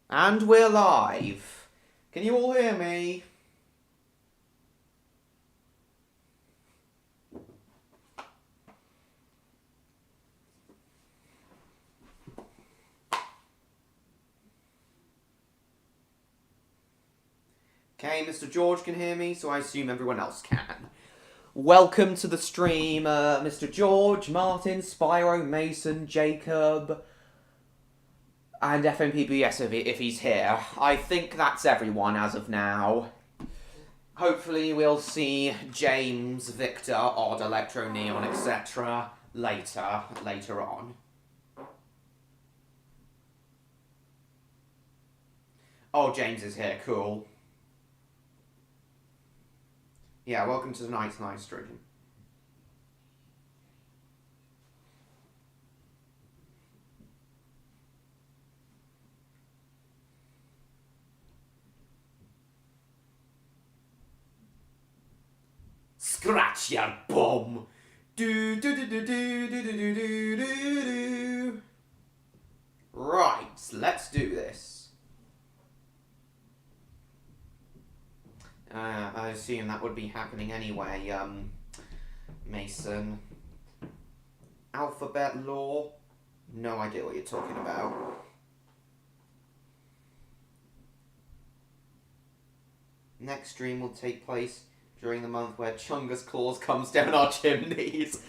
And we're live. Can you all hear me? Okay, Mr. George can hear me, so I assume everyone else can. Welcome to the stream, Mr. George, Martin, Spyro, Mason, Jacob, and FMPBS if he's here. I think that's everyone as of now. Hopefully we'll see James, Victor, Odd, Electro, Neon, etc. later on. Oh, James is here, cool. Yeah, welcome to tonight's live stream. Scratch your bum! Do do do do do do do do do do. Right, let's do this. I assume that would be happening anyway, Mason. Alphabet law? No idea what you're talking about. Next stream will take place during the month where Chungus Claus comes down our chimneys.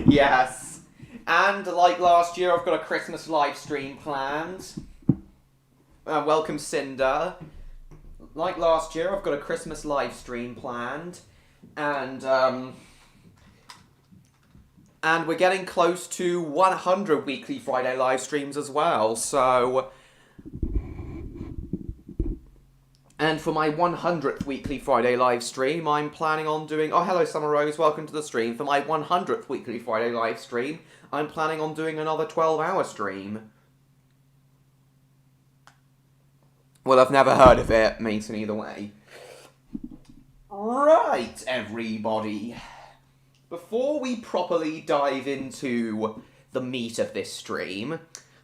Yes. And like last year, I've got a Christmas live stream planned. Welcome, Cinder. Like last year, I've got a Christmas live stream planned, and we're getting close to 100 weekly Friday live streams as well. So, and for my 100th weekly Friday live stream, I'm planning on doing. Oh, hello, Summer Rose. Welcome to the stream. For my 100th weekly Friday live stream, I'm planning on doing another 12-hour stream. Well, I've never heard of it, Mason, either way. Right, everybody. Before we properly dive into the meat of this stream,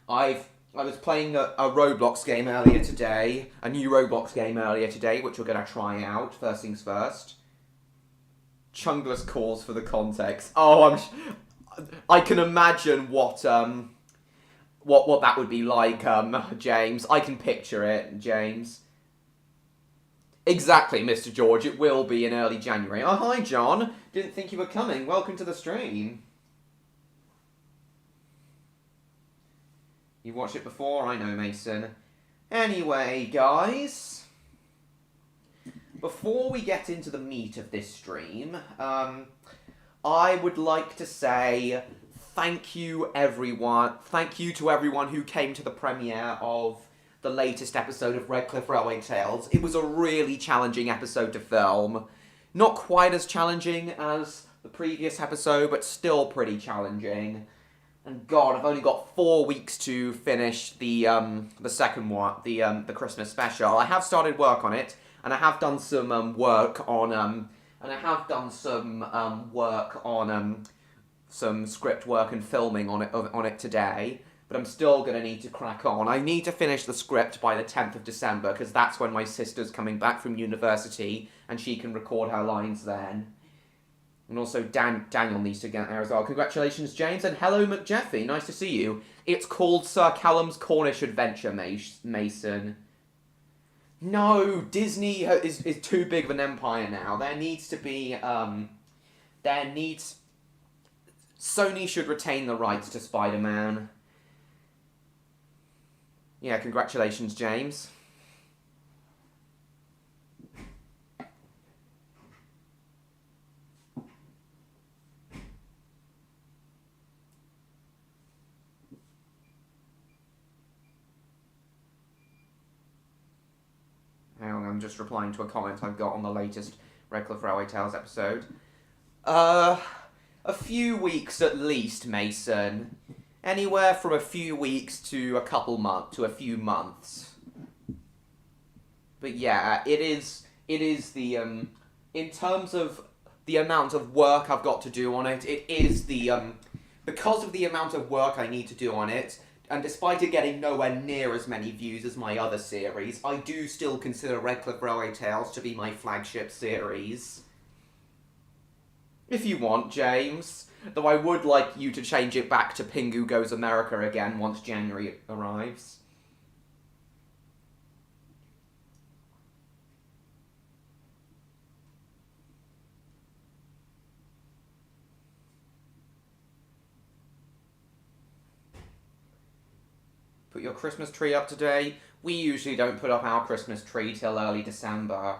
I was playing a Roblox game earlier today, a new Roblox game earlier today, which we're going to try out, first things first. Chungless calls for the context. Oh, I can imagine what that would be like, James. I can picture it, James. Exactly, Mr. George. It will be in early January. Oh, hi, John. Didn't think you were coming. Welcome to the stream. You've watched it before? I know, Mason. Anyway, guys. Before we get into the meat of this stream, I would like to say thank you, everyone. Thank you to everyone who came to the premiere of the latest episode of Redcliff Railway Tales. It was a really challenging episode to film. Not quite as challenging as the previous episode, but still pretty challenging. And God, I've only got 4 weeks to finish the second one, the Christmas special. I have started work on it, and I have done some work on some script work and filming on it today, but I'm still going to need to crack on. I need to finish the script by the 10th of December, because that's when my sister's coming back from university, and she can record her lines then. And also Daniel needs to get there as well. Congratulations, James, and hello, McJeffy. Nice to see you. It's called Sir Callum's Cornish Adventure, Mason. No, Disney is too big of an empire now. There needs to be, Sony should retain the rights to Spider-Man. Yeah, congratulations, James. Hang on, I'm just replying to a comment I've got on the latest Redcliff Railway Tales episode. A few weeks at least, Mason. Anywhere from a few weeks to a few months. But yeah, it is the in terms of the amount of work I've got to do on it, it is the because of the amount of work I need to do on it, And despite it getting nowhere near as many views as my other series, I do still consider Redcliff Railway Tales to be my flagship series. If you want, James. Though I would like you to change it back to Pingu Goes America again once January arrives. Put your Christmas tree up today. We usually don't put up our Christmas tree till early December.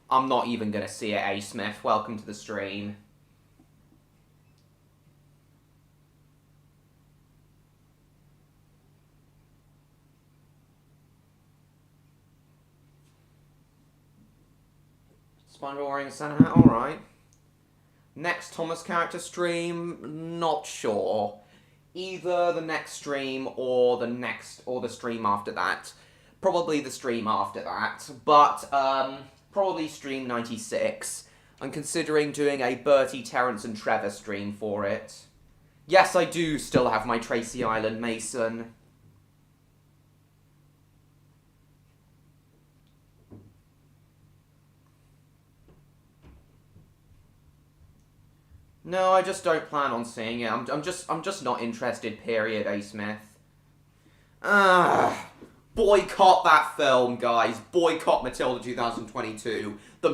I'm not even gonna see it, A. Smith. Welcome to the stream. SpongeBob wearing a Santa hat, alright. Next Thomas character stream, not sure. Either the next stream or the stream after that. Probably the stream after that, but probably stream 96. I'm considering doing a Bertie, Terence and Trevor stream for it. Yes, I do still have my Tracy Island Mason. No, I just don't plan on seeing it. I'm just not interested, period, A. Smith. Boycott that film, guys. Boycott Matilda 2022. The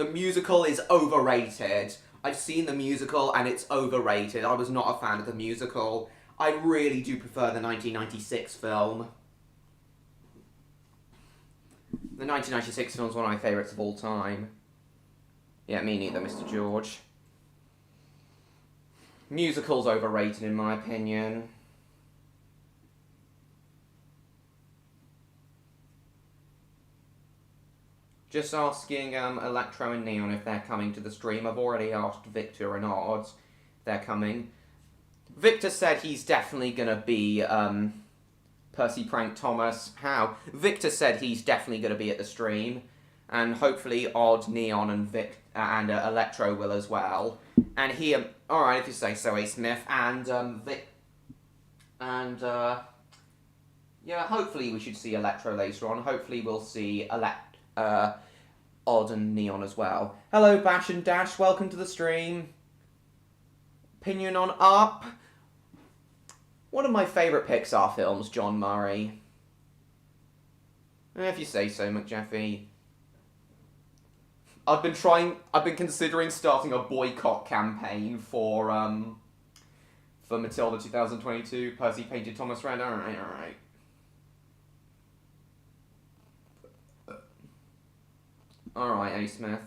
musical is overrated. I've seen the musical and it's overrated. I was not a fan of the musical. I really do prefer the 1996 film. The 1996 film is one of my favourites of all time. Yeah, me neither, Mr. George. Musical's overrated in my opinion. Just asking Electro and Neon if they're coming to the stream. I've already asked Victor and Odd if they're coming. Victor said he's definitely gonna be Percy Prank Thomas. How? Victor said he's definitely gonna be at the stream. And hopefully Odd, Neon and Electro will as well. And he, alright if you say so, A. Smith, and yeah, hopefully we should see Electro later on. Hopefully we'll see Odd and Neon as well. Hello, Bash and Dash, welcome to the stream. Opinion on Up. One of my favourite Pixar films, John Murray. If you say so, McJeffy. I've been considering starting a boycott campaign for Matilda 2022. Percy painted Thomas Red. Alright. Alright, A. Smith.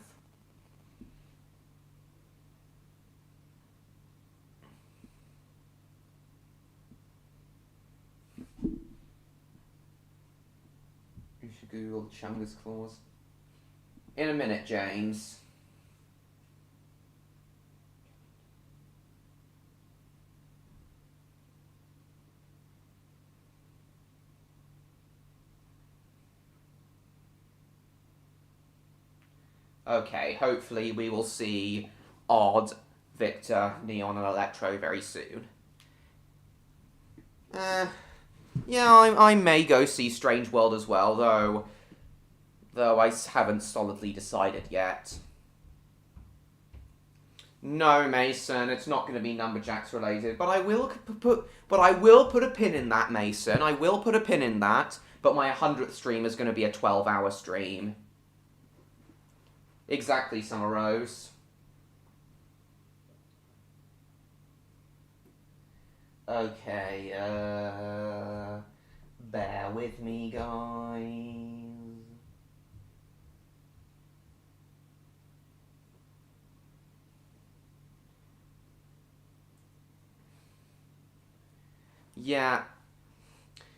You should Google Chungus Clause. In a minute, James. Okay, hopefully we will see Odd, Victor, Neon and Electro very soon. Yeah, I may go see Strange World as well, though I haven't solidly decided yet. No, Mason, it's not going to be Numberjacks related, but I will put a pin in that, Mason. I will put a pin in that, but my 100th stream is going to be a 12-hour stream. Exactly, Summer Rose. Okay, bear with me, guys. Yeah,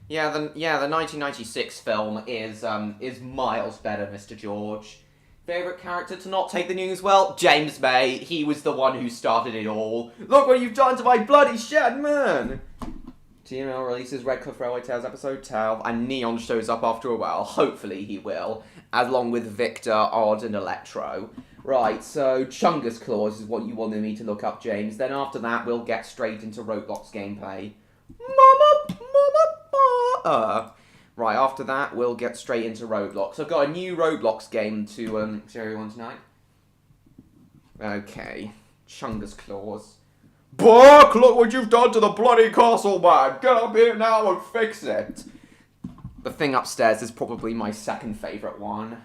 the 1996 film is miles better, Mr. George. Favourite character to not take the news? Well, James May. He was the one who started it all. Look what you've done to my bloody shed, man! TML releases Redcliff Railway Tales episode 12, and Neon shows up after a while. Hopefully he will. along with Victor, Odd, and Electro. Right, so Chungus Claws is what you wanted me to look up, James. Then after that, we'll get straight into Roblox gameplay. Right, after that, we'll get straight into Roblox. I've got a new Roblox game to show everyone tonight. Okay, Chungus Claws. Buck, look what you've done to the bloody castle, man! Get up here now and fix it! The thing upstairs is probably my second favourite one.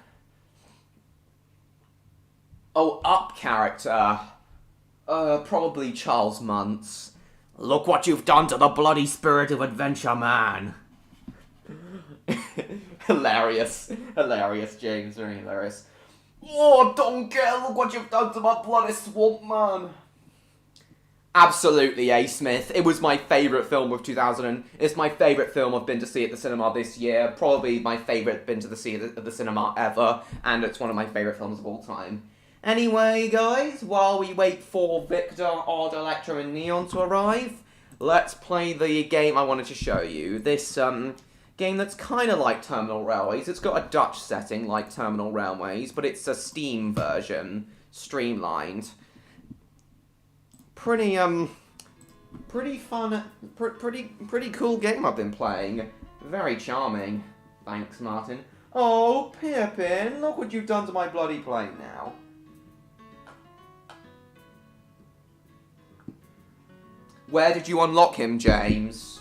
Oh, up character. Probably Charles Muntz. Look what you've done to the bloody spirit of adventure, man! Hilarious. Hilarious, James. Very hilarious. Oh, Donkey, look what you've done to my bloody swamp, man! Absolutely, A. Smith. It was my favourite film of 2000. It's my favourite film I've been to see at the cinema this year. Probably my favourite been to the see at the cinema ever. And it's one of my favourite films of all time. Anyway, guys, while we wait for Victor, Odd, Electro, and Neon to arrive, let's play the game I wanted to show you. This, game that's kind of like Terminal Railways. It's got a Dutch setting like Terminal Railways, but it's a Steam version, streamlined. Pretty fun, pretty cool game I've been playing. Very charming. Thanks, Martin. Oh, Pippin, look what you've done to my bloody plane now. Where did you unlock him, James?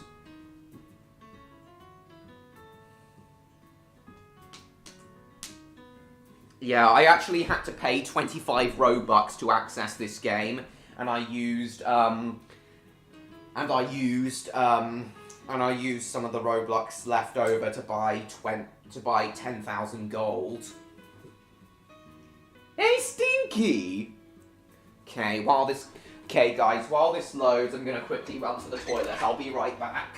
Yeah, I actually had to pay 25 Robux to access this game, and I used some of the Robux left over to buy 10,000 gold. Hey, Stinky! Okay, guys, while this loads, I'm gonna quickly run to the toilet. I'll be right back.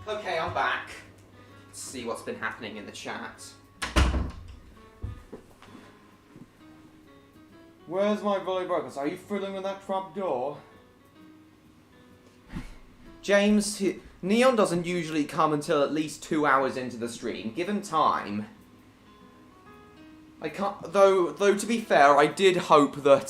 Okay, I'm back. Let's see what's been happening in the chat. Where's my volley brokers? Are you fiddling with that trap door? James, Neon doesn't usually come until at least 2 hours into the stream. Give him time. I can't, though to be fair, I did hope that,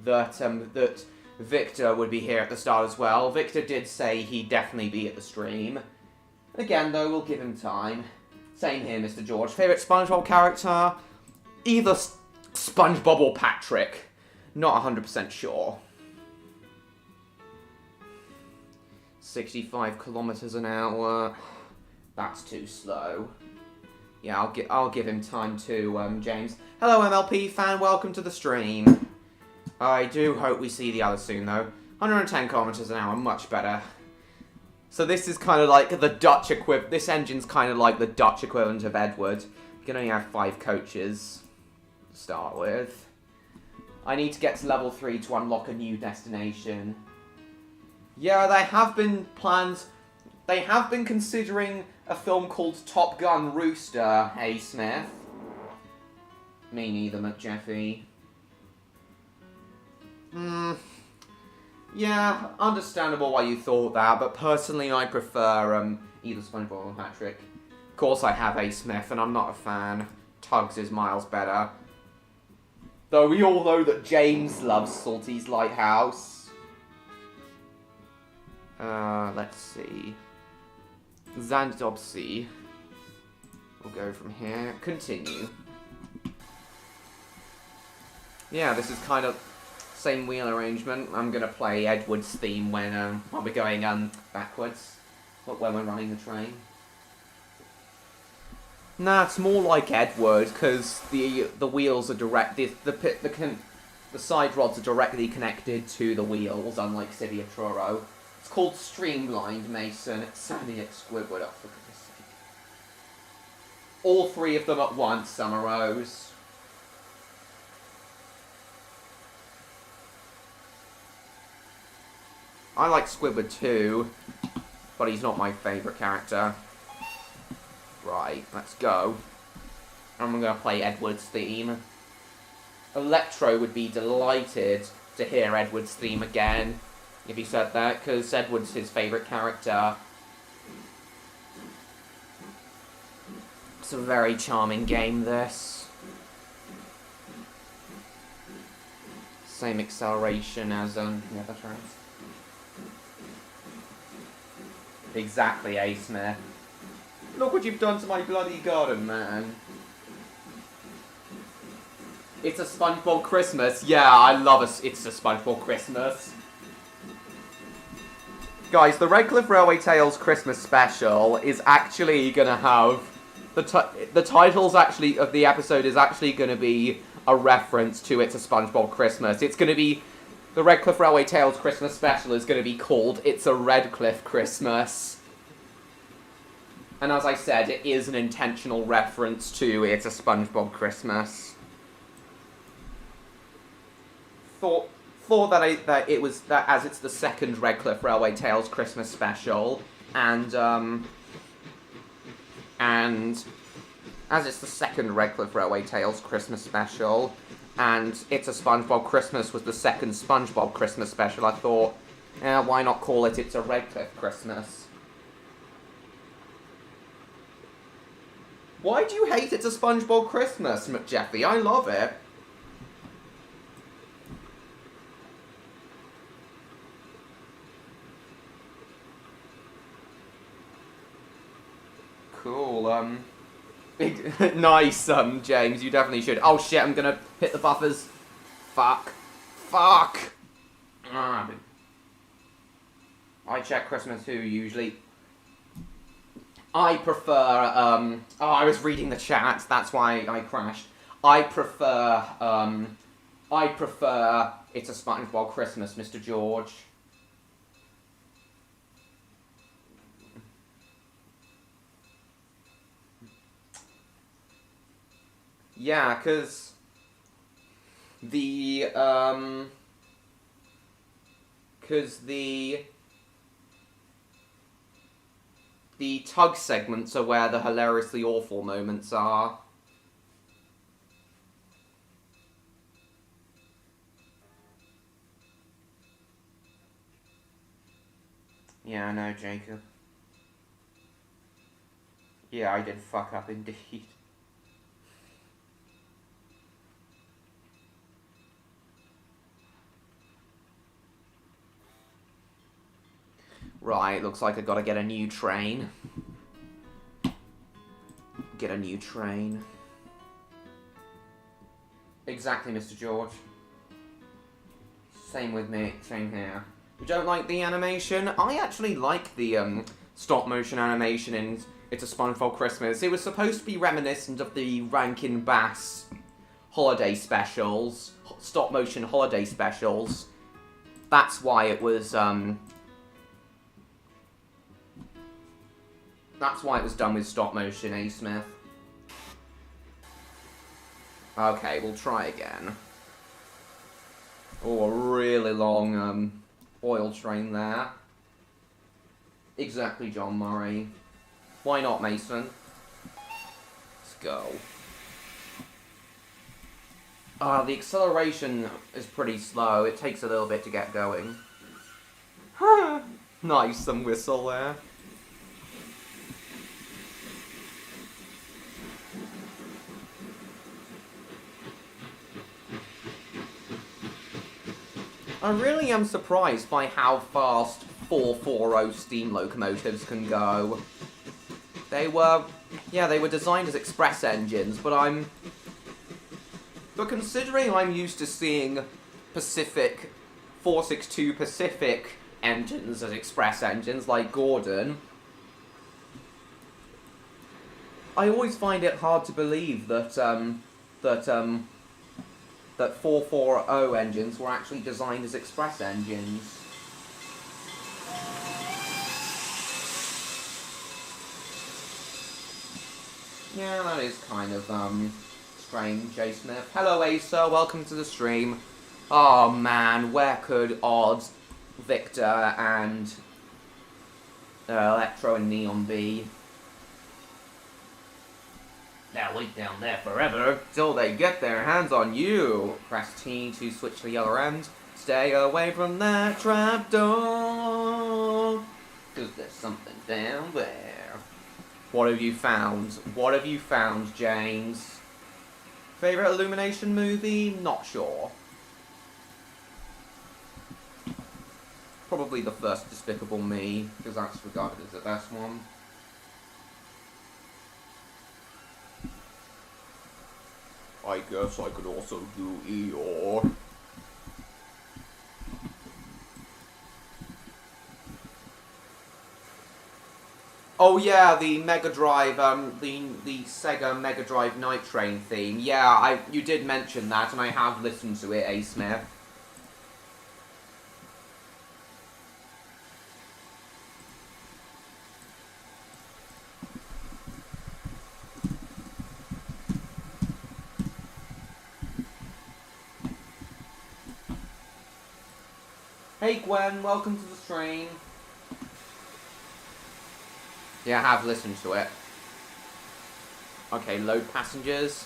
that Victor would be here at the start as well. Victor did say he'd definitely be at the stream. Again, though, we'll give him time. Same here, Mr. George. Favourite SpongeBob character? Either SpongeBob or Patrick. Not 100% sure. 65 kilometers an hour. That's too slow. Yeah, I'll give him time too, James. Hello, MLP fan. Welcome to the stream. I do hope we see the others soon, though. 110 kilometers an hour, much better. So this is kind of like the Dutch equivalent. This engine's kind of like the Dutch equivalent of Edward. You can only have 5 coaches to start with. I need to get to level 3 to unlock a new destination. Yeah, there have been plans. They have been considering a film called Top Gun Rooster, hey Smith. Me neither, McJeffy. Yeah, understandable why you thought that, but personally I prefer either SpongeBob or Patrick. Of course I have A. Smith, and I'm not a fan. Tugs is miles better. Though we all know that James loves Salty's Lighthouse. Let's see. Zandobsy. We'll go from here. Continue. Yeah, this is kind of same wheel arrangement. I'm gonna play Edward's theme when we're going backwards, when we're running the train. Nah, it's more like Edward because the wheels are direct. The side rods are directly connected to the wheels, unlike City of Truro. It's called Streamlined, Mason. It's certainly exquisite. Oh, for goodness sake! All three of them at once, Summer Rose. I like Squidward too, but he's not my favourite character. Right, let's go. I'm going to play Edward's theme. Electro would be delighted to hear Edward's theme again, if he said that, because Edward's his favourite character. It's a very charming game, this. Same acceleration as the other trains. Exactly, A. Smith. Look what you've done to my bloody garden, man. It's a SpongeBob Christmas. Yeah, I love It's a SpongeBob Christmas. Guys, the Redcliff Railway Tales Christmas special is actually gonna have... The titles actually of the episode is actually gonna be a reference to It's a SpongeBob Christmas. It's gonna be... The Redcliff Railway Tales Christmas special is gonna be called It's a Redcliff Christmas. And as I said, it is an intentional reference to It's a SpongeBob Christmas. Thought that it was that as it's the second Redcliff Railway Tales Christmas special, and as it's the second Redcliff Railway Tales Christmas special, and It's a SpongeBob Christmas was the second SpongeBob Christmas special, I thought, why not call it It's a Redcliff Christmas? Why do you hate It's a SpongeBob Christmas, McJeffy? I love it. Cool, nice, James, you definitely should. Oh shit, I'm gonna hit the buffers. Fuck. I check Christmas Who usually. I prefer, oh, I was reading the chat, that's why I crashed. I prefer It's a SpongeBob Christmas, Mr. George. Yeah, because the tug segments are where the hilariously awful moments are. Yeah, I know, Jacob. Yeah, I did fuck up indeed. Right, looks like I gotta get a new train. Exactly, Mr. George. Same with me, same here. You don't like the animation? I actually like the stop-motion animation in It's a SpongeBob Christmas. It was supposed to be reminiscent of the Rankin Bass holiday specials, stop-motion holiday specials. That's why it was, that's why it was done with stop-motion, A. Smith. Okay, we'll try again. Oh, a really long, oil train there. Exactly, John Murray. Why not, Mason? Let's go. The acceleration is pretty slow. It takes a little bit to get going. Nice, some whistle there. I really am surprised by how fast 440 steam locomotives can go. They were designed as express engines, but considering I'm used to seeing 462 Pacific engines as express engines, like Gordon, I always find it hard to believe that 440 engines were actually designed as express engines. Yeah, that is kind of, strange, J. Smith. Hello, Asa, welcome to the stream. Oh, man, where could Odd, Victor, and Electro and Neon be? They'll wait down there forever till they get their hands on you. Press T to switch to the other end. Stay away from that trapdoor, 'cause there's something down there. What have you found? What have you found, James? Favorite Illumination movie? Not sure. Probably the first Despicable Me, because that's regarded as the best one. I guess I could also do Eeyore. Oh yeah, the Mega Drive, the Sega Mega Drive Night Train theme. Yeah, you did mention that, and I have listened to it, A. Smith. Hey Gwen, welcome to the stream. Yeah, I have listened to it. Okay, load passengers.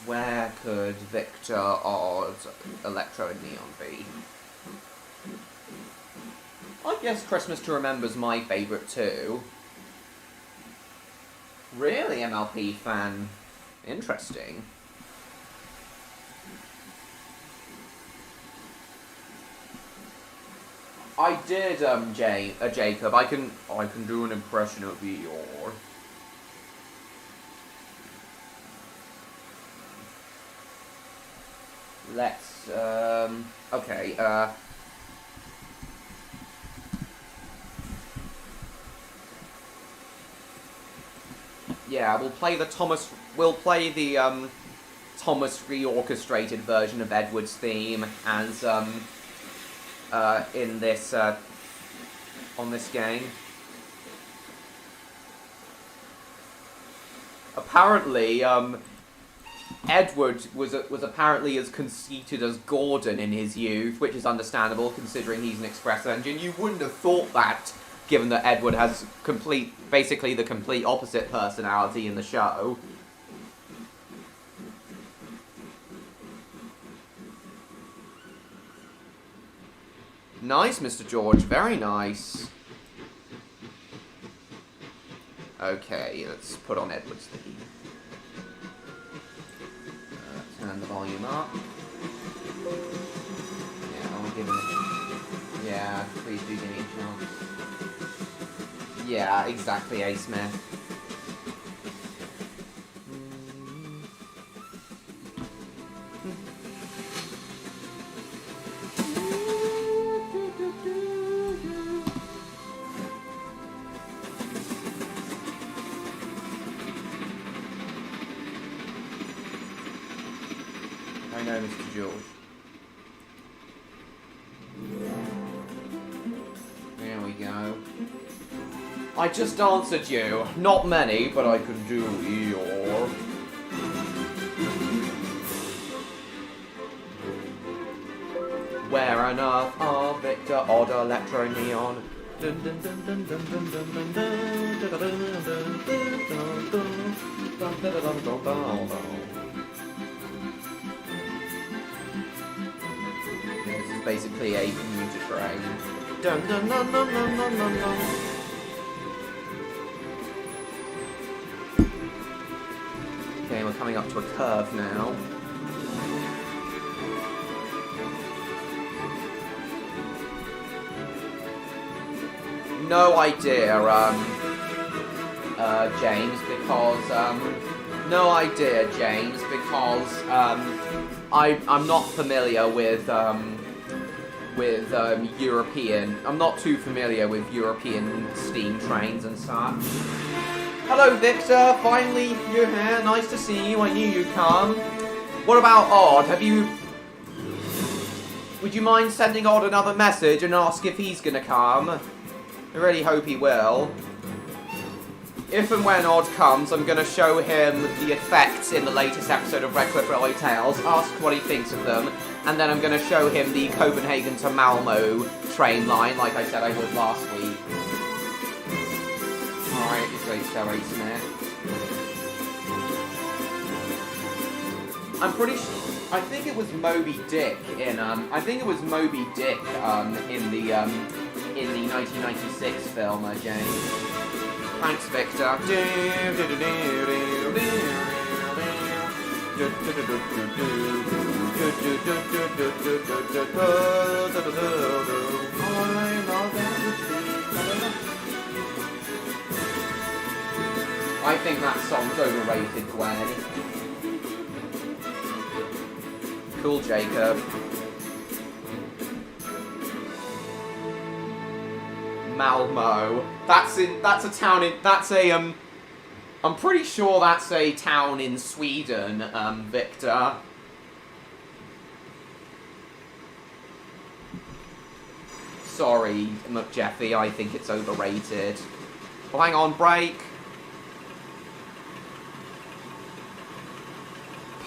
Where could Victor, Odd, Electro, and Neon be? I guess Christmas to Remember's my favourite too. Really, MLP fan? Interesting. I did, Jacob. I can do an impression of Eeyore. Let's, okay, yeah, we'll play the Thomas reorchestrated version of Edward's theme as, in this, on this game. Apparently, Edward was apparently as conceited as Gordon in his youth, which is understandable considering he's an express engine. You wouldn't have thought that, given that Edward has basically the complete opposite personality in the show. Nice, Mr. George. Very nice. Okay, let's put on Edward's theme. Turn the volume up. Yeah, I'll give him a... Yeah, please do give me a chance. Yeah, exactly, A. Smith. I know, Mr. George. There we go. I just answered you. Not many, but I can do Eeyore. Where on earth are Victor, Odd, Electro, Neon? Dun dun dun dun dun dun dun dun dun dun dun dun dun dun. This is basically a commuter train. Dun dun dun dun dun dun dun dun. we're coming up to a curve now. No idea, James, because, I'm not familiar with European, I'm not too familiar with European steam trains and such. Hello, Victor, finally you're here, nice to see you, I knew you'd come. What about Odd, would you mind sending Odd another message and ask if he's gonna come? I really hope he will. If and when Odd comes, I'm going to show him the effects in the latest episode of Redcliff Railway Tales, ask what he thinks of them, and then I'm going to show him the Copenhagen to Malmo train line, like I said I would last week. Alright, it's very sorry, Smith. I'm pretty sure... I think it was Moby Dick in, in the 1996 film, James. Thanks, Victor. I think that song's overrated, Gwen. Cool, Jacob. Malmo. That's I'm pretty sure that's a town in Sweden, Victor. Sorry, McJeffy, I think it's overrated. Well, hang on, break.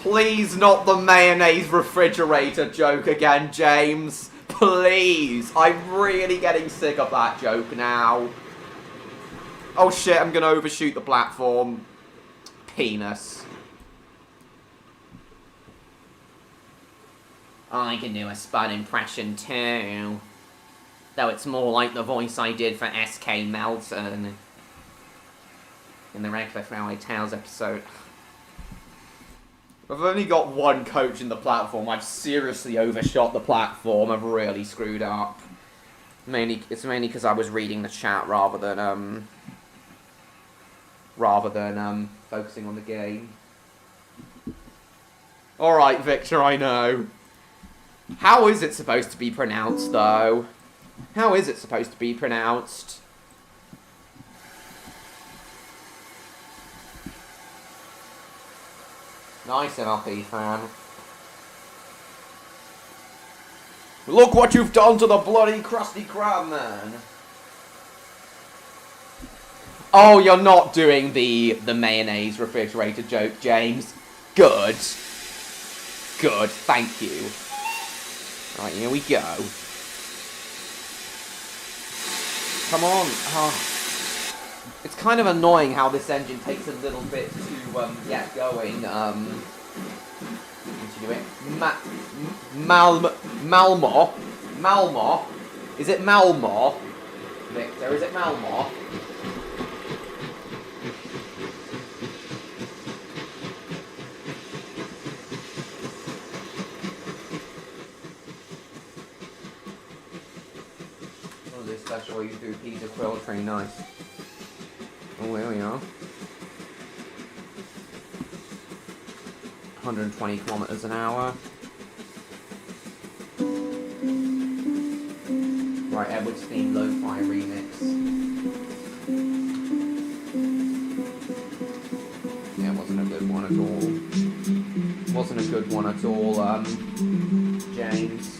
Please not the mayonnaise refrigerator joke again, James. Please. I'm really getting sick of that joke now. Oh shit, I'm gonna overshoot the platform. Penis. I can do a Spud impression too. Though it's more like the voice I did for S.K. Melton in the Redcliff Railway Tales episode. I've only got one coach in the platform. I've seriously overshot the platform. I've really screwed up. It's mainly because I was reading the chat rather than focusing on the game. Alright, Victor, I know. How is it supposed to be pronounced, though? How is it supposed to be pronounced? Nice MLP fan. Look what you've done to the bloody Krusty Krab, man. Oh, you're not doing the mayonnaise refrigerator joke, James. Good. Good, thank you. Right, here we go. Come on. Oh. It's kind of annoying how this engine takes a little bit to get going. What's she doing? Malmo? Malmo? Is it Malmo? Victor, is it Malmo? What is this special you do? Pizza Quill Train, nice. Oh, there we are. 120 kilometers an hour. Right, Edward's theme lo-fi remix. Yeah, wasn't a good one at all. Wasn't a good one at all, James.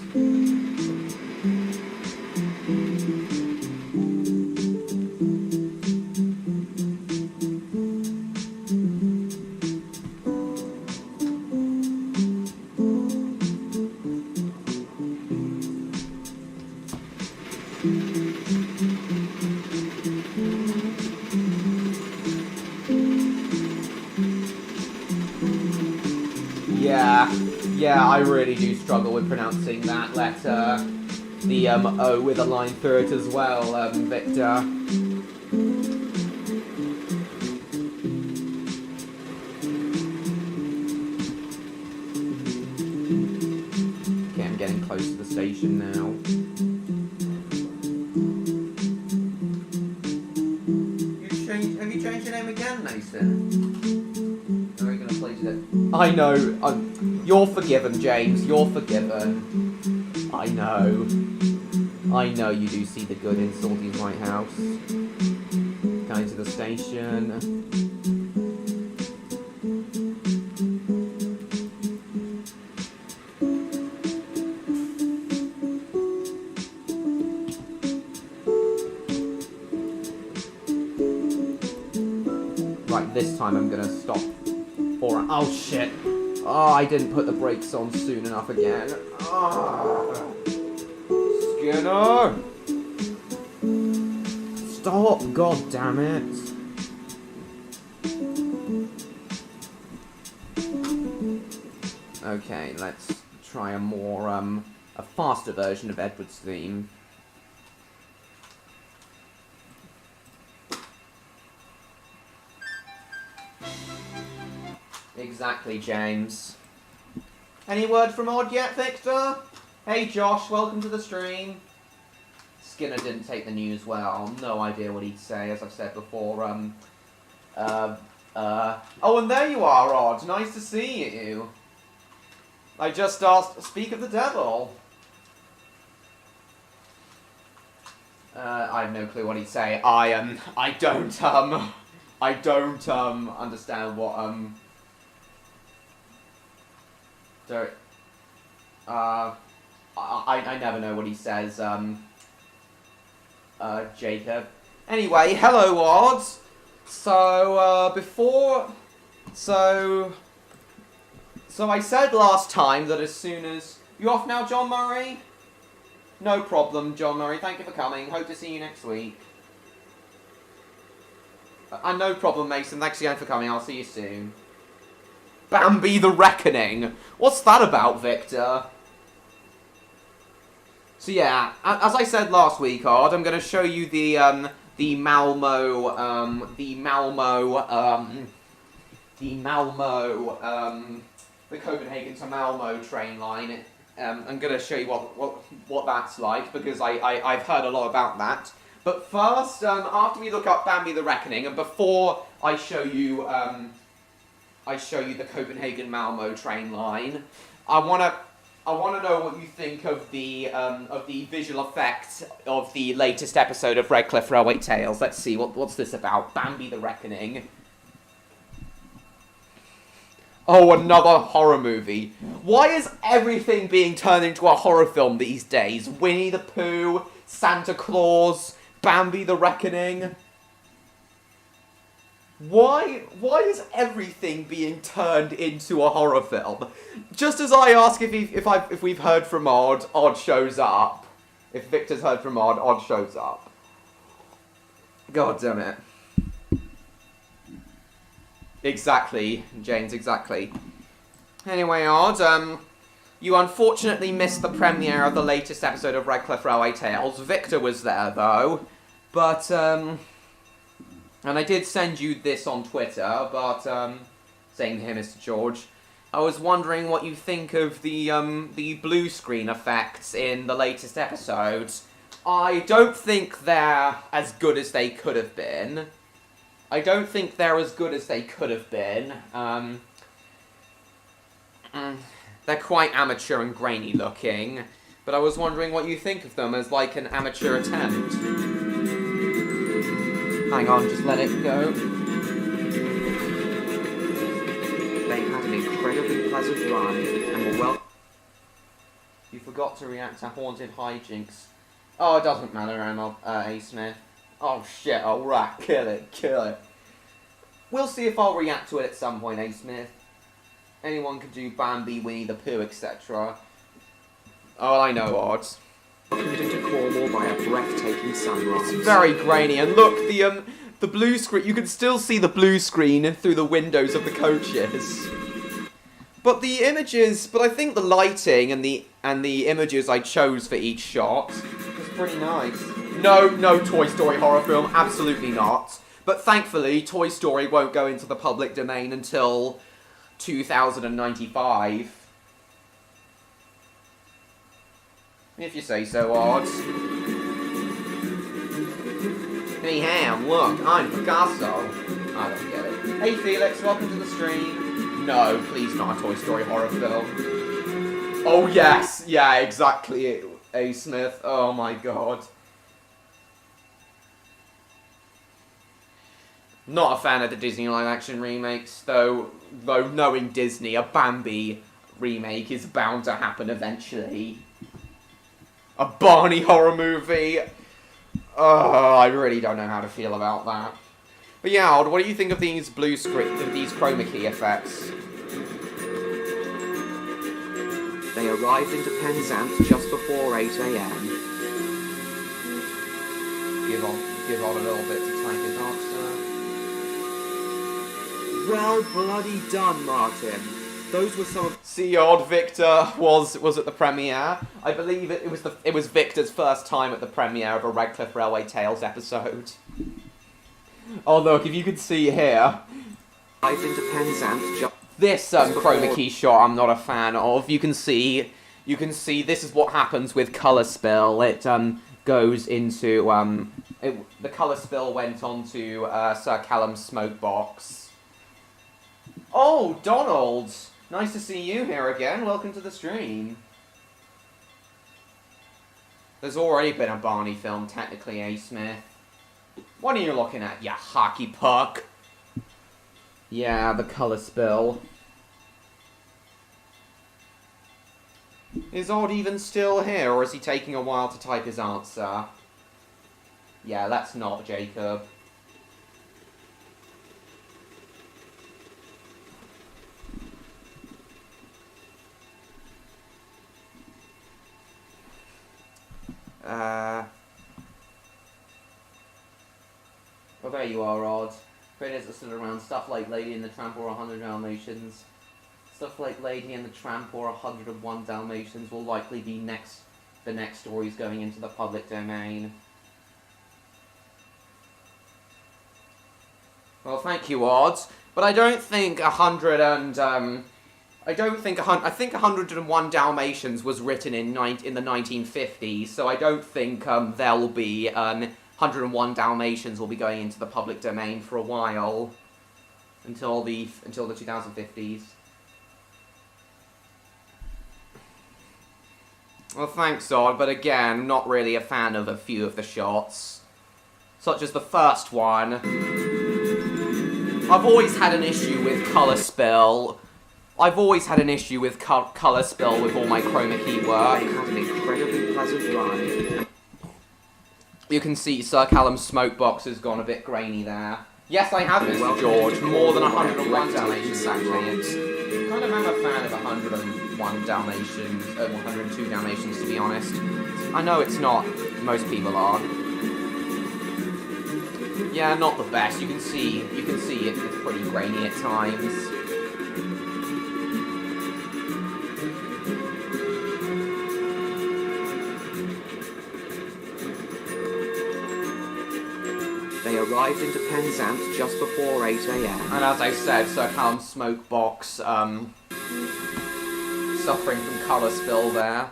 Yeah, I really do struggle with pronouncing that letter. The O with a line through it as well, Victor. close to the station now. Have you changed your name again, Mason? Or are you going to place it? I know. You're forgiven, James. You're forgiven. I know. I know you do see the good in Salty's White House. Going to the station. Right, this time I'm gonna stop. Or oh shit! Oh, I didn't put the brakes on soon enough again. Oh. Skinner! Stop! God damn it! Okay, let's try a more a faster version of Edward's theme. Exactly, James. Any word from Odd yet, Victor? Hey, Josh, welcome to the stream. Skinner didn't take the news well. No idea what he'd say, as I've said before. Oh, and there you are, Odd. Nice to see you. I just asked, speak of the devil. I have no clue what he'd say. I don't understand what, I never know what he says, Jacob. Anyway, hello, Odd. So I said last time that as soon as... You off now, John Murray? No problem, John Murray. Thank you for coming. Hope to see you next week. No problem, Mason. Thanks again for coming. I'll see you soon. Bambi the Reckoning. What's that about, Victor? So yeah, as I said last week, Odd, I'm going to show you the Copenhagen to Malmo train line. I'm going to show you what that's like, because I've heard a lot about that. But first, after we look up Bambi the Reckoning, and before I show you the Copenhagen Malmo train line, I wanna know what you think of the visual effects of the latest episode of Redcliff Railway Tales. Let's see, what's this about? Bambi the Reckoning. Oh, another horror movie. Why is everything being turned into a horror film these days? Winnie the Pooh, Santa Claus, Bambi the Reckoning. Why is everything being turned into a horror film? Just as I ask if we've heard from Odd, Odd shows up. If Victor's heard from Odd, Odd shows up. God damn it. Exactly, James, exactly. Anyway, Odd, you unfortunately missed the premiere of the latest episode of Redcliff Railway Tales. Victor was there, though. But, and I did send you this on Twitter, but, saying to him, Mr. George, I was wondering what you think of the blue screen effects in the latest episodes. I don't think they're as good as they could have been. They're quite amateur and grainy looking, but I was wondering what you think of them as like an amateur attempt. Hang on, just let it go. They had an incredibly pleasant run and were well... You forgot to react to haunted hijinks. Oh, it doesn't matter, A. Smith. Oh shit, alright, kill it. We'll see if I'll react to it at some point, A. Smith. Anyone can do Bambi, Winnie the Pooh, etc. Oh, I know, Odds. Into Cornwall by a breathtaking sunrise. It's very grainy, and look, the blue screen, you can still see the blue screen through the windows of the coaches. But the images, I think the lighting and the images I chose for each shot was pretty nice. No Toy Story horror film, absolutely not. But thankfully, Toy Story won't go into the public domain until 2095. If you say so, Odd. Hey Ham, look, I'm Picasso. I don't get it. Hey Felix, welcome to the stream. No, please not a Toy Story horror film. Oh yes, yeah, exactly. A Smith. Oh my god. Not a fan of the Disney live-action remakes, though knowing Disney, a Bambi remake is bound to happen eventually. A Barney horror movie. Oh, I really don't know how to feel about that. But yeah, Odd, what do you think of these blue screen, these chroma key effects? They arrived into Penzance just before 8 AM. Give on a little bit to type his answer. Well bloody done, Martin. Those were some of... See, Odd, Victor was at the premiere. I believe it was Victor's first time at the premiere of a Redcliff Railway Tales episode. Oh look, if you could see here. I've into Penzance. This chroma key shot I'm not a fan of. You can see this is what happens with colour spill. It goes into the colour spill went onto Sir Callum's smoke box. Oh, Donald! Nice to see you here again. Welcome to the stream. There's already been a Barney film, technically, A. Smith. What are you looking at, you hockey puck? Yeah, the colour spill. Is Odd even still here, or is he taking a while to type his answer? Yeah, that's not Jacob. Well, there you are, Odd. Credits are still around. Stuff like Lady and the Tramp or 100 Dalmatians. Stuff like Lady and the Tramp or 101 Dalmatians will likely be the next stories going into the public domain. Well, thank you, Odd. But I don't think 101 Dalmatians was written in the 1950s, so I don't think there'll be 101 Dalmatians will be going into the public domain for a while until the 2050s. Well, thanks, Odd, but again, not really a fan of a few of the shots, such as the first one. I've always had an issue with colour spill. I've always had an issue with colour spill with all my chroma key work. I had an incredibly pleasant ride. You can see Sir Callum's smoke box has gone a bit grainy there. Yes, I have, Mr. George. More than 101 Dalmatians, actually. Kind of am a fan of 101 Dalmatians, 102 Dalmatians, to be honest. I know it's not. Most people are. Yeah, not the best. You can see it's pretty grainy at times. They arrived into Penzance just before 8 AM. And as I said, Sir Callum's smoke box, suffering from colour spill there.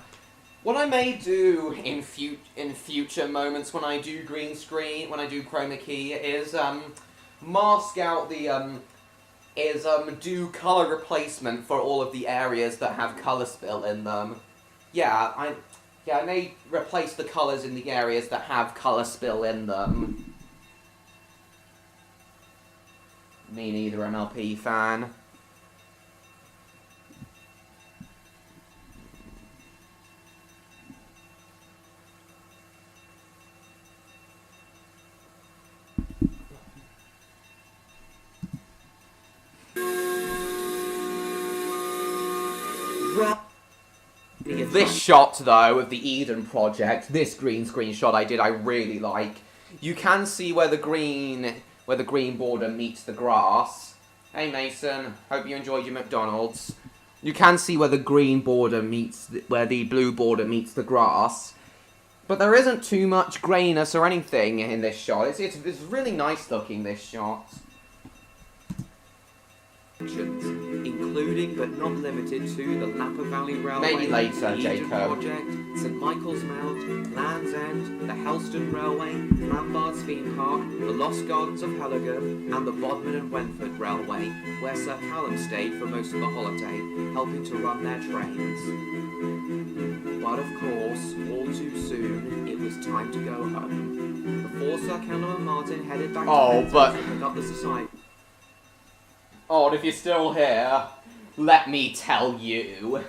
What I may do in future moments when I do green screen, when I do chroma key, is mask out the do colour replacement for all of the areas that have colour spill in them. Yeah, I may replace the colours in the areas that have colour spill in them. Me neither, MLP fan. Well, this shot, though, of the Eden Project, this green screen shot I really like. You can see where the green border meets the grass. Hey Mason, hope you enjoyed your McDonald's. You can see where the green border where the blue border meets the grass. But there isn't too much grayness or anything in this shot. It's really nice looking, this shot. Including including but not limited to the Napa Valley Railway, Maybe later, the Eden Jacob. Project, St Michael's Mount, Land's End, the Helston Railway, Lambard's Theme Park, the Lost Gardens of Heligan, and the Bodmin and Wentford Railway, where Sir Callum stayed for most of the holiday, helping to run their trains. But of course, all too soon, it was time to go home. Before Sir Callum and Martin headed back to Pentonville to pick up the society. Odd, if you're still here, let me tell you.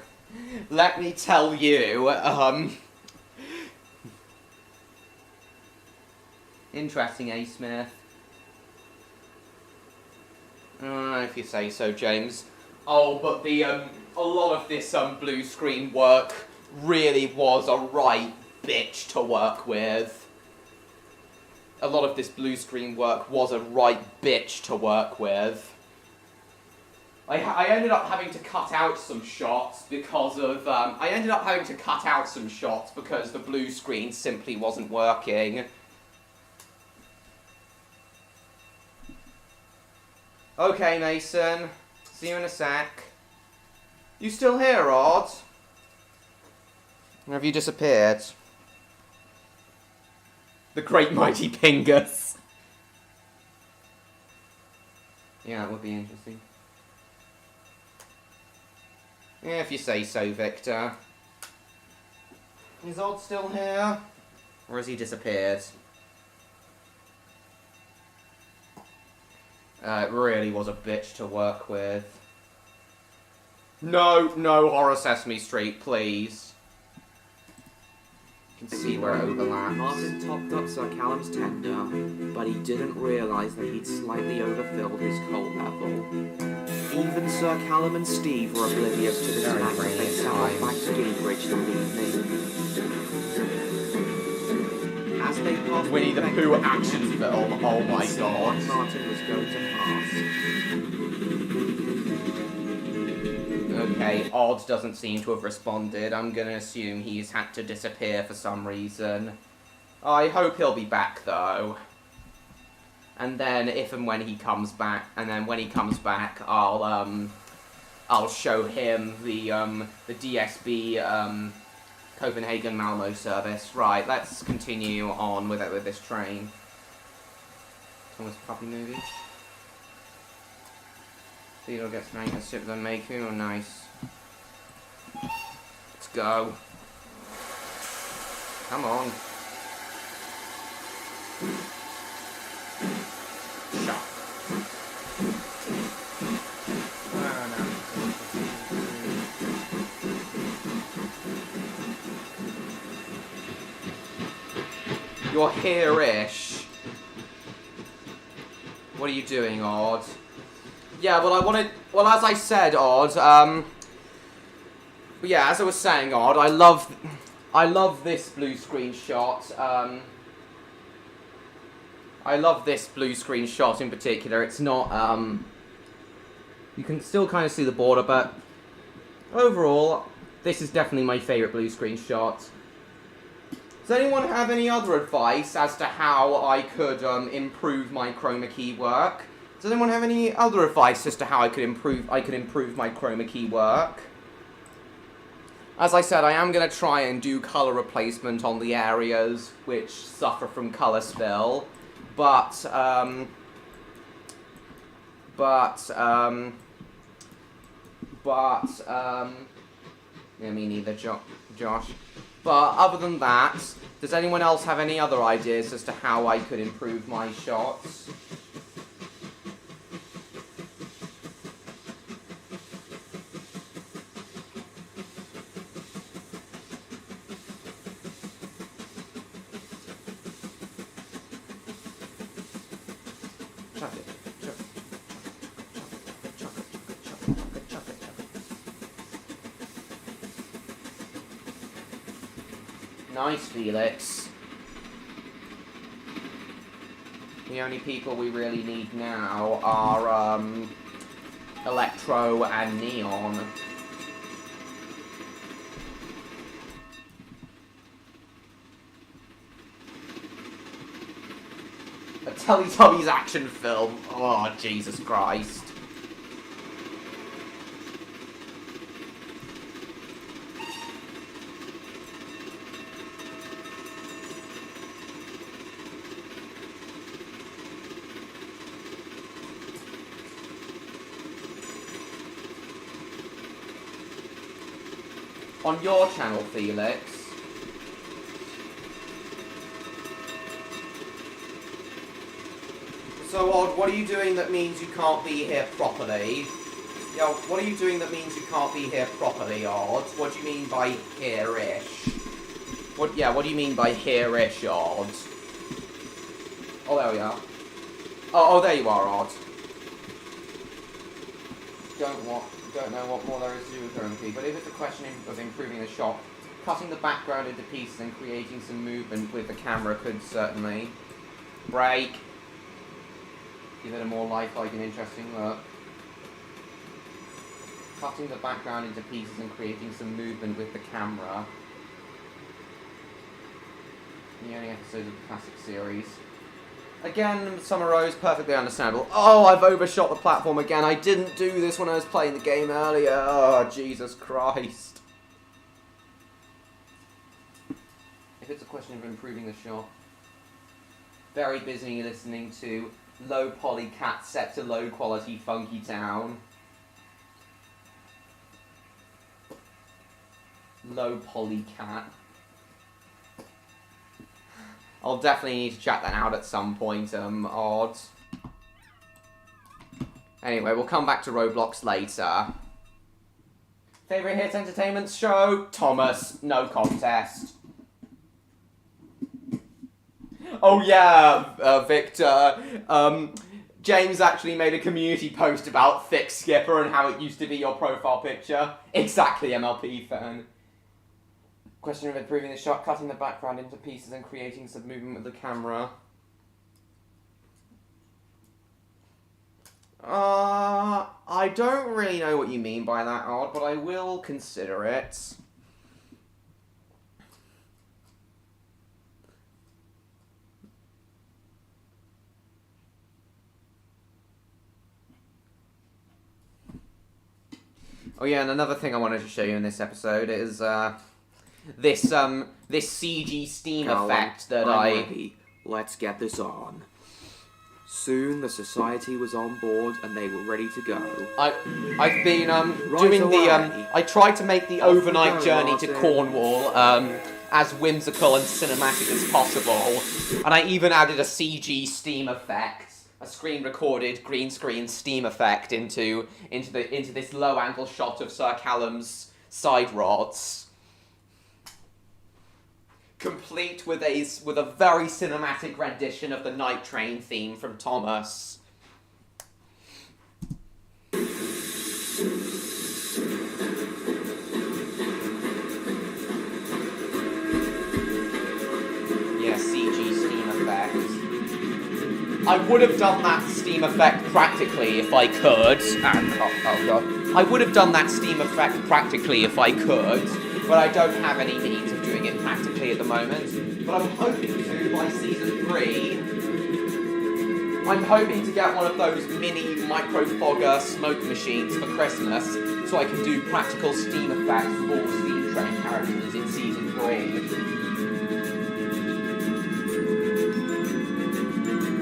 Interesting, eh, Smith? If you say so, James. Oh, but the, a lot of this, blue screen work really was a right bitch to work with. A lot of this blue screen work was a right bitch to work with. I ended up having to cut out some shots because of, because the blue screen simply wasn't working. Okay, Mason. See you in a sec. You still here, Odd? Or have you disappeared? The great mighty Pingus. Yeah, it would be interesting. Yeah, if you say so, Victor. Is Odd still here? Or has he disappeared? It really was a bitch to work with. No Horror Sesame Street, please. You can see where it overlaps. Martin topped up Sir Callum's tender, but he didn't realise that he'd slightly overfilled his coal level. Even Sir Callum and Steve were oblivious to this fact as they sat off back to Guilbridge that evening. As they passed Winnie the Pooh action film, oh my god. Martin was going to pass. Okay, Odd doesn't seem to have responded. I'm gonna assume he's had to disappear for some reason. I hope he'll be back though. And then if and when he comes back, I'll show him the DSB Copenhagen Malmo service. Right, let's continue on with this train. Thomas Puppy movie. Theodore gets ranked as ship than Maku. Oh, nice. Let's go. Come on. Shot. You're here-ish. What are you doing, Odd? Yeah, well, as I said, Odd, yeah, as I was saying, Odd, I love this blue screen shot, I love this blue screen shot in particular. It's not, you can still kind of see the border, but overall, this is definitely my favourite blue screen shot. Does anyone have any other advice as to how I could improve my chroma key work? Does anyone have any other advice as to how I could improve my chroma key work? As I said, I am going to try and do colour replacement on the areas which suffer from colour spill, but yeah, me neither, Josh. But other than that, does anyone else have any other ideas as to how I could improve my shots? Nice, Felix. The only people we really need now are, Electro and Neon. A Teletubbies action film. Oh, Jesus Christ. On your channel, Felix. So, Odd, what are you doing that means you can't be here properly? Yo, what are you doing that means you can't be here properly, Odd? What do you mean by here-ish? What do you mean by here-ish, Odd? Oh, there we are. Oh, there you are, Odd. Don't know what more there is to do with currency, but if it's a question of improving the shot, cutting the background into pieces and creating some movement with the camera could certainly break. Give it a more lifelike and interesting look. Cutting the background into pieces and creating some movement with the camera. The only episode of the classic series. Again, Summer Rose, perfectly understandable. Oh, I've overshot the platform again. I didn't do this when I was playing the game earlier. Oh, Jesus Christ. If it's a question of improving the shot. Very busy listening to low poly cat set to low quality Funky Town. Low poly cat. I'll definitely need to check that out at some point, Odd. Anyway, we'll come back to Roblox later. Favourite hit entertainment show? Thomas, no contest. Oh yeah, Victor. James actually made a community post about Thick Skipper and how it used to be your profile picture. Exactly, MLP fan. Question of improving the shot, cutting the background into pieces and creating some movement with the camera. I don't really know what you mean by that, Odd, but I will consider it. Oh yeah, and another thing I wanted to show you in this episode is, this CG steam effect that I'm ready. Let's get this on. Soon the society was on board and they were ready to go. I've been doing the I tried to make the overnight journey to Cornwall as whimsical and cinematic as possible, and I even added a CG steam effect, a screen recorded green screen steam effect into this low angle shot of Sir Callum's side rods. Complete with a very cinematic rendition of the Night Train theme from Thomas. Yeah, CG steam effect. I would have done that steam effect practically if I could. Oh god. I would have done that steam effect practically if I could, but I don't have any means of doing it practically at the moment. But I'm hoping to by season 3. I'm hoping to get one of those mini microfogger smoke machines for Christmas, so I can do practical steam effects for all steam train characters in season 3.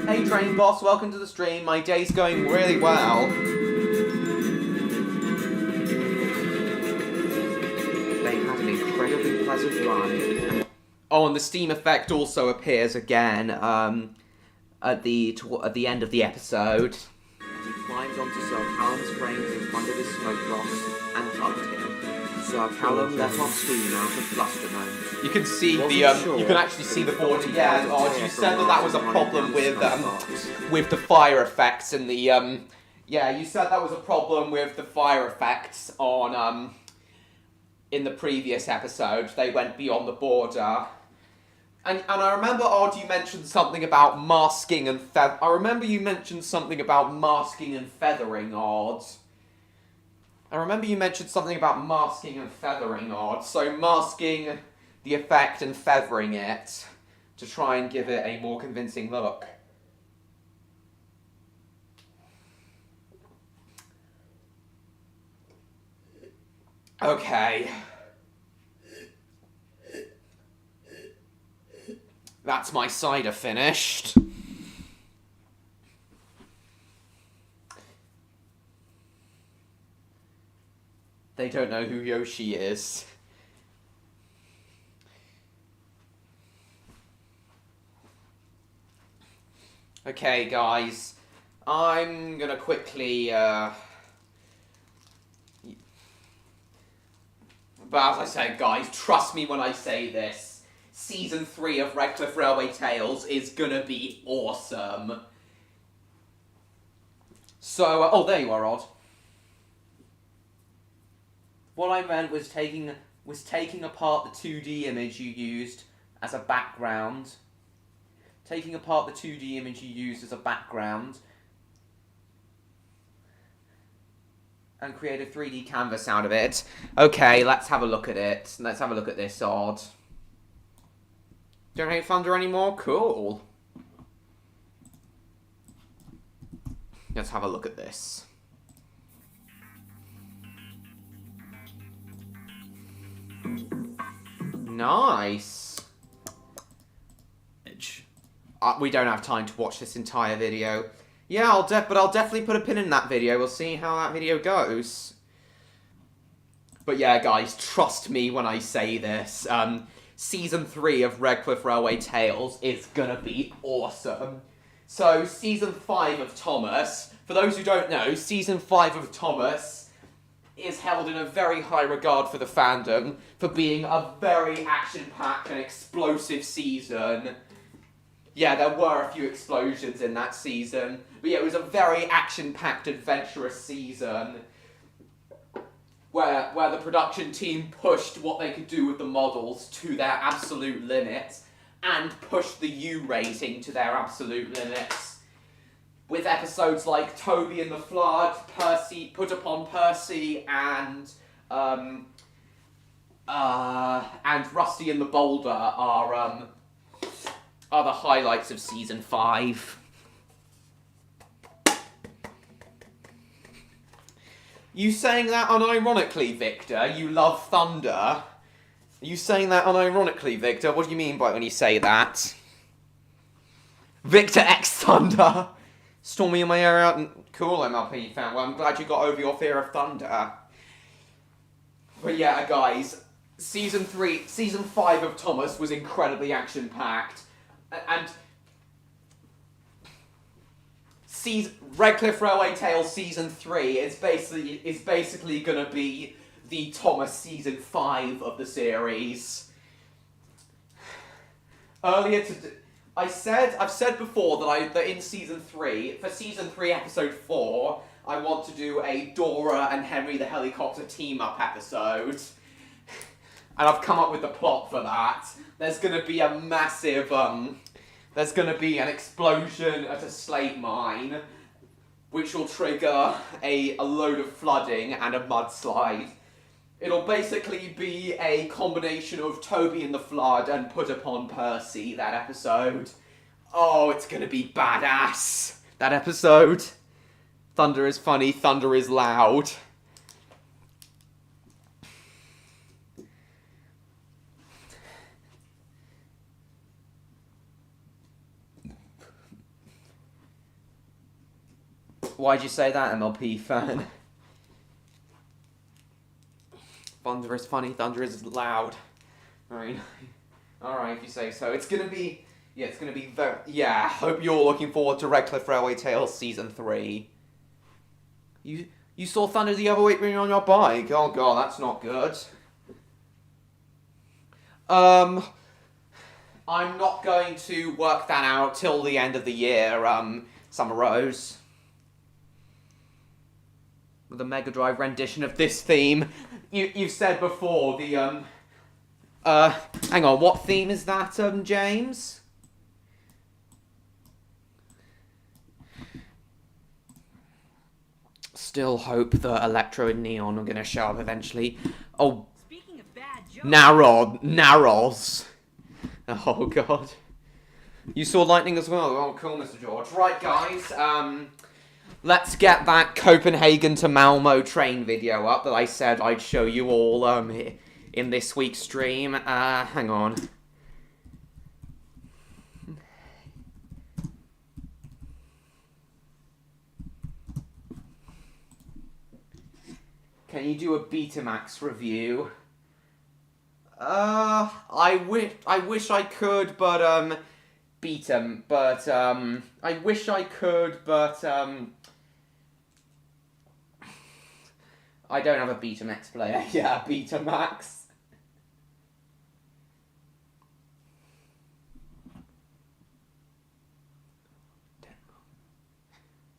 Hey Train Boss, welcome to the stream. My day's going really well. They had an incredibly pleasant run. Oh, and the steam effect also appears again at the end of the episode. And he climbed onto Sir Callum's frames in front of his smoke box and hugged him. Sir Callum let off steam out of bluster moans. You can see you can actually see the border. Yeah, you said that was a problem with the fire effects and the yeah, you said that was a problem with the fire effects on in the previous episode. They went beyond the border. And I remember, Odd, you mentioned something about masking and I remember you mentioned something about masking and feathering, Odd. I remember you mentioned something about masking and feathering, Odd. So masking the effect and feathering it to try and give it a more convincing look. Okay. That's my cider finished. They don't know who Yoshi is. Okay, guys. I'm gonna quickly, But as I said, guys, trust me when I say this. Season 3 of Redcliff Railway Tales is gonna be awesome. So, oh, there you are, Odd. What I meant was taking apart the 2D image you used as a background. Taking apart the 2D image you used as a background. And create a 3D canvas out of it. Okay, let's have a look at it. Let's have a look at this, Odd. Don't hate Thunder anymore? Cool. Let's have a look at this. Nice. We don't have time to watch this entire video. Yeah, but I'll definitely put a pin in that video. We'll see how that video goes. But yeah, guys, trust me when I say this. Season 3 of Redcliff Railway Tales is gonna be awesome. So, Season 5 of Thomas, for those who don't know, Season 5 of Thomas is held in a very high regard for the fandom for being a very action-packed and explosive season. Yeah, there were a few explosions in that season, but yeah, it was a very action-packed, adventurous season where the production team pushed what they could do with the models to their absolute limit and pushed the U rating to their absolute limits. With episodes like Toby and the Flood, Percy, Put Upon Percy, and Rusty and the Boulder are the highlights of Season 5. You saying that unironically, Victor? You love Thunder? You saying that unironically, Victor? What do you mean by when you say that? Victor X Thunder! Stormy in my ear out and... Cool, MLP fan. Well, I'm glad you got over your fear of Thunder. But yeah, guys, Season 5 of Thomas was incredibly action-packed. And... Redcliff Railway Tales Season 3 is basically gonna be the Thomas Season 5 of the series. I've said before that in Season 3, for Season 3 Episode 4, I want to do a Dora and Henry the Helicopter team-up episode. And I've come up with the plot for that. There's gonna be a massive, there's gonna be an explosion at a slate mine, which will trigger a load of flooding and a mudslide. It'll basically be a combination of Toby and the Flood and Put Upon Percy, that episode. Oh, it's gonna be badass, that episode. Thunder is funny, Thunder is loud. Why'd you say that, MLP fan? Thunder is funny, Thunder is loud. Alright, if you say so. It's gonna be very... Yeah, hope you're looking forward to Redcliff Railway Tales Season 3. You saw Thunder the other week when you were on your bike? Oh god, that's not good. I'm not going to work that out till the end of the year, Summer Rose. With a Mega Drive rendition of this theme. You've said before, the, hang on, what theme is that, James? Still hope that Electro and Neon are gonna show up eventually. Oh, speaking of bad jokes, Narrows. Oh, God. You saw Lightning as well? Oh, cool, Mr. George. Right, guys, let's get that Copenhagen to Malmo train video up that I said I'd show you all in this week's stream. Hang on. Can you do a Betamax review? I wish I could, but beat 'em, but I wish I could, but I don't have a Betamax player. Yeah, Betamax.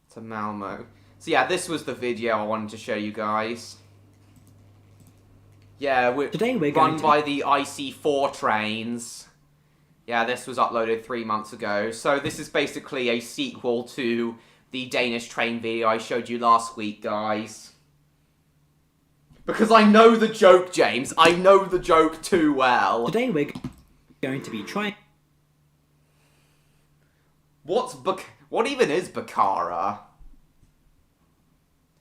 It's a Malmo. So yeah, this was the video I wanted to show you guys. Yeah, Today we're run going by the IC4 trains. Yeah, this was uploaded 3 months ago. So this is basically a sequel to the Danish train video I showed you last week, guys. Because I know the joke, James. I know the joke too well. Today we're going to be trying... What even is Bakara?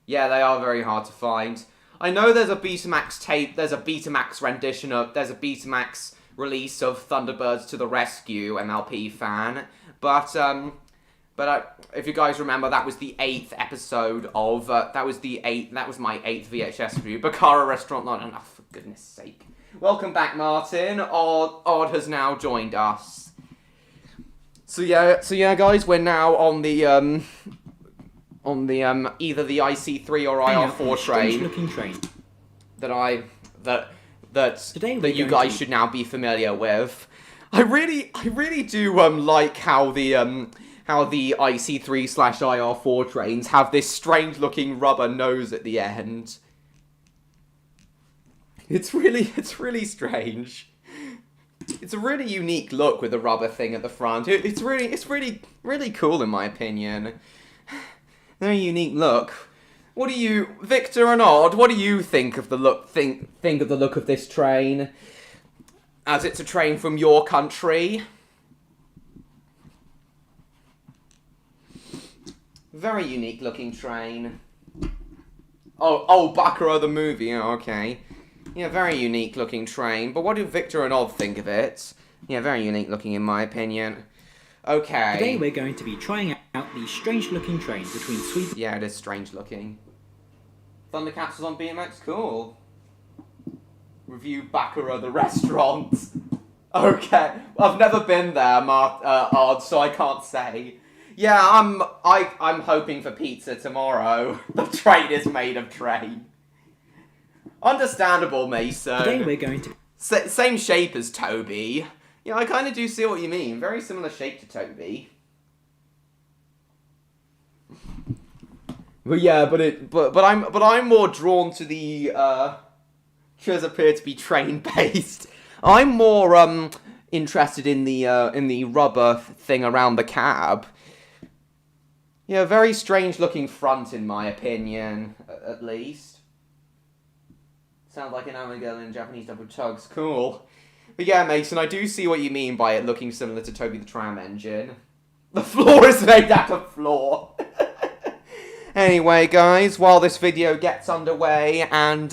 Yeah, they are very hard to find. I know there's a Betamax tape, there's a Betamax rendition of, there's a Betamax release of Thunderbirds to the Rescue, MLP fan, but if you guys remember, that was the 8th episode of, that was my 8th VHS review, Bakara Restaurant London, oh, for goodness sake. Welcome back, Martin. Odd has now joined us. So yeah, guys, we're now on the either the IC3 or IR4 train that you guys should now be familiar with. I really do like how the IC3/IR4 trains have this strange looking rubber nose at the end. It's really strange. It's a really unique look with the rubber thing at the front. It's really cool in my opinion. Very unique look. What do you, Victor and Odd? What do you think of the look? Think of the look of this train, as it's a train from your country. Very unique looking train. Oh, Baccarat the movie. Oh, okay. Yeah, very unique looking train. But what do Victor and Odd think of it? Yeah, very unique looking in my opinion. Okay. Today we're going to be trying out the strange looking train between Sweden... Yeah, it is strange looking. Thundercats was on BMX? Cool. Review Baccarat the restaurant. Okay. I've never been there, Odd, so I can't say. Yeah, I'm hoping for pizza tomorrow. The train is made of train. Understandable, Mason. Today we're going to... Same shape as Toby. Yeah, I kind of do see what you mean. Very similar shape to Toby. But yeah, but I'm more drawn to the which appear to be train based. I'm more interested in the rubber thing around the cab. Yeah, very strange looking front in my opinion, at least. Sounds like an Amiga in Japanese double tugs. Cool. But yeah, Mason, I do see what you mean by it looking similar to Toby the Tram Engine. The floor is made out of floor. Anyway, guys, while this video gets underway and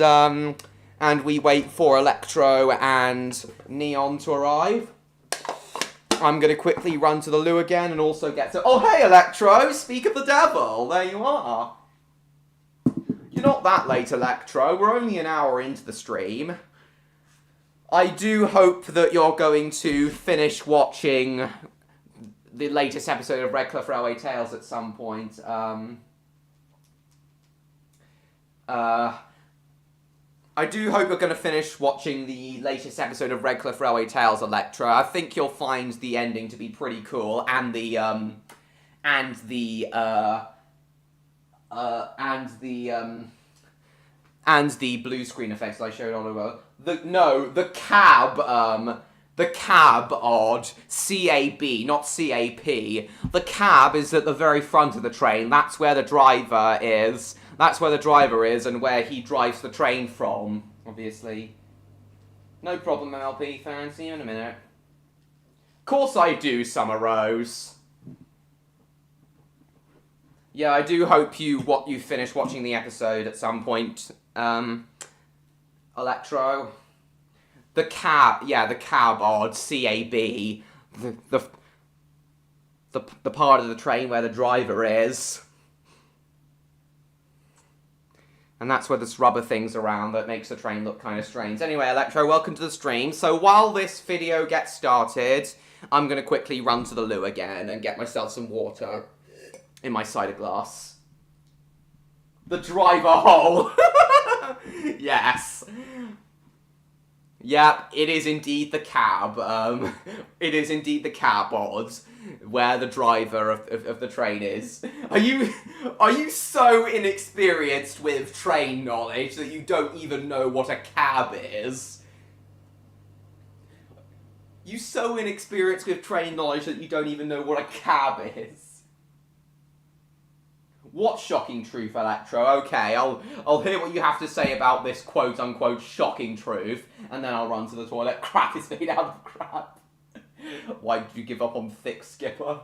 we wait for Electro and Neon to arrive, I'm going to quickly run to the loo again and also get to... Oh, hey, Electro! Speak of the devil! There you are. You're not that late, Electro. We're only an hour into the stream. I do hope that you're going to finish watching the latest episode of Redcliff Railway Tales at some point. I do hope you're going to finish watching the latest episode of Redcliff Railway Tales, Electra. I think you'll find the ending to be pretty cool, and the blue screen effects I showed all over. The cab, Odd, C-A-B, not C-A-P. The cab is at the very front of the train. That's where the driver is. That's where the driver is and where he drives the train from, obviously. No problem, MLP fan. See you in a minute. Of course I do, Summer Rose. Yeah, I do hope you finish watching the episode at some point, Electro. The cab, Odd, C-A-B. The part of the train where the driver is. And that's where this rubber thing's around that makes the train look kind of strange. Anyway, Electro, welcome to the stream. So while this video gets started, I'm going to quickly run to the loo again and get myself some water in my cider glass. The driver hole! Yes. Yep, it is indeed the cab. It is indeed the cab, odds, where the driver of the train is. Are you so inexperienced with train knowledge that you don't even know what a cab is? You so inexperienced with train knowledge that you don't even know what a cab is? What shocking truth, Electro? Okay, I'll hear what you have to say about this quote-unquote shocking truth, and then I'll run to the toilet. Crap is made out of crap. Why did you give up on Thick Skipper?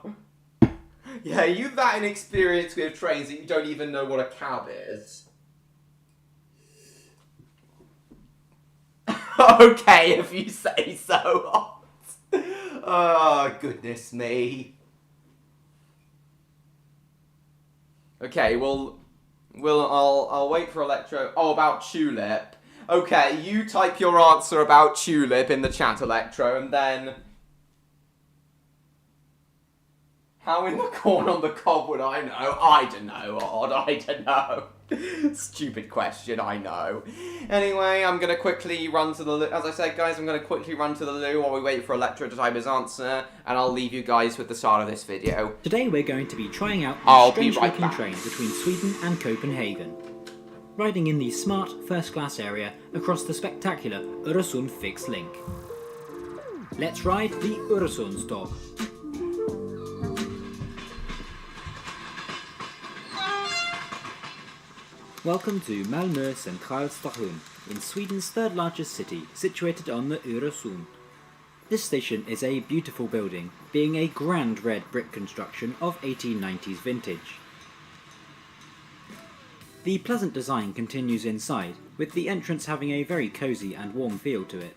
Yeah, you that inexperienced with trains that you don't even know what a cab is. Okay, if you say so. Oh, goodness me. Okay, I'll wait for Electro. Oh, about Tulip. Okay, you type your answer about Tulip in the chat, Electro, and then... How in the corn on the cob would I know? I don't know, Odd, I don't know. Stupid question, I know. Anyway, I'm going to quickly run to the loo. As I said, guys, I'm going to quickly run to the loo while we wait for Electro to type his answer, and I'll leave you guys with the start of this video. Today we're going to be trying out I'll the be right strange-looking back. train between Sweden and Copenhagen. Riding in the smart first-class area across the spectacular Oresund fixed link. Let's ride the Oresundståg. Welcome to Malmö Centralstation, in Sweden's third largest city, situated on the Oresund. This station is a beautiful building, being a grand red brick construction of 1890s vintage. The pleasant design continues inside, with the entrance having a very cosy and warm feel to it.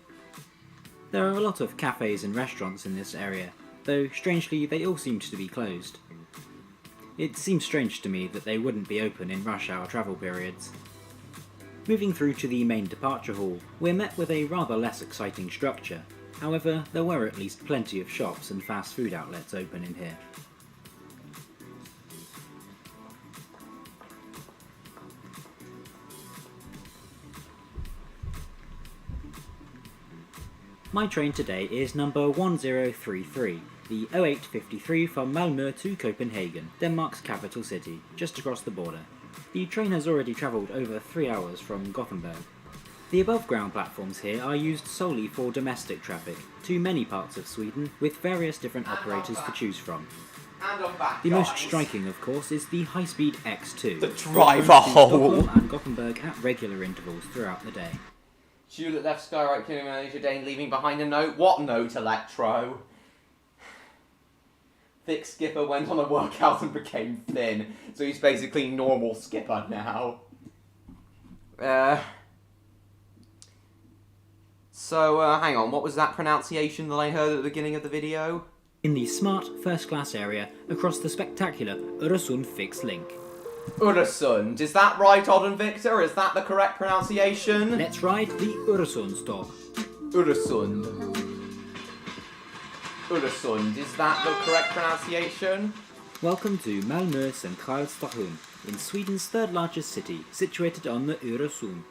There are a lot of cafes and restaurants in this area, though strangely they all seem to be closed. It seems strange to me that they wouldn't be open in rush hour travel periods. Moving through to the main departure hall, we're met with a rather less exciting structure. However, there were at least plenty of shops and fast food outlets open in here. My train today is number 1033. The 0853 from Malmö to Copenhagen, Denmark's capital city, just across the border. The train has already travelled over 3 hours from Gothenburg. The above ground platforms here are used solely for domestic traffic to many parts of Sweden, with various different operators to choose from. And I'm back, The guys. most striking, of course, is the high-speed X2. The which driver runs to hole. Stockholm and Gothenburg at regular intervals throughout the day. Tulip left Skyrite killing Manager Dane, leaving behind a note. What note, Electro? Thick Skipper went on a workout and became thin, so he's basically normal Skipper now. Hang on, what was that pronunciation that I heard at the beginning of the video? In the smart first-class area across the spectacular Oresund fixed link. Oresund, is that right, Odd and Victor? Is that the correct pronunciation? Let's ride the Oresundståg. Oresund. Oresund, is that the correct pronunciation? Welcome to Malmö Centralstation, in Sweden's third largest city, situated on the Oresund.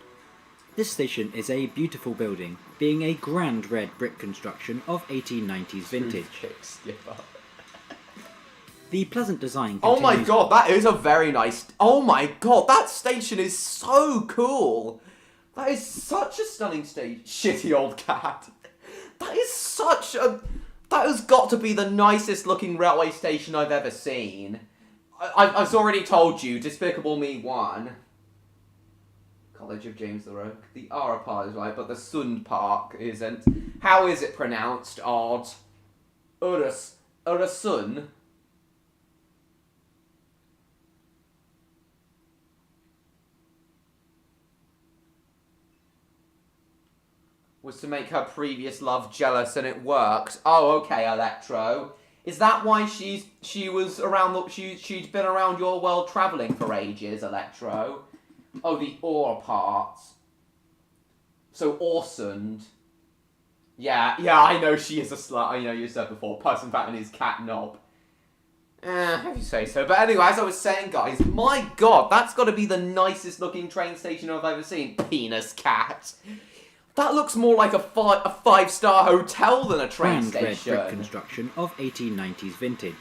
This station is a beautiful building, being a grand red brick construction of 1890s vintage. Thick Skipper. The pleasant design Oh continues... my god, that is a very nice... Oh my god, that station is so cool! That is such a stunning station. Shitty old cat. That is such a... That has got to be the nicest looking railway station I've ever seen. I've already told you, Despicable Me 1. College of James the Rogue. The R part is right, but the Sund Park isn't. How is it pronounced, Odd? Oresund? Was to make her previous love jealous, and it worked. Oh, okay, Electro. Is that why she'd been around your world travelling for ages, Electro? Oh, the Or part. So Oresund. Yeah, I know she is a slut. I know you said before. Person Fat and his cat knob. If you say so. But anyway, as I was saying, guys, my god, that's got to be the nicest looking train station I've ever seen. Penis cat. That looks more like a five-star hotel than a train Grand red station. brick construction of 1890s vintage.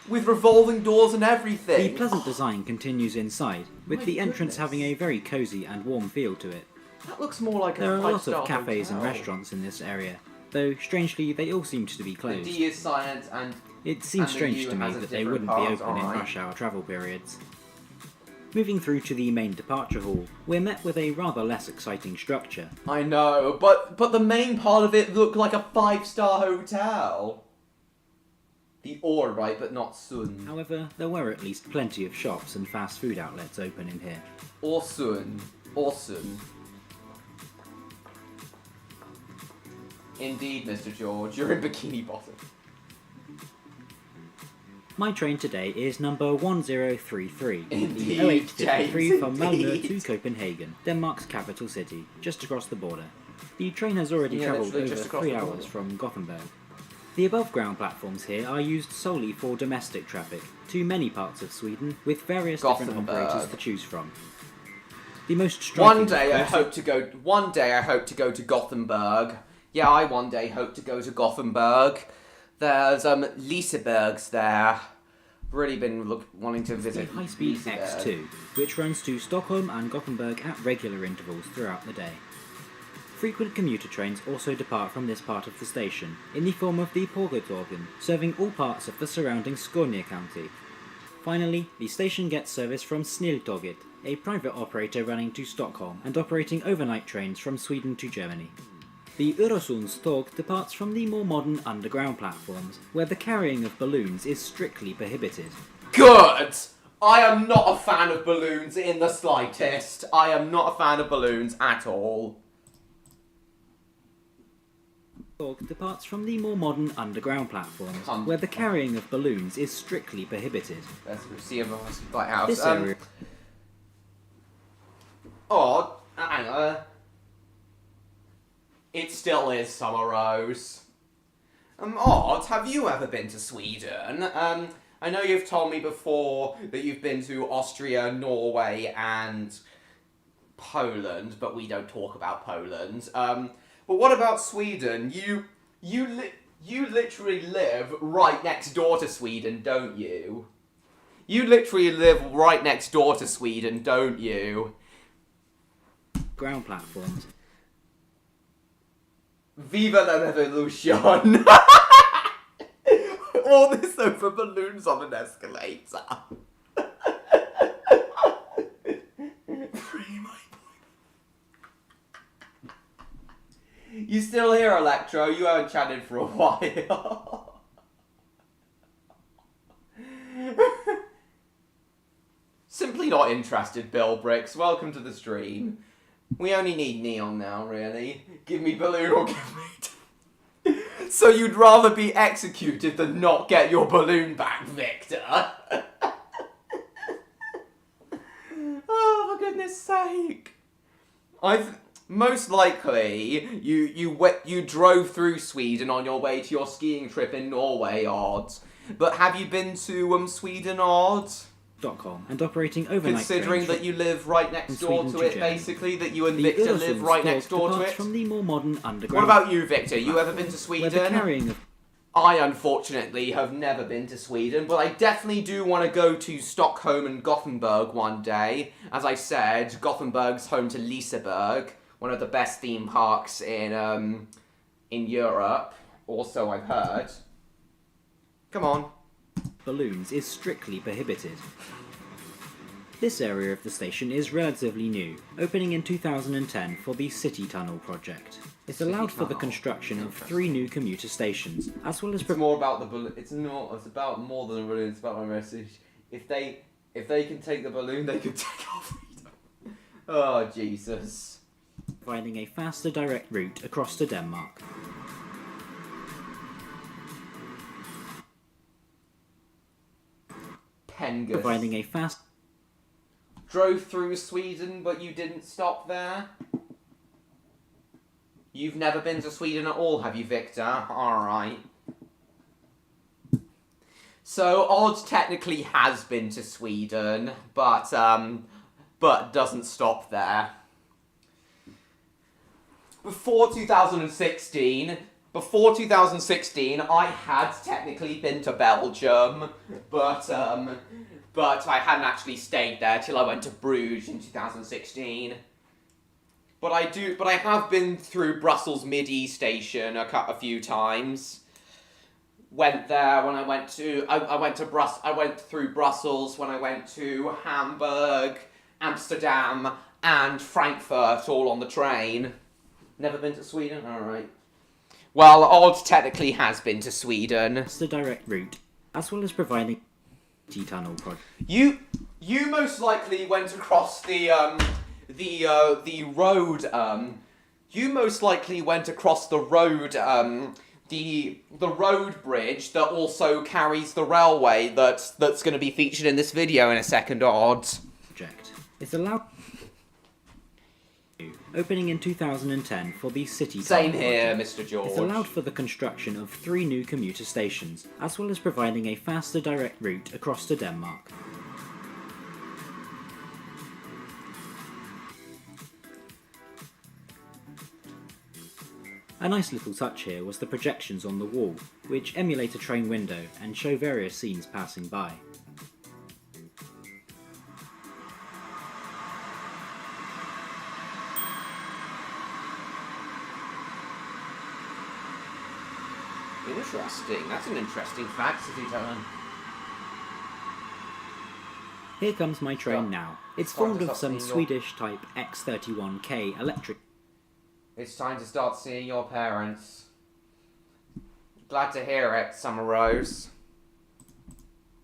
With revolving doors and everything. The pleasant design continues inside, with My the entrance goodness. having a very cosy and warm feel to it. That looks more like There a are a lot five-star of cafes and hotel. restaurants in this area, though strangely they all seem to be The closed. D is silent and... It seems and the strange U to me has a that they different wouldn't be part, open in alright. rush hour travel periods. Moving through to the main departure hall, we're met with a rather less exciting structure. I know, but the main part of it looked like a five-star hotel. The Or, right, but not Sun. However, there were at least plenty of shops and fast food outlets open in here. Oresund. Awesome. Indeed, Mr. George, you're in Bikini Bottom. My train today is number 1033, Indeed, the 0853 James, from Malmö indeed. to Copenhagen, Denmark's capital city, just across the border. The train has already Yeah, travelled literally over just across 3 the hours border. from Gothenburg. The above ground platforms here are used solely for domestic traffic to many parts of Sweden, with various different Gothenburg. operators to choose from. The most striking, One day I of course, hope to go to Gothenburg. Yeah, I one day hope to go to Gothenburg. There's Liseberg's there. Really been wanting to the visit high-speed Liseberg. X2, which runs to Stockholm and Gothenburg at regular intervals throughout the day. Frequent commuter trains also depart from this part of the station, in the form of the Pågatågen, serving all parts of the surrounding Skåne county. Finally, the station gets service from Snilltåget, a private operator running to Stockholm and operating overnight trains from Sweden to Germany. The Oresundståg departs from the more modern underground platforms, where the carrying of balloons is strictly prohibited. Good! I am not a fan of balloons in the slightest. I am not a fan of balloons at all. Tåg departs from the more modern underground platforms, where the carrying of balloons is strictly prohibited. Let's see if I can light house. This area Oh, hang on. It still is Summer Rose. Odd, have you ever been to Sweden? I know you've told me before that you've been to Austria, Norway, and Poland, but we don't talk about Poland. But what about Sweden? You literally live right next door to Sweden, don't you? You literally live right next door to Sweden, don't you? ground platforms. Viva la revolution! All this over balloons on an escalator. Free my boy. You still here, Electro? You haven't chatted for a while. Simply not interested, Bill Bricks. Welcome to the stream. We only need neon now, really. Give me balloon or give me... So you'd rather be executed than not get your balloon back, Victor? Oh, for goodness sake. Most likely, you drove through Sweden on your way to your skiing trip in Norway, Odd. But have you been to Sweden, Odd? Stockholm and operating overnight Considering trains that you live right next door Sweden to to it, Germany. basically, that you and The Victor live right Oresundståg next door to departs it. from the more modern underground. What about you, Victor? You ever been to where the Sweden? carrying of I unfortunately have never been to Sweden, but I definitely do want to go to Stockholm and Gothenburg one day. As I said, Gothenburg's home to Liseberg, one of the best theme parks in Europe. Also, I've heard. Come on. balloons is strictly prohibited. This area of the station is relatively new, opening in 2010 for the City Tunnel project. It allowed for the Tunnel. construction of 3 new commuter stations, as well as It's more about the balloon. It's about more than a balloon. It's about my message. If they can take the balloon, they can take our freedom. Oh Jesus! providing a faster direct route across to Denmark. Pengus. Providing a fast Drove through Sweden, but you didn't stop there. You've never been to Sweden at all, have you, Victor? Alright. So, Odd technically has been to Sweden, but doesn't stop there. Before 2016, I had technically been to Belgium, but I hadn't actually stayed there till I went to Bruges in 2016. But I have been through Brussels Midi station a few times. Went there when I went through Brussels when I went to Hamburg, Amsterdam, and Frankfurt, all on the train. Never been to Sweden? Alright. Well, Odd technically has been to Sweden. It's the direct route, as well as providing tunnel project. You most likely went across the road. You most likely went across the road. The road bridge that also carries the railway that's going to be featured in this video in a second, Odd. It's allowed opening in 2010 for the city. Same here, Mr. George. It's allowed for the construction of 3 new commuter stations, as well as providing a faster direct route across to Denmark. A nice little touch here was the projections on the wall, which emulate a train window and show various scenes passing by. Interesting. That's an interesting fact, City Tone. Here comes my train now. It's formed of some Swedish type X31K electric. It's time to start seeing your parents. Glad to hear it, Summer Rose.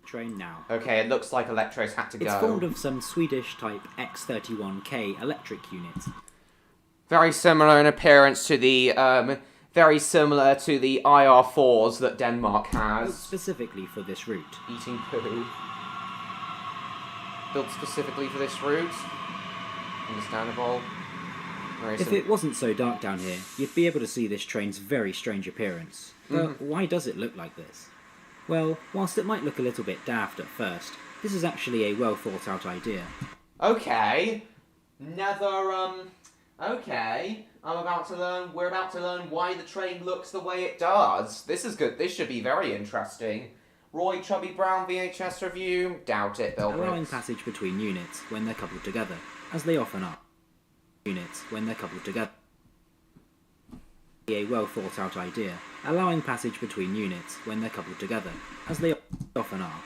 Train now. Okay, it looks like Electro's had to go. It's formed of some Swedish type X31K electric units. Very similar in appearance to the very similar to the IR4s that Denmark has. Built specifically for this route. Eating poo. Built specifically for this route. Understandable. If it wasn't so dark down here, you'd be able to see this train's very strange appearance. But why does it look like this? Well, whilst it might look a little bit daft at first, this is actually a well thought out idea. Okay. Okay. We're about to learn why the train looks the way it does. This is good. This should be very interesting. Roy Chubby Brown VHS review? Doubt it, Bill. Allowing passage between units when they're coupled together, as they often are. Units when they're coupled together. A well thought out idea, allowing passage between units when they're coupled together, as they often are.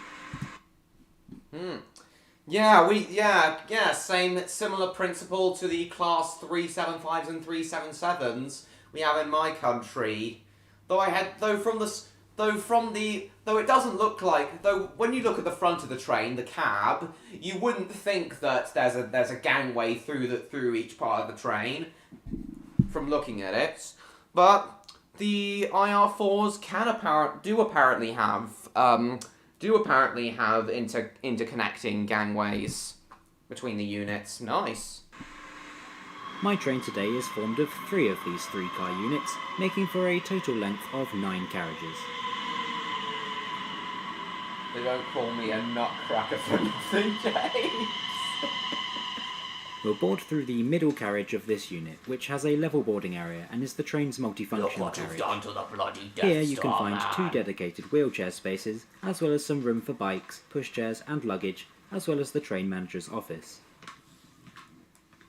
Similar principle to the class 375s and 377s we have in my country. Though it doesn't look like, though when you look at the front of the train, the cab, you wouldn't think that there's a gangway through each part of the train from looking at it. But the IR4s do apparently have interconnecting gangways between the units. Nice. My train today is formed of 3 of these 3-car units, making for a total length of 9 carriages. They don't call me a nutcracker for nothing, James. We'll board through the middle carriage of this unit, which has a level boarding area and is the train's multifunction carriage. Here you can find 2 dedicated wheelchair spaces, as well as some room for bikes, pushchairs and luggage, as well as the train manager's office.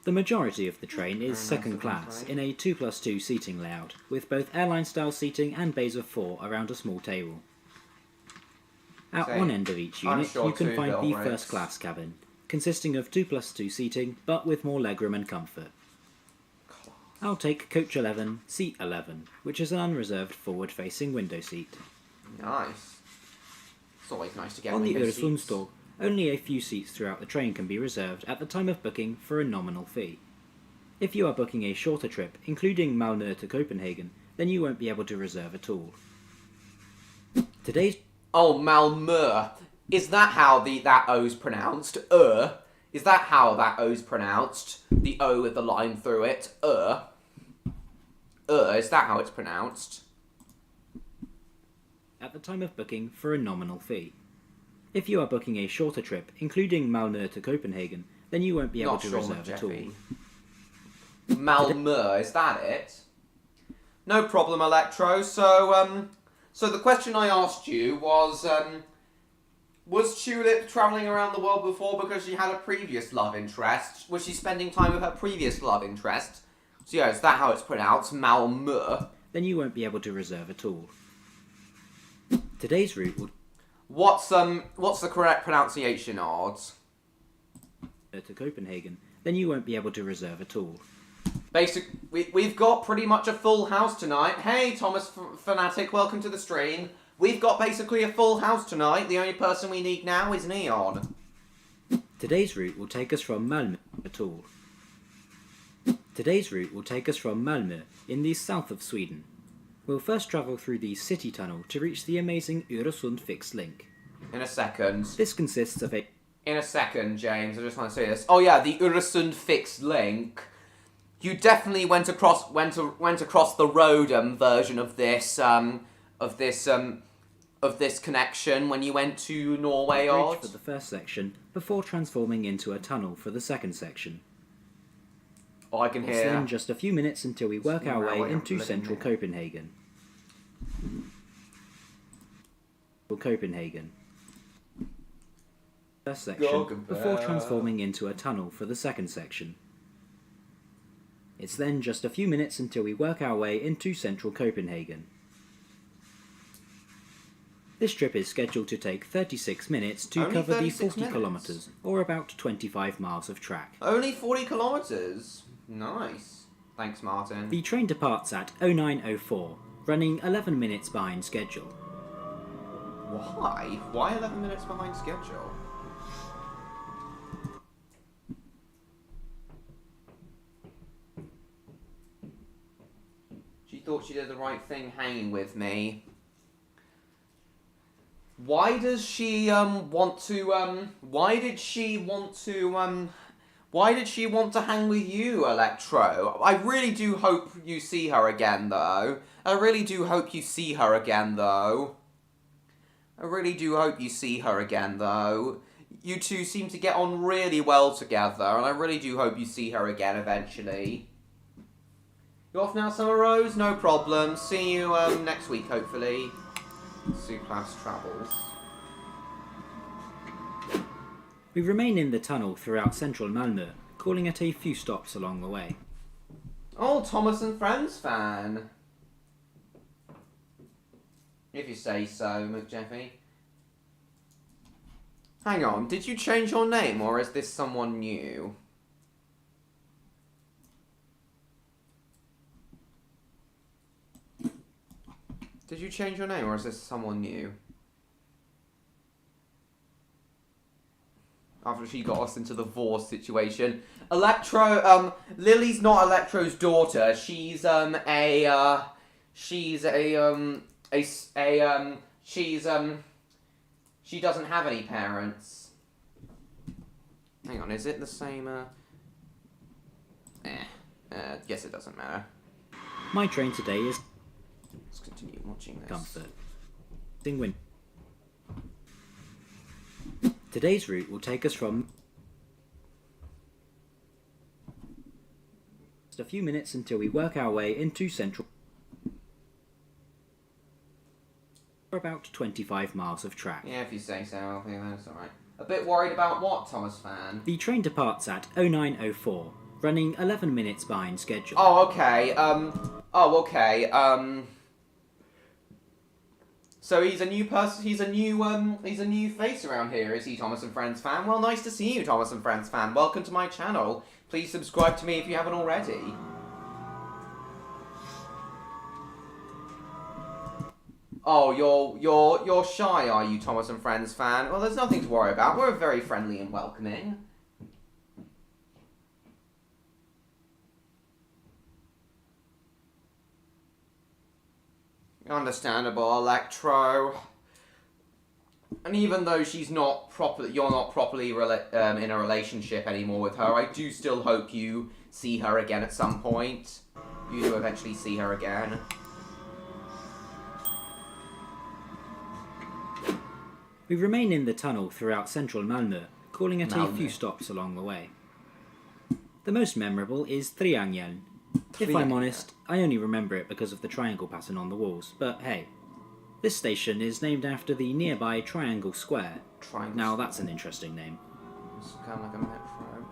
The majority of the train is second class, in a 2+2 seating layout, with both airline-style seating and bays of 4 around a small table. At one end of each unit, you can find the first class cabin, consisting of 2+2 seating, but with more legroom and comfort. I'll take coach 11, seat 11, which is an unreserved forward-facing window seat. Nice. It's always nice to get on the Oresund store, only a few seats throughout the train can be reserved at the time of booking for a nominal fee. If you are booking a shorter trip, including Malmö to Copenhagen, then you won't be able to reserve at all. Today's... Oh, Malmö. Is that how that O's pronounced? Is that how that O's pronounced? The O with the line through it? Is that how it's pronounced? At the time of booking for a nominal fee. If you are booking a shorter trip, including Malmö to Copenhagen, then you won't be able Not to sure, reserve at all. Jeffy. Malmö, is that it? No problem, Electro. So the question I asked you was Tulip travelling around the world before because she had a previous love interest? Was she spending time with her previous love interest? So yeah, is that how it's pronounced? Malmö? Then you won't be able to reserve at all. Today's route will What's the correct pronunciation, odds? to Copenhagen, then you won't be able to reserve at all. We've got pretty much a full house tonight. Hey, Thomas Fanatic, welcome to the stream. We've got basically a full house tonight. The only person we need now is Neon. Today's route will take us from Malmö at all. Today's route will take us from Malmö in the south of Sweden. We'll first travel through the city tunnel to reach the amazing Oresund fixed link. In a second. This consists of a... In a second, James. I just want to say this. Oh yeah, the Oresund fixed link. You definitely went across the Rodum version of this connection when you went to Norway, bridge Odd. for the first section before transforming into a tunnel for the second section. Oh, I can It's hear. then just a few minutes until we work our way Railway into living central there. Copenhagen. First section before transforming into a tunnel for the second section. It's then just a few minutes until we work our way into central Copenhagen. This trip is scheduled to take 36 minutes to Only cover the 36 40 minutes? kilometres, or about 25 miles of track. Only 40 kilometres. Nice. Thanks, Martin. The train departs at 09:04, running 11 minutes behind schedule. Why? Why 11 minutes behind schedule? She thought she did the right thing hanging with me. Why does she want to hang with you, Electro? I really do hope you see her again, though. I really do hope you see her again, though. You two seem to get on really well together, and I really do hope you see her again eventually. You off now, Summer Rose? No problem. See you next week, hopefully. Suplas Travels. We remain in the tunnel throughout central Malmö, calling at a few stops along the way. Oh, Thomas and Friends fan. If you say so, McJeffy. Hang on, did you change your name, or is this someone new? Did you change your name, or is this someone new? After she got us into the divorce situation. Lily's not Electro's daughter. She doesn't have any parents. Hang on, is it the same, guess it doesn't matter. My train today is Let's continue watching this. comfort. Win. Today's route will take us from just a few minutes until we work our way into central. For about 25 miles of track. Yeah, if you say so, yeah, that's alright. A bit worried about what, Thomas fan? The train departs at 09:04, running 11 minutes behind schedule. Oh, okay, So he's a new person, he's a new face around here, is he, Thomas and Friends fan? Well, nice to see you, Thomas and Friends fan. Welcome to my channel. Please subscribe to me if you haven't already. Oh, you're shy, are you, Thomas and Friends fan? Well, there's nothing to worry about. We're very friendly and welcoming. Understandable, Electro. And even though you're not properly in a relationship anymore with her, I do still hope you see her again at some point. you to eventually see her again. We remain in the tunnel throughout central Malmö, calling at a Malmö. few stops along the way. The most memorable is Triangeln. If I'm honest, I only remember it because of the triangle pattern on the walls, but hey. This station is named after the nearby Triangle Square. Triangle Now Square. that's an interesting name. It's kind of like a metro.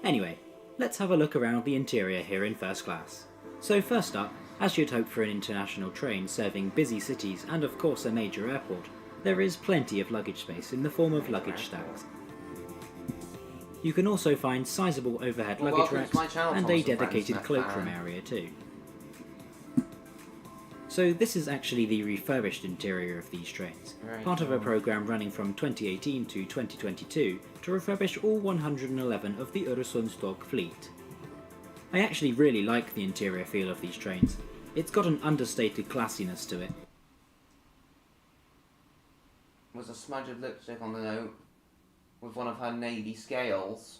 Anyway, let's have a look around the interior here in first class. So first up, as you'd hope for an international train serving busy cities and of course a major airport, there is plenty of luggage space in the form of luggage stacks. You can also find sizable overhead Well, luggage welcome to my racks channel, and a Thomas and dedicated Friends, cloakroom Fan. area too. So this is actually the refurbished interior of these trains, Very part of a cool. programme running from 2018 to 2022 to refurbish all 111 of the Oresund fleet. I actually really like the interior feel of these trains. It's got an understated classiness to it. Was a smudge of lipstick on the note with one of her navy scales.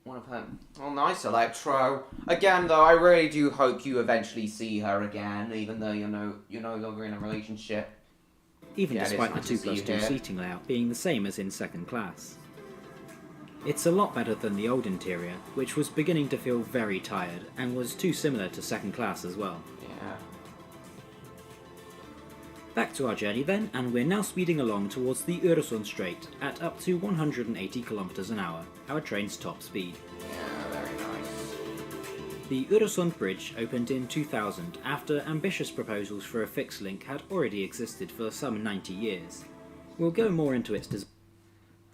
One of her... Oh, nice, Electro. Again, though, I really do hope you eventually see her again, even though you're no longer in a relationship. Even Yeah, it is despite the nice to see you 2+2 here. seating layout being the same as in second class. It's a lot better than the old interior, which was beginning to feel very tired, and was too similar to second class as well. Yeah. Back to our journey then, and we're now speeding along towards the Oresund Strait at up to 180 km an hour, our train's top speed. Yeah, very nice. The Oresund Bridge opened in 2000 after ambitious proposals for a fixed link had already existed for some 90 years. We'll go more into its design.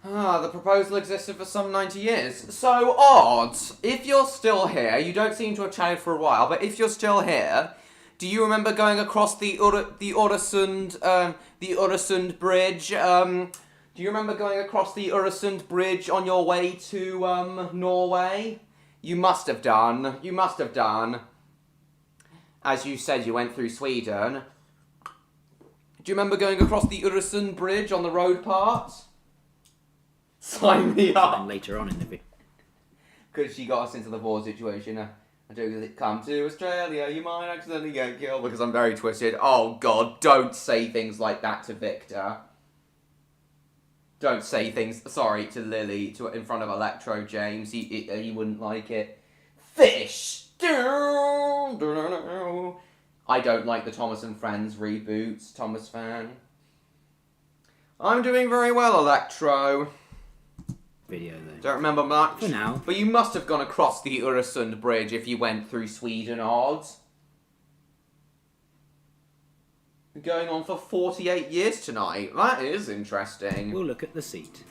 The proposal existed for some 90 years. So odd. If you're still here, you don't seem to have chatted for a while, but if you're still here, do you remember going across the Oresund Bridge? Do you remember going across the Oresund Bridge on your way to Norway? You must have done. You must have done. As you said, you went through Sweden. Do you remember going across the Oresund Bridge on the road part? Sign me up. Later on in the video. Because she got us into the war situation. I do come to Australia, you might accidentally get killed because I'm very twisted. Oh god, don't say things like that to Victor. Don't say things, sorry, to Lily in front of Electro James. He wouldn't like it. Fish! I don't like the Thomas and Friends reboots, Thomas fan. I'm doing very well, Electro. Video though. Don't remember much. For now. But you must have gone across the Oresund Bridge if you went through Sweden, odds. Going on for 48 years tonight. That is interesting. We'll look at the seat.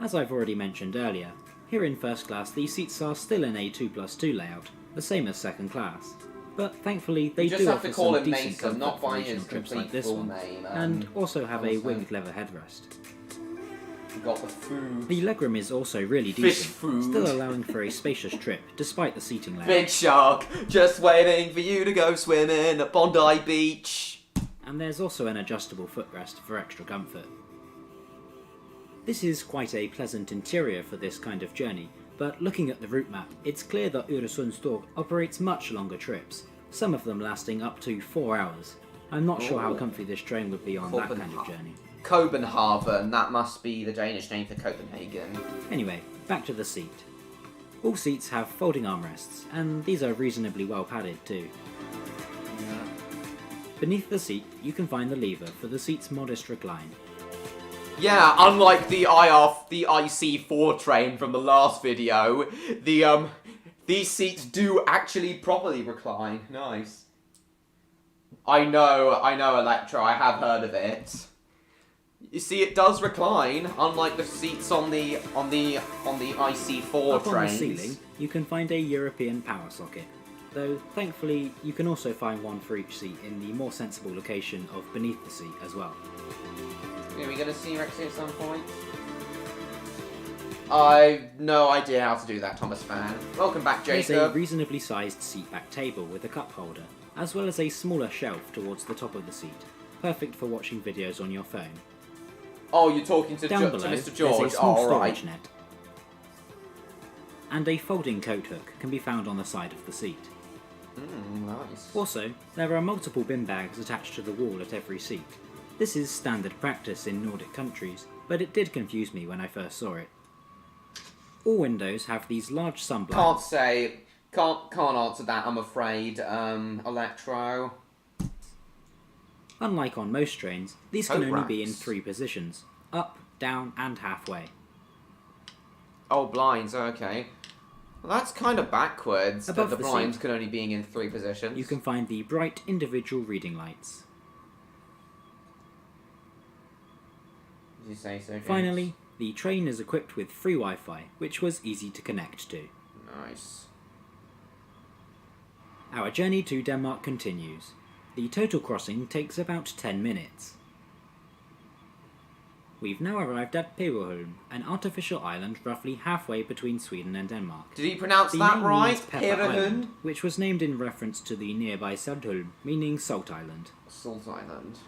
As I've already mentioned earlier, here in first class the seats are still in a 2+2 layout, the same as second class. But thankfully they You just do have offer to call some him decent Mason, comfort not for by regional his trips complete like this full one, name. and also have a Thomas, winged leather headrest. You got the food. The legroom is also really Fish decent, food. still allowing for a spacious trip despite the seating layout. Big shark, just waiting for you to go swimming at Bondi Beach. And there's also an adjustable footrest for extra comfort. This is quite a pleasant interior for this kind of journey, but looking at the route map, it's clear that Oresundståg operates much longer trips, some of them lasting up to 4 hours. I'm not sure how Ooh. comfy this train would be on that kind of journey. Copenhagen, that must be the Danish name for Copenhagen. Anyway, back to the seat. All seats have folding armrests, and these are reasonably well padded too. Yeah. Beneath the seat, you can find the lever for the seat's modest recline. Yeah, unlike the IC4 train from the last video, these seats do actually properly recline. Nice. I know, Electra, I have heard of it. You see, it does recline, unlike the seats on the IC4 Up on the trains. ceiling, you can find a European power socket, though thankfully you can also find one for each seat in the more sensible location of beneath the seat as well. Are we gonna see Rexy at some point? I've no idea how to do that, Thomas fan. Welcome back, There's a Jacob. reasonably sized seat back table with a cup holder, as well as a smaller shelf towards the top of the seat, perfect for watching videos on your phone. Oh, you're talking to, Down to below, Mr. George? there's a small Oh, storage right. net. And a folding coat hook can be found on the side of the seat. Nice. Also, there are multiple bin bags attached to the wall at every seat. This is standard practice in Nordic countries, but it did confuse me when I first saw it. All windows have these large sunblinds. Can't answer that, I'm afraid, Electro. Unlike on most trains, these can Coat only be in racks. 3 positions: up, down, and halfway. Oh, blinds, okay. Well, that's kind of backwards, Above that the the blinds seat, can only be in 3 positions. You can find the bright individual reading lights. Did you say so, James? Finally, the train is equipped with free Wi-Fi, which was easy to connect to. Nice. Our journey to Denmark continues. The total crossing takes about 10 minutes. We've now arrived at Peberholm, an artificial island roughly halfway between Sweden and Denmark. Did he pronounce The that name right? means Pepper Peberholm? Island, which was named in reference to the nearby Sandholm, meaning Salt Island. Salt Island.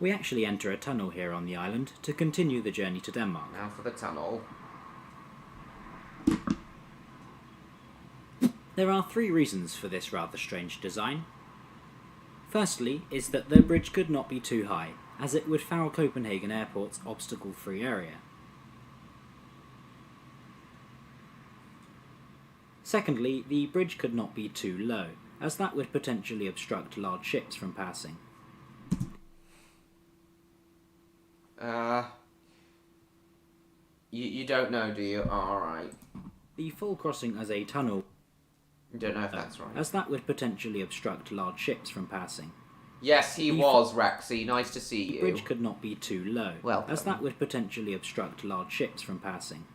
We actually enter a tunnel here on the island to continue the journey to Denmark. Now for the tunnel. There are 3 reasons for this rather strange design. Firstly is that the bridge could not be too high, as it would foul Copenhagen Airport's obstacle-free area. Secondly, the bridge could not be too low, as that would potentially obstruct large ships from passing. You don't know, do you? Oh, alright. The full crossing as a tunnel, You don't know if that's right. as that would potentially obstruct large ships from passing. Yes, he The was, Rexy. Nice to see The you. bridge could not be too low, Welcome. as that would potentially obstruct large ships from passing.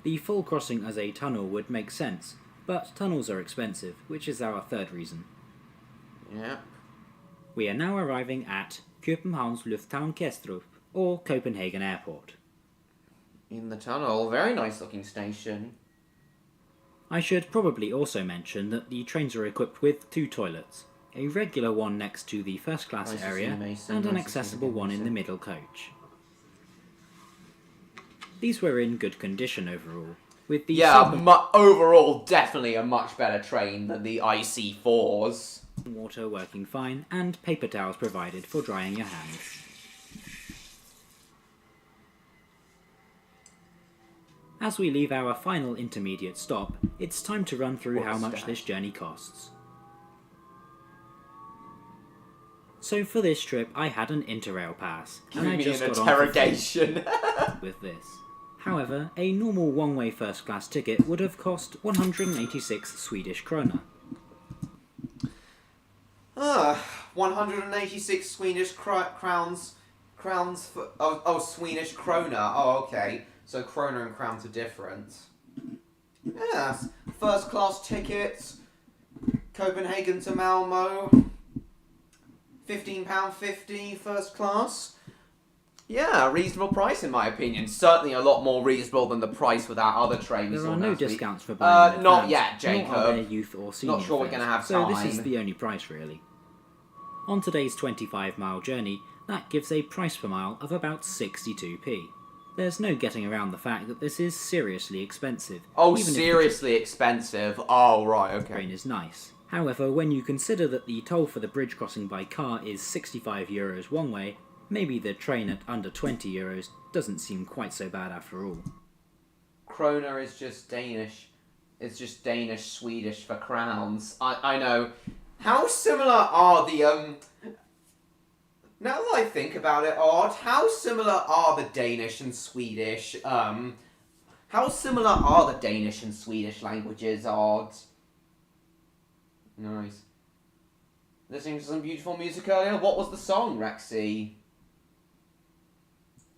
The full crossing as a tunnel would make sense, but tunnels are expensive, which is our 3rd reason. Yeah. We are now arriving at Københavns Lufthavn Kastrup, or Copenhagen Airport. In the tunnel. Very nice looking station. I should probably also mention that the trains are equipped with 2 toilets, a regular one next to the first class Nice to see area you, Mason. and an Nice to see you accessible again, one in the Mason. middle coach. These were in good condition overall, with the Yeah, silver overall, definitely a much better train than the IC4s. water working fine and paper towels provided for drying your hands. As we leave our final intermediate stop, it's time to run through how much this journey costs. So for this trip I had an Interrail pass, and I Give me just an got on for free interrogation. with this. However, a normal one-way first class ticket would have cost 186 Swedish krona. 186 Swedish crowns. Crowns for... Oh, Swedish krona. Oh, okay. So krona and crowns are different. Yes. First class tickets. Copenhagen to Malmo. £15.50 first class. Yeah, reasonable price in my opinion. Certainly a lot more reasonable than the price with our other trains. There are on no last week. discounts for buying with not fans, yet, Jacob. Nor are there youth or senior Not sure we're fares, gonna have so this is time. the only price really. On today's 25-mile journey, that gives a price per mile of about 62p. There's no getting around the fact that this is seriously expensive. Oh, even if seriously expensive. Oh, right, the okay. train is nice. However, when you consider that the toll for the bridge crossing by car is 65 euros one way, maybe the train at under 20 euros doesn't seem quite so bad after all. Krona is just Danish. It's just Danish, Swedish for crowns. I know. How similar are the, now that I think about it, Odd, how similar are the Danish and Swedish, how similar are the Danish and Swedish languages, Odd? Nice. Listening to some beautiful music earlier. What was the song, Rexy?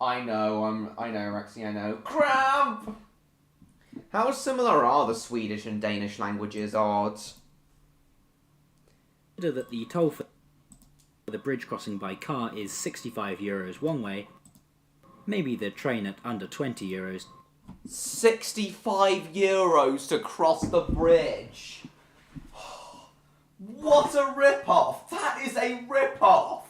I know, Rexy, I know. Cramp! How similar are the Swedish and Danish languages, Odd? Consider that the toll for the bridge crossing by car is 65 euros one way, maybe the train at under 20 euros 65 euros to cross the bridge. What a rip-off! That is a rip-off!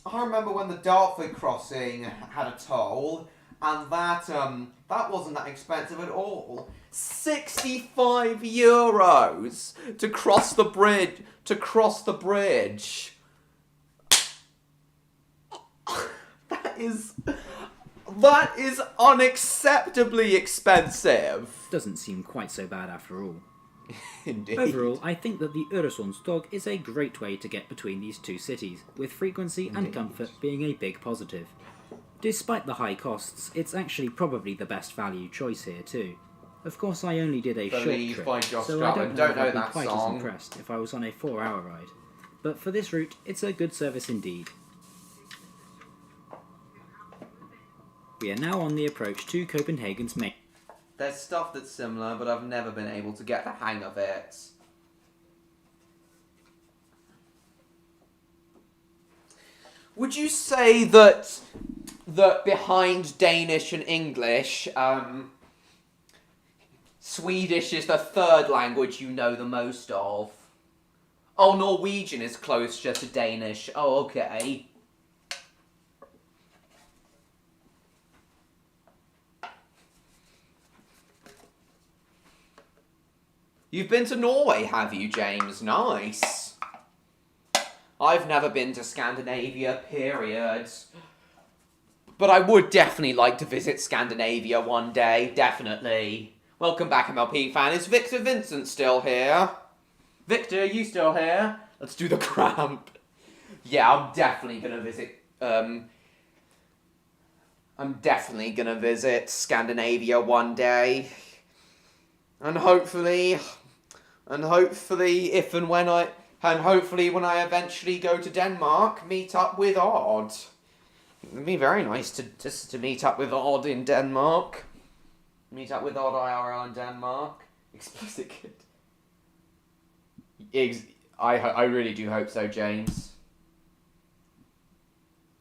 I remember when the Dartford crossing had a toll, and that wasn't that expensive at all. 65 euros to cross the bridge. That is unacceptably expensive. Doesn't seem quite so bad after all. Indeed. Overall, I think that the Øresundstog is a great way to get between these two cities, with frequency and comfort being a big positive. Despite the high costs, it's actually probably the best value choice here too. Of course, I only did a short trip, so I don't know if I'd be quite as impressed if I was on a 4-hour ride. But for this route, it's a good service indeed. We are now on the approach to Copenhagen's main. There's stuff that's similar, but I've never been able to get the hang of it. Would you say that behind Danish and English, Swedish is the third language you know the most of? Oh, Norwegian is closer to Danish. Oh, okay. You've been to Norway, have you, James? Nice. I've never been to Scandinavia, period. But I would definitely like to visit Scandinavia one day, definitely. Welcome back, MLP fan. Is Victor Vincent still here? Victor, are you still here? Let's do the cramp. Yeah, I'm definitely gonna visit, Scandinavia one day. And hopefully when I eventually go to Denmark, meet up with Odd. It'd be very nice to meet up with Odd in Denmark. Meet up with Odd IRL in Denmark. Explicit kid. I really do hope so, James.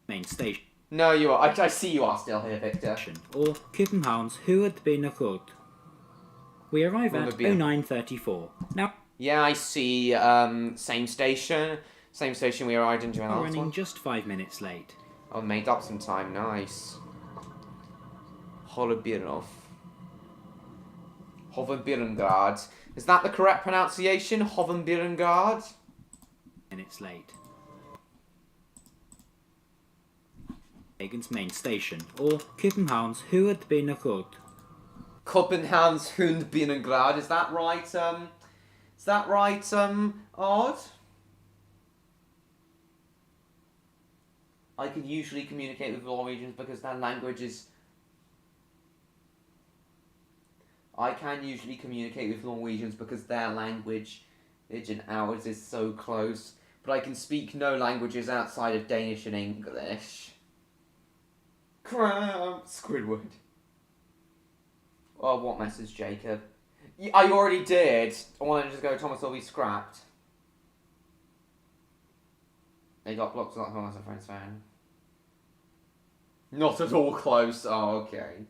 Main station. No, you are. I see you are still here, Victor. Or Københavns Hovedbanegård. We arrive at 09:34. Now, yeah, I see. Same station we arrived into. We're running just 5 minutes late. Oh, made up some time. Nice. Hovenbirengard. Is that the correct pronunciation? Hovenbirengard? Minutes late. Copenhagen's main station, or Københavns Hovedbanegård. Copenhagen's Hovedbanegård. Is that right? Odd? I can usually communicate with Norwegians because their language is... and ours is so close. But I can speak no languages outside of Danish and English. Cramp! Squidward. Oh, what message, Jacob? I already did. I wanted to just go, Thomas will be scrapped. They got blocked like Thomas and Friends fan. Not at all close. Oh, okay.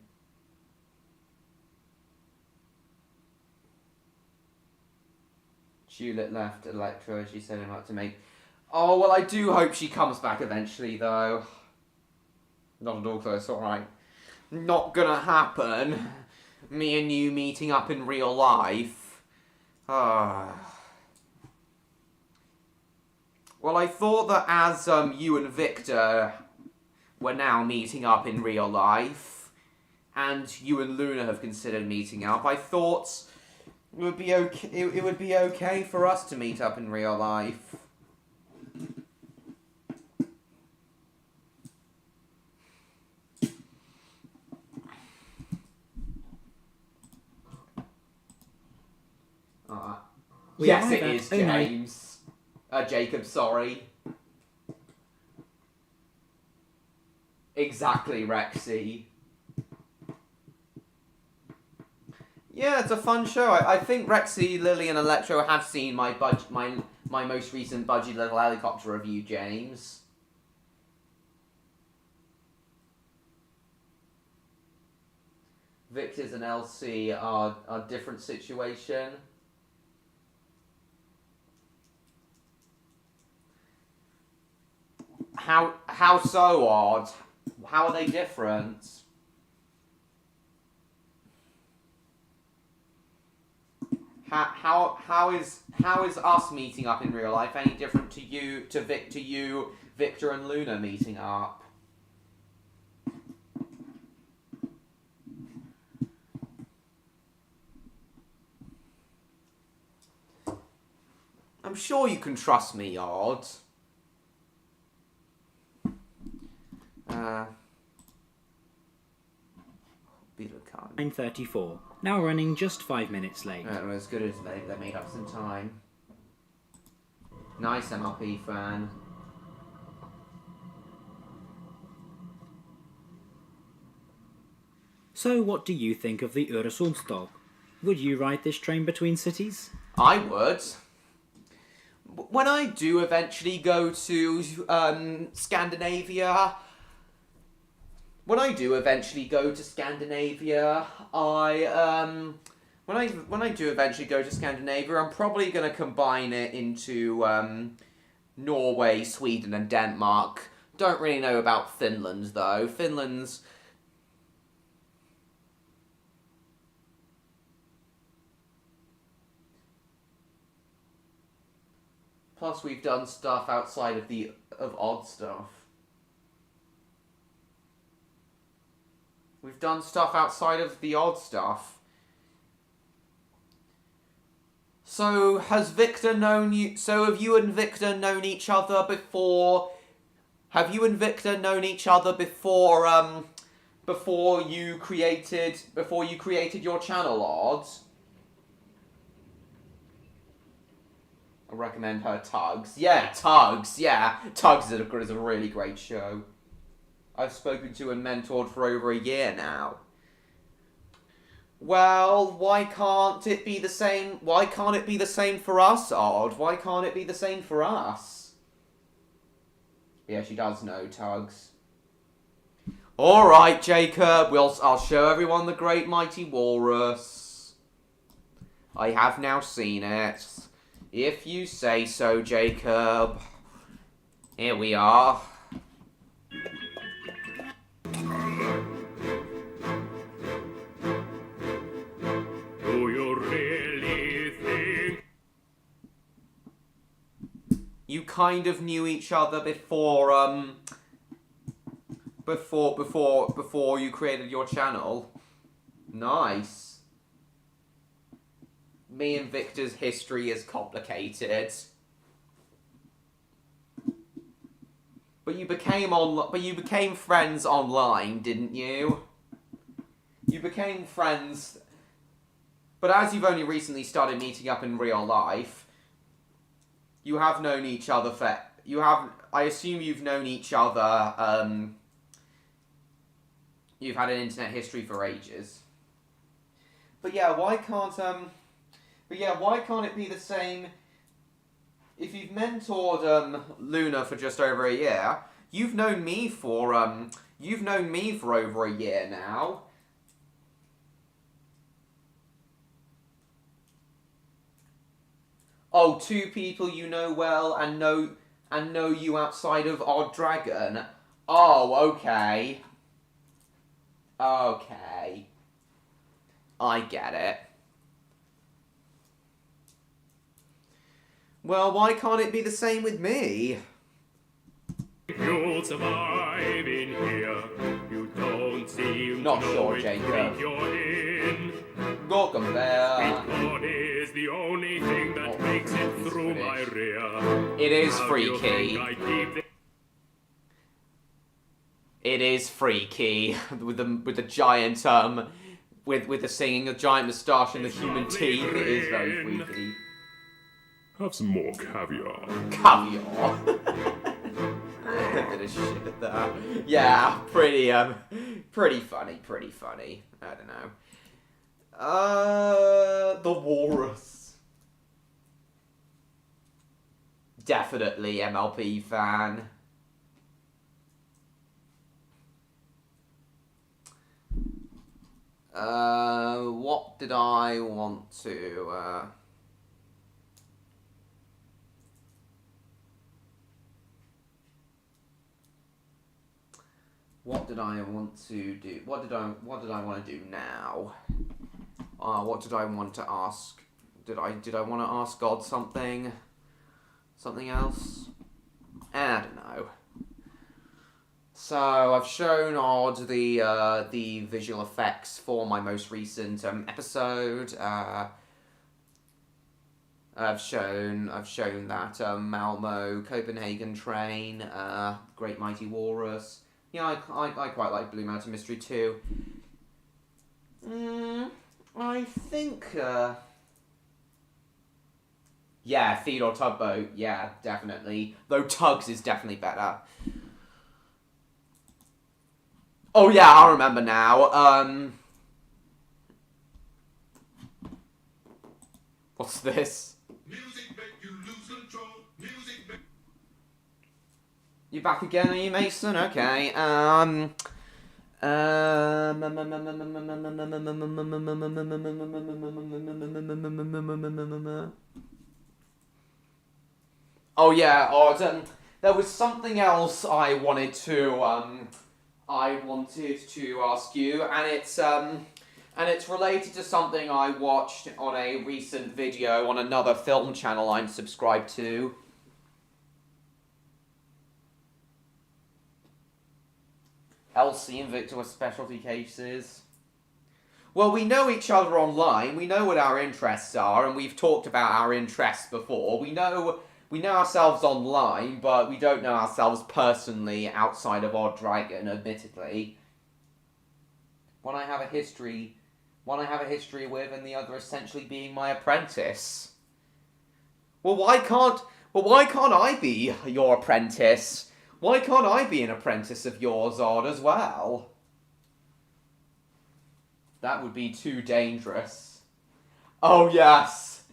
Juliet left Electra. She set him up to make... Oh, well, I do hope she comes back eventually, though. Not at all close, alright. Not gonna happen. Me and you meeting up in real life. Well, I thought that as you and Victor were now meeting up in real life, and you and Luna have considered meeting up, I thought it would be okay. It would be okay for us to meet up in real life. Yes, it is, James. Jacob, sorry. Exactly, Rexy. Yeah, it's a fun show. I think Rexy, Lily, and Electro have seen my most recent Budgie Little Helicopter review, James. Victor's and LC are a different situation. How so odd? How are they different? How is us meeting up in real life any different to you, Victor and Luna meeting up? I'm sure you can trust me, Odd. 9:34. Now running just 5 minutes late. As good as they made up some time. Nice MLP fan. So what do you think of the Oresundståg? Would you ride this train between cities? I would. When I do eventually go to Scandinavia, when I do eventually go to Scandinavia, I'm probably going to combine it into Norway, Sweden, and Denmark. Don't really know about Finland though. Finland's plus we've done stuff outside of odd stuff. We've done stuff outside of the odd stuff. So has Victor known you? So have you and Victor known each other before? Have you and Victor known each other before you created your channel, Odd? I recommend her Tugs. Yeah, Tugs. Yeah, Tugs is a really great show. I've spoken to and mentored for over a year now. Well, why can't it be the same? Why can't it be the same for us, Odd? Why can't it be the same for us? Yeah, she does know Tugs. Alright, Jacob, I'll show everyone the Great Mighty Walrus. I have now seen it. If you say so, Jacob. Here we are. Do you really think? You kind of knew each other before you created your channel. Nice. Me and Victor's history is complicated. But you became friends online, didn't you? You became friends. But as you've only recently started meeting up in real life, you have known each other I assume you've known each other, you've had an internet history for ages. But yeah, why can't it be the same? If you've mentored Luna for just over a year, you've known me for over a year now. Oh, two people you know well and know you outside of Odd Dragon. Oh, okay. Okay. I get it. Well, why can't it be the same with me? You'll survive in here. You don't seem Not to know sure, which Jacob. street you're in. Welcome there. Bitcoin is the only thing that makes it it's through finished. my rear. It is How do you freaky. think I keep the It is freaky with the giant with the singing, the giant moustache and the human teeth. It is very freaky. Have some more caviar. Caviar. A bit of shit there. Yeah, pretty funny, pretty funny. I don't know. The Walrus. Definitely MLP fan. What did I want to, What did I want to do? What did I want to do now? What did I want to ask? Did I want to ask God something? Something else? I don't know. So I've shown Odd the visual effects for my most recent episode. I've shown that Malmo Copenhagen train, Great Mighty Walrus. Yeah, I quite like Blue Mountain Mystery too. I think yeah, Theodore Tugboat. Yeah, definitely. Though Tugs is definitely better. Oh yeah, I remember now. What's this? Music make you lose control. Music make... You back again, are you, Mason? Okay. Oh yeah, there was something else I wanted to ask you, and it's related to something I watched on a recent video on another film channel I'm subscribed to. Elsie and Victor were specialty cases. Well, we know each other online, we know what our interests are, and we've talked about our interests before. We know ourselves online, but we don't know ourselves personally outside of Odd Dragon, admittedly. One I have a history with, and the other essentially being my apprentice. Well, why can't I be your apprentice? Why can't I be an apprentice of yours, Odd, as well? That would be too dangerous. Oh, yes.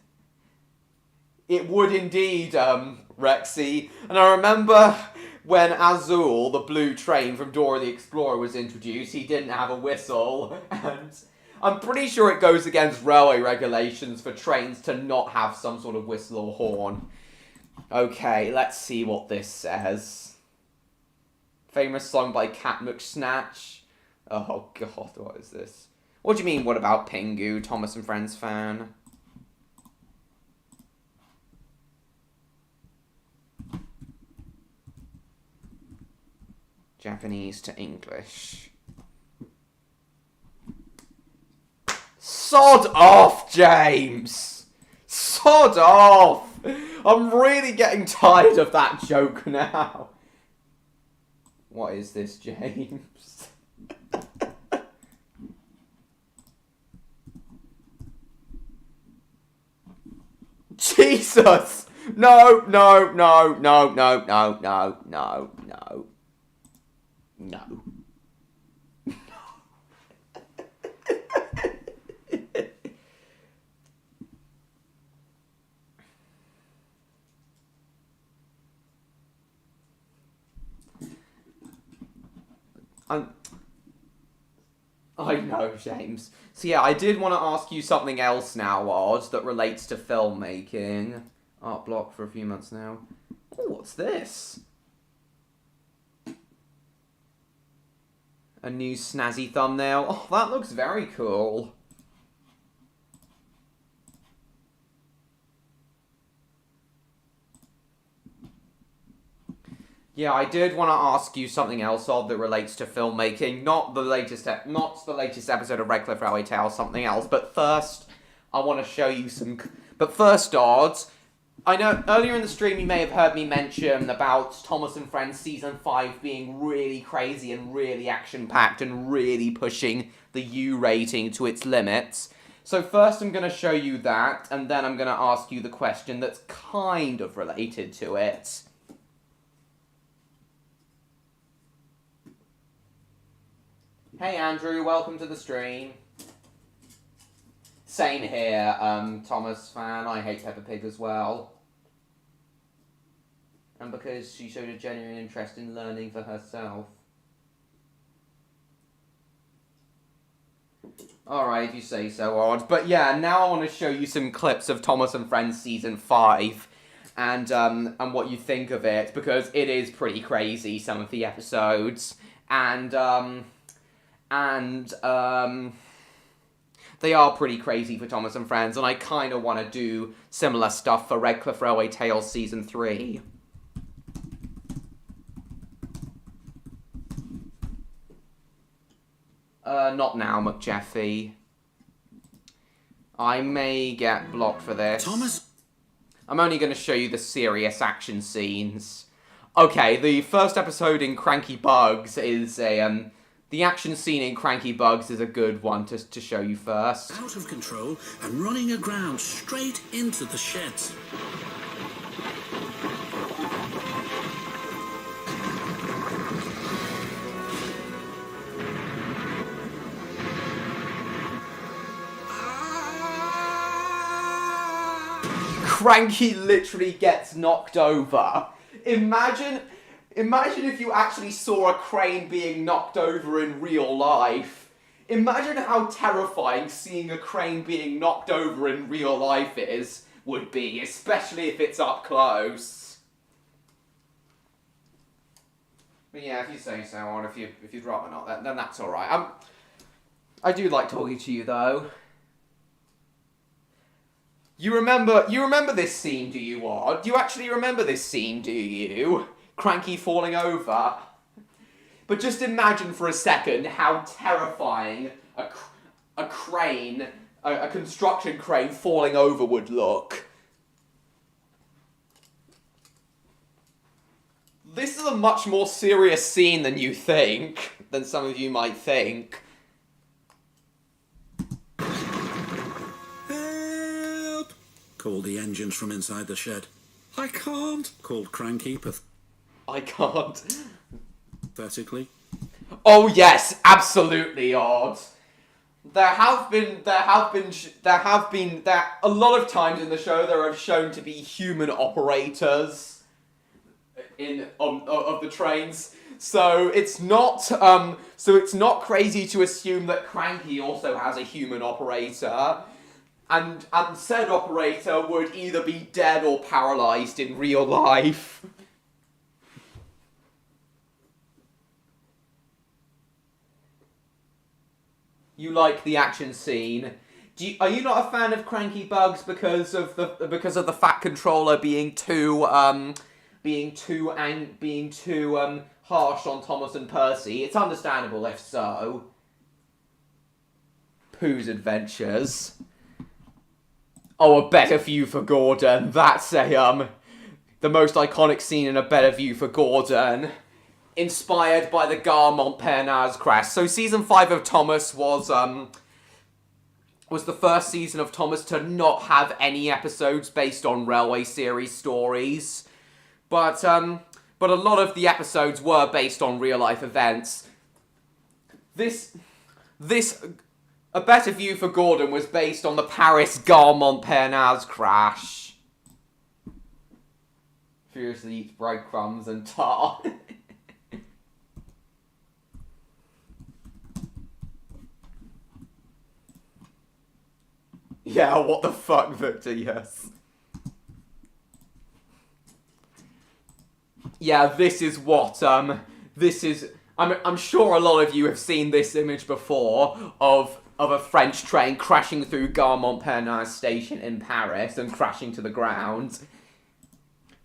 It would indeed, Rexy. And I remember when Azul, the blue train from Dora the Explorer, was introduced, he didn't have a whistle. And I'm pretty sure it goes against railway regulations for trains to not have some sort of whistle or horn. Okay, let's see what this says. Famous song by Cat McSnatch. Oh god, what is this? What do you mean, what about Pingu, Thomas and Friends fan? Japanese to English. Sod off, James! Sod off! I'm really getting tired of that joke now. What is this, James? Jesus! No. I know, James. So yeah, I did want to ask you something else now, Odd, that relates to filmmaking. Art block for a few months now. Oh, what's this? A new snazzy thumbnail. Oh, that looks very cool. Yeah, I did want to ask you something else, Odd, that relates to filmmaking. Not the latest episode of Redcliff Railway Tales, something else. But first, I want to show you some... But first, Odd, I know earlier in the stream you may have heard me mention about Thomas and Friends Season 5 being really crazy and really action-packed and really pushing the U rating to its limits. So first I'm going to show you that, and then I'm going to ask you the question that's kind of related to it. Hey Andrew, welcome to the stream. Same here, Thomas fan. I hate Peppa Pig as well. And because she showed a genuine interest in learning for herself. Alright, if you say so, Odd. But yeah, now I want to show you some clips of Thomas and Friends Season 5. And what you think of it, because it is pretty crazy, some of the episodes. and they are pretty crazy for Thomas and Friends, and I kind of want to do similar stuff for Redcliff Railway Tales Season 3. Not now, McJeffy. I may get blocked for this. Thomas? I'm only going to show you the serious action scenes. Okay, the first episode in Cranky Bugs is a, the action scene in Cranky Bugs is a good one to show you first. Out of control and running aground straight into the sheds. Cranky literally gets knocked over. Imagine if you actually saw a crane being knocked over in real life. Imagine how terrifying seeing a crane being knocked over in real life would be, especially if it's up close. But yeah, if you say so, or if you'd rather not, then that's alright. I do like talking to you though. You remember this scene, do you, Odd? Do you actually remember this scene, do you? Cranky falling over. But just imagine for a second how terrifying a crane, a construction crane falling over would look. This is a much more serious scene than some of you might think. Called the engines from inside the shed. I can't, called Cranky I can't. pathetically. Oh yes, absolutely, Odd. There have been a lot of times in the show there have shown to be human operators of the trains. So it's not crazy to assume that Cranky also has a human operator. And said operator would either be dead or paralysed in real life. You like the action scene. Are you not a fan of Cranky Bugs because of the Fat Controller being too harsh on Thomas and Percy? It's understandable if so. Pooh's Adventures. Oh, A Better View for Gordon. That's the most iconic scene in A Better View for Gordon. Inspired by the Gare Montparnasse crash. So season 5 of Thomas was the first season of Thomas to not have any episodes based on railway series stories. But a lot of the episodes were based on real life events. This A Better View for Gordon was based on the Paris Gare Montparnasse crash. Furiously eats breadcrumbs and tar. Yeah, what the fuck, Victor, yes. Yeah, this is what, I'm sure a lot of you have seen this image before of a French train crashing through Gare Montparnasse station in Paris and crashing to the ground.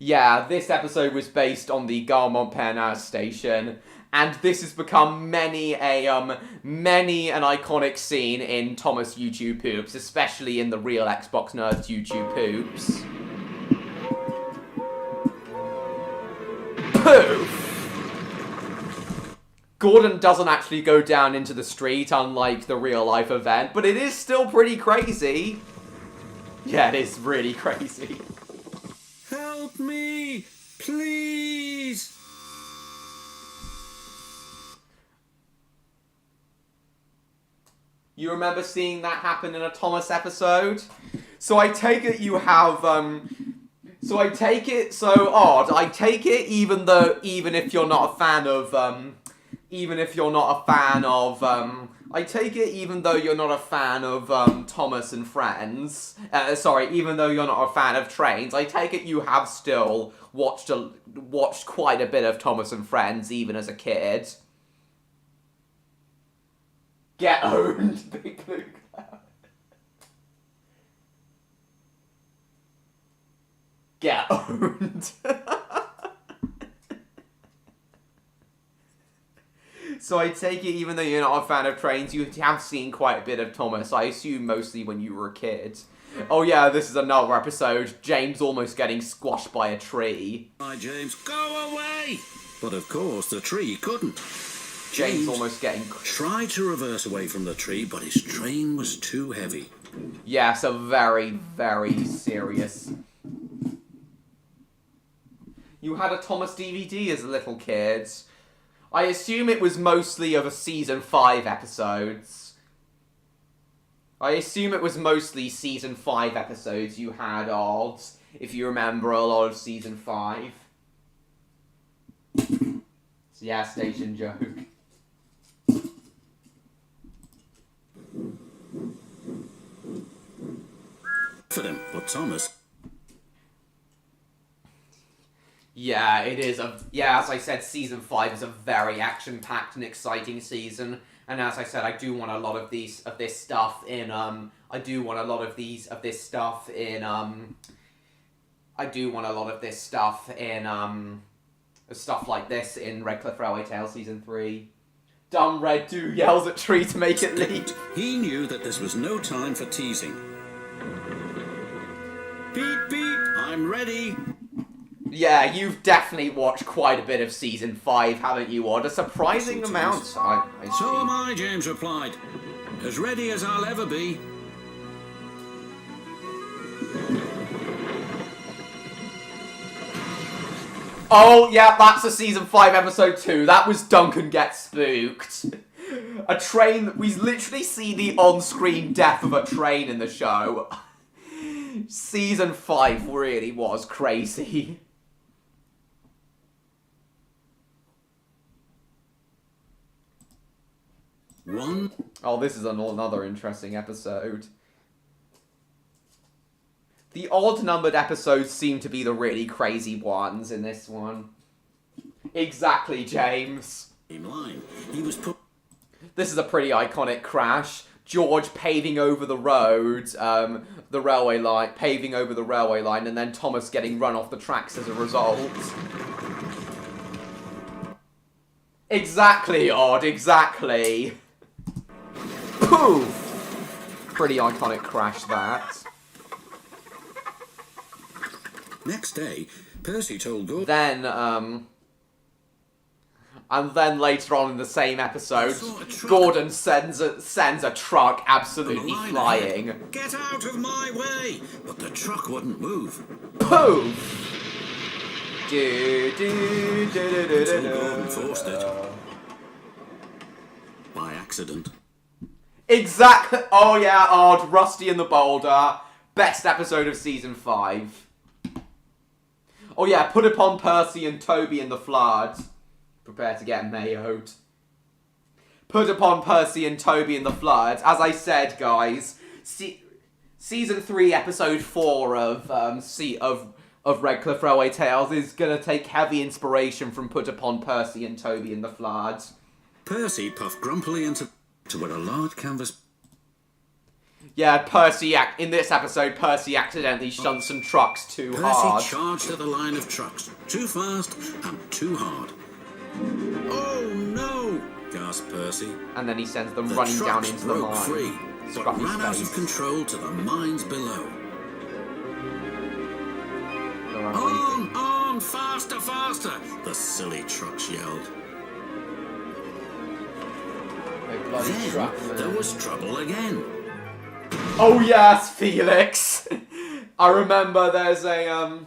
Yeah, this episode was based on the Gare Montparnasse station, and this has become many an iconic scene in Thomas YouTube Poops, especially in the real Xbox Nerds YouTube Poops. Poof! Gordon doesn't actually go down into the street, unlike the real-life event, but it is still pretty crazy. Yeah, it is really crazy. Help me! Please! You remember seeing that happen in a Thomas episode? So I take it you have, So I take it even if you're not a fan of, I take it even though you're not a fan of, Thomas and Friends, even though you're not a fan of trains, I take it you have still watched quite a bit of Thomas and Friends, even as a kid. Get owned, Big Blue Cloud. Get owned. So I take it, even though you're not a fan of trains, you have seen quite a bit of Thomas. I assume mostly when you were a kid. Oh yeah, this is another episode. James almost getting squashed by a tree. Hi, James, go away! But of course, the tree couldn't. James almost getting... tried to reverse away from the tree, but his train was too heavy. Yeah, so very, very serious. You had a Thomas DVD as a little kid. I assume it was mostly of a season 5 episodes. I assume it was mostly season 5 episodes you had of, if you remember a lot of season 5. So yeah, station joke. For them, but Thomas... Yeah, it is as I said, season 5 is a very action-packed and exciting season. And as I said, I do want a lot of this stuff in stuff like this in Redcliff Railway Tales season 3. Dumb Red 2 yells at tree to make it leap. He knew that this was no time for teasing. Beep, beep, I'm ready. Yeah, you've definitely watched quite a bit of season 5, haven't you, Odd? A surprising amount, I So am see. I, James replied. As ready as I'll ever be. Oh, yeah, that's a season 5 episode 2. That was Duncan Gets Spooked. A train... We literally see the on-screen death of a train in the show. Season 5 really was crazy. One. Oh, this is another interesting episode. The odd-numbered episodes seem to be the really crazy ones in this one. Exactly, James. Line. He was put. This is a pretty iconic crash. George paving over the road, the railway line, paving over the railway line, and then Thomas getting run off the tracks as a result. Exactly, Odd, exactly. Poof! Pretty iconic crash, that. Next day, Percy told Gordon. Then, and then later on in the same episode, Gordon sends a truck absolutely flying. Get out of my way! But the truck wouldn't move. Poof! Do, do, do, do, do, Until do, Gordon do. forced it. By accident. Exactly. Oh yeah, Odd, Rusty and the Boulder. Best episode of season 5. Oh yeah, put upon Percy and Toby in the flood. Prepare to get mayoed. Put upon Percy and Toby in the flood. As I said, guys, season 3, episode 4 of Redcliff Railway Tales is gonna take heavy inspiration from Put upon Percy and Toby in the flood. Percy puffed grumpily into where a large canvas. Yeah, in this episode, Percy accidentally shunts some trucks too hard. Percy charged at the line of trucks, too fast and too hard. Oh no! gasped Percy. And then he sends them The running down trucks into the broke mine. free, but Scruffy's ran out face. of control to the mines below. They're unleashing. On! Faster, faster! The silly trucks yelled. They bloody Then truck, there man. was trouble again. Oh yes, Felix! I remember there's a,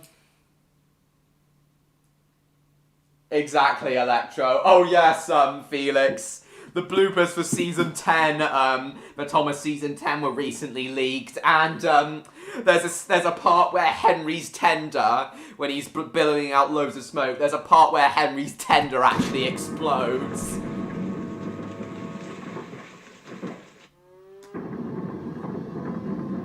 Exactly, Electro. Oh yes, Felix. The bloopers for season 10, the Thomas season 10 were recently leaked, and, there's a part where Henry's tender, when he's billowing out loads of smoke, there's a part where Henry's tender actually explodes.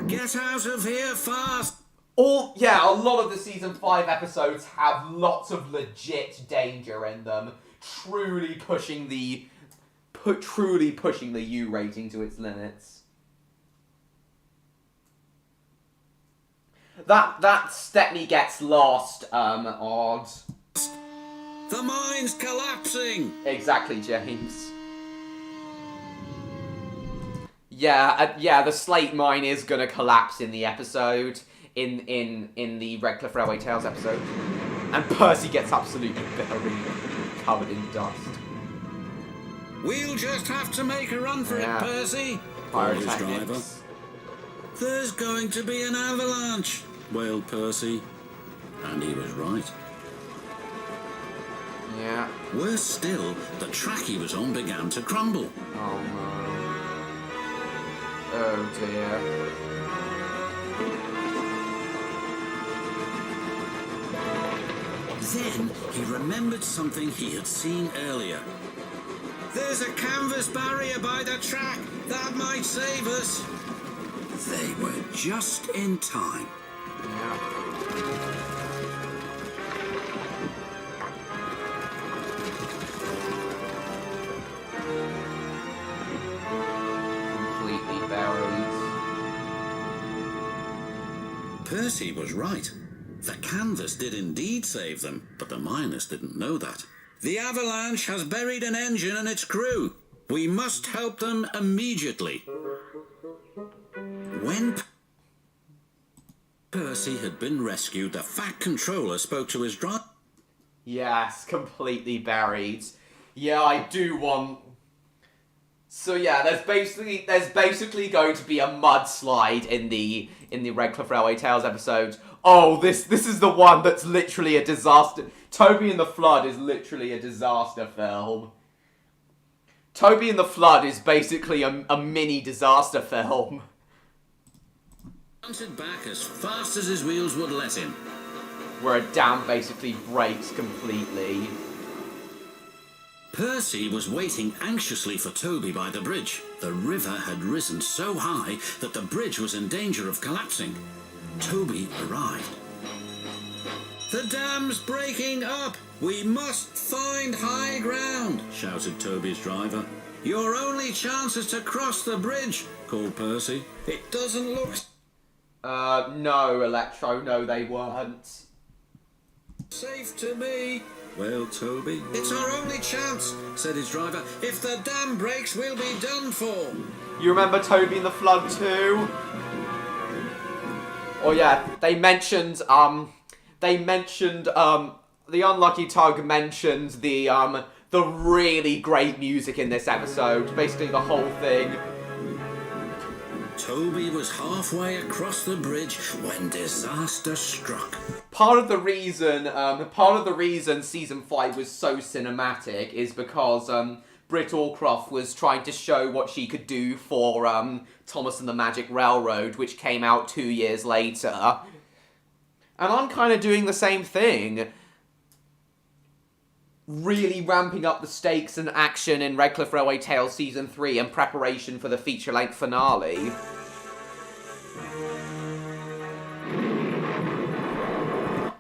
Get out of here fast! A lot of the season 5 episodes have lots of legit danger in them, truly pushing the truly pushing the U rating to its limits. That Stepney gets lost, odd. The mine's collapsing! Exactly, James. Yeah, the slate mine is gonna collapse in the episode, in the Redcliff Railway Tales episode. And Percy gets absolutely buried, covered in dust. We'll just have to make a run for it, Percy. Called his driver. Pyrotechnics. There's going to be an avalanche, wailed Percy. And he was right. Yeah. Worse still, the track he was on began to crumble. Oh no. Oh dear. Then he remembered something he had seen earlier. There's a canvas barrier by the track. That might save us. They were just in time. Yeah. Completely buried. Percy was right. The canvas did indeed save them, but the miners didn't know that. The avalanche has buried an engine and its crew. We must help them immediately. When Percy had been rescued, the Fat Controller spoke to his driver. Yes, completely buried. Yeah, I do want... So yeah, there's basically going to be a mudslide in the Redcliff Railway Tales episode. Oh, this is the one that's literally a disaster. Toby and the Flood is literally a disaster film. Toby and the Flood is basically a mini disaster film. Mounted back as fast as his wheels would let him. Where a dam basically breaks completely. Percy was waiting anxiously for Toby by the bridge. The river had risen so high that the bridge was in danger of collapsing. Toby arrived. The dam's breaking up! We must find high ground, shouted Toby's driver. Your only chance is to cross the bridge, called Percy. It doesn't look... No, Electro, no they weren't. Safe to me, wailed Toby. It's our only chance, said his driver. If the dam breaks, we'll be done for. You remember Toby and the Flood too? Oh yeah, they mentioned, the Unlucky Tug mentioned the really great music in this episode. Basically the whole thing. Toby was halfway across the bridge when disaster struck. Part of the reason season 5 was so cinematic is because Britt Allcroft was trying to show what she could do for Thomas and the Magic Railroad, which came out 2 years later. And I'm kind of doing the same thing. Really ramping up the stakes and action in Redcliff Railway Tales Season 3 in preparation for the feature-length finale.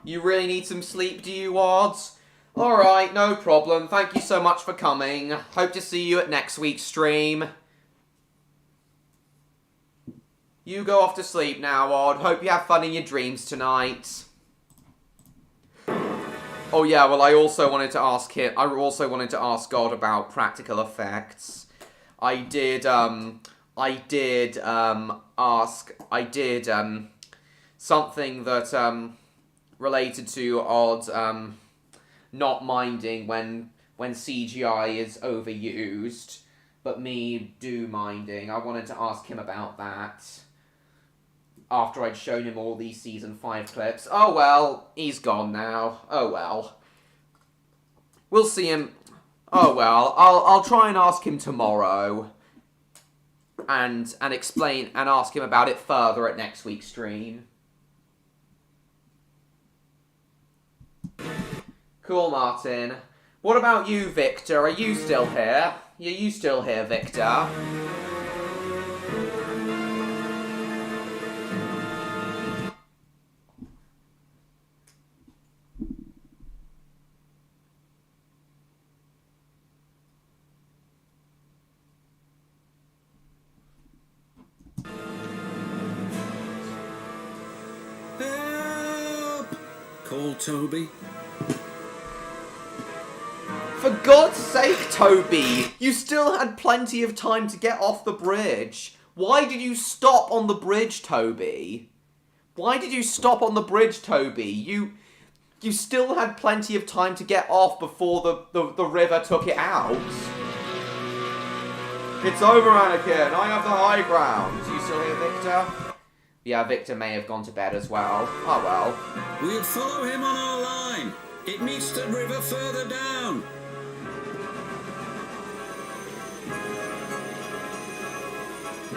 You really need some sleep, do you, Odds? Alright, no problem. Thank you so much for coming. Hope to see you at next week's stream. You go off to sleep now, Odd. Hope you have fun in your dreams tonight. Oh yeah, well I also wanted to ask God about practical effects. I did something that related to Odd not minding when CGI is overused, but me do minding. I wanted to ask him about that after I'd shown him all these Season 5 clips. Oh well, he's gone now. Oh well. We'll see him. Oh well, I'll try and ask him tomorrow. And explain and ask him about it further at next week's stream. Cool, Martin. What about you, Victor? Are you still here? Are you still here, Victor? Help! Called Toby. For God's sake, Toby! You still had plenty of time to get off the bridge. Why did you stop on the bridge, Toby? Why did you stop on the bridge, Toby? You still had plenty of time to get off before the river took it out. It's over, Anakin. I have the high ground. You still here, Victor? Yeah, Victor may have gone to bed as well. Oh well. We'll follow him on our line. It meets the river further down.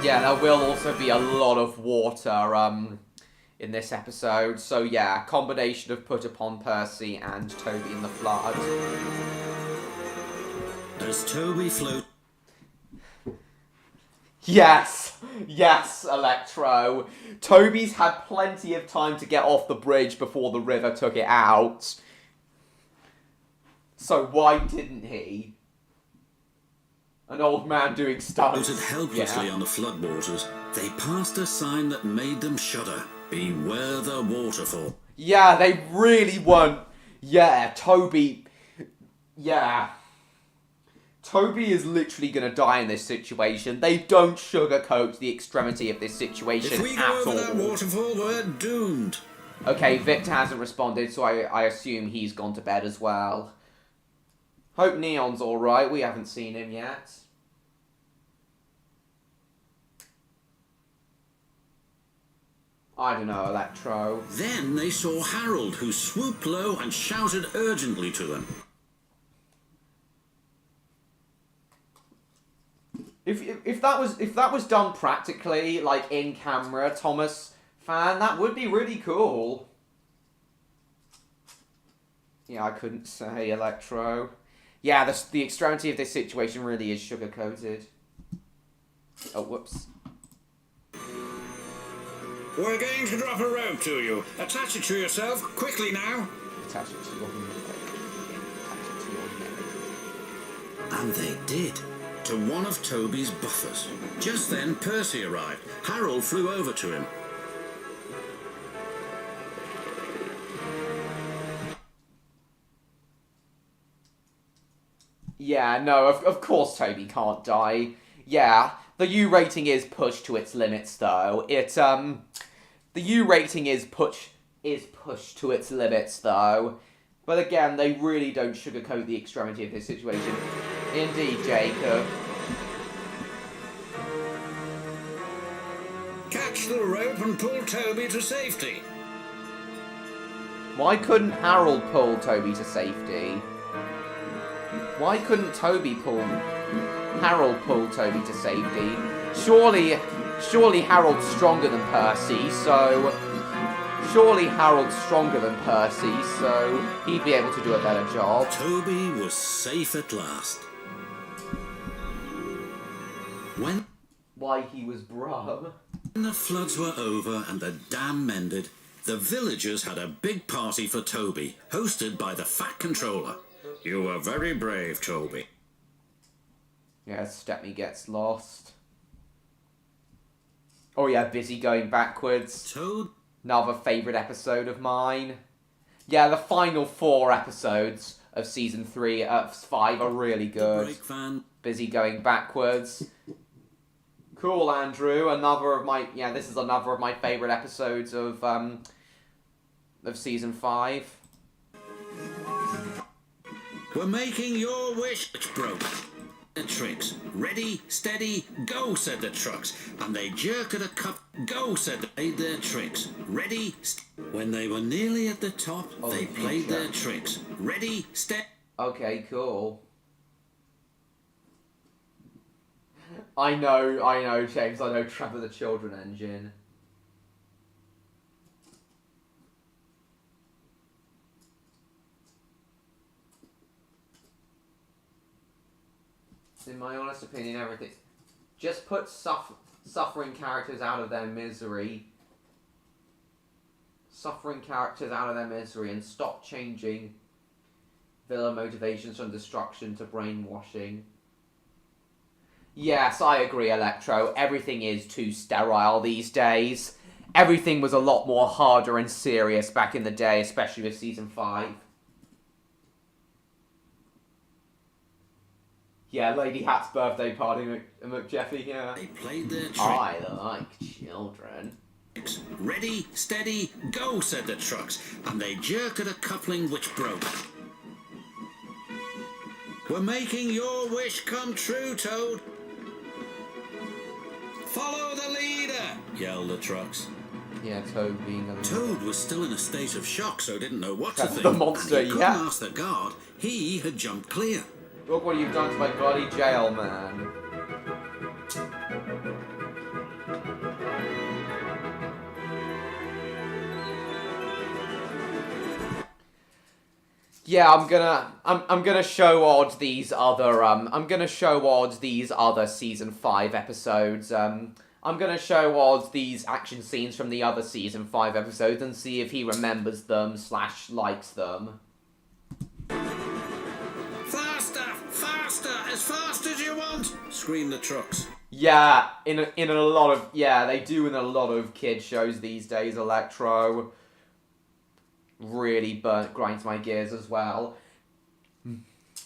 Yeah, there will also be a lot of water in this episode. So yeah, combination of put upon Percy and Toby in the flood. As Toby floated. Yes, Electro. Toby's had plenty of time to get off the bridge before the river took it out. So why didn't he? An old man doing stunts. Floated helplessly on the floodwaters. They passed a sign that made them shudder. Beware the waterfall. Yeah, they really weren't. Yeah, Toby. Yeah. Toby is literally going to die in this situation. They don't sugarcoat the extremity of this situation If we at go over all. that waterfall, we're doomed. Okay, Victor hasn't responded, so I assume he's gone to bed as well. Hope Neon's alright. We haven't seen him yet. I don't know, Electro. Then they saw Harold, who swooped low and shouted urgently to them. If that was done practically, like in camera, Thomas fan, that would be really cool. Yeah, I couldn't say, Electro. Yeah, the extremity of this situation really is sugar-coated. Oh, whoops. We're going to drop a rope to you. Attach it to yourself, quickly now. Attach it to your neck. Attach it to your neck. And they did. To one of Toby's buffers. Just then, Percy arrived. Harold flew over to him. Yeah, no, of course Toby can't die. Yeah, the U rating is pushed to its limits, though. The U rating is pushed to its limits, though. But again, they really don't sugarcoat the extremity of this situation. Indeed, Jacob. Catch the rope and pull Toby to safety. Why couldn't Harold pull Toby to safety? Why couldn't Harold pull Toby to safety? Surely Harold's stronger than Percy, so... Surely Harold's stronger than Percy, so he'd be able to do a better job. Toby was safe at last. When Why he was brum. the floods were over and the dam mended, the villagers had a big party for Toby, hosted by the Fat Controller. You were very brave, Toby. Yeah, Stepney gets lost. Oh yeah, Busy going backwards. Another favourite episode of mine. Yeah, the final 4 episodes of season 3 of 5 are really good. Busy going backwards. Cool, Andrew. This is another of my favourite episodes of season 5. We're making your wish, broke. The tricks. Ready, steady, go, said the trucks. And they jerked at a cup. Go, said they their tricks. Ready, when they were nearly at the top, they played their tricks. Ready, steady. Okay, cool. I know, James. I know Trevor the Children Engine. In my honest opinion, everything. Just put suffering characters out of their misery. Suffering characters out of their misery and stop changing villain motivations from destruction to brainwashing. Yes, I agree, Electro. Everything is too sterile these days. everything was a lot more harder and serious back in the day, especially with season 5. Yeah, Lady Hat's birthday party, McJeffy, yeah. They played their trick. I like children. Ready, steady, go, said the trucks, and they jerked at a coupling which broke. We're making your wish come true, Toad. Follow the leader, yelled the trucks. Yeah, Toad being a... Toad was still in a state of shock, so didn't know what to That's think. the monster, and he couldn't yeah. ask the guard. He had jumped clear. Look what you've done to my bloody jail, man. Yeah, I'm gonna show Odd these other season 5 episodes. I'm gonna show Odd these action scenes from the other season 5 episodes and see if he remembers them / likes them. Faster, faster, as fast as you want, screamed the trucks. Yeah, in a lot of they do in a lot of kid shows these days. Electro really grinds my gears as well.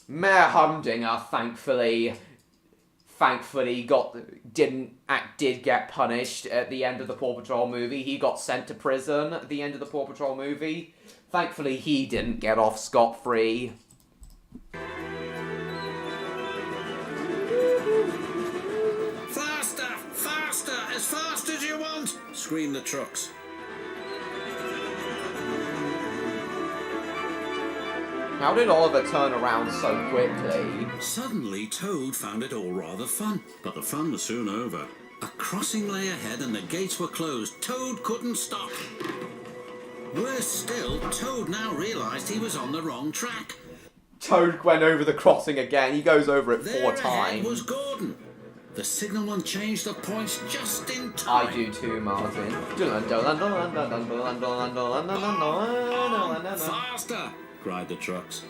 Mayor Humdinger thankfully did get punished at the end of the Paw Patrol movie. He got sent to prison at the end of the Paw Patrol movie. Thankfully he didn't get off scot-free. Faster, faster, as fast as you want, screamed the trucks. How did Oliver turn around so quickly? Suddenly, Toad found it all rather fun, but the fun was soon over. A crossing lay ahead and the gates were closed. Toad couldn't stop. Worse still, Toad now realised he was on the wrong track. Toad went over the crossing again. He goes over it There 4 ahead times. was Gordon. The signalman changed the points just in time. I do too, Martin. Faster, cried the trucks.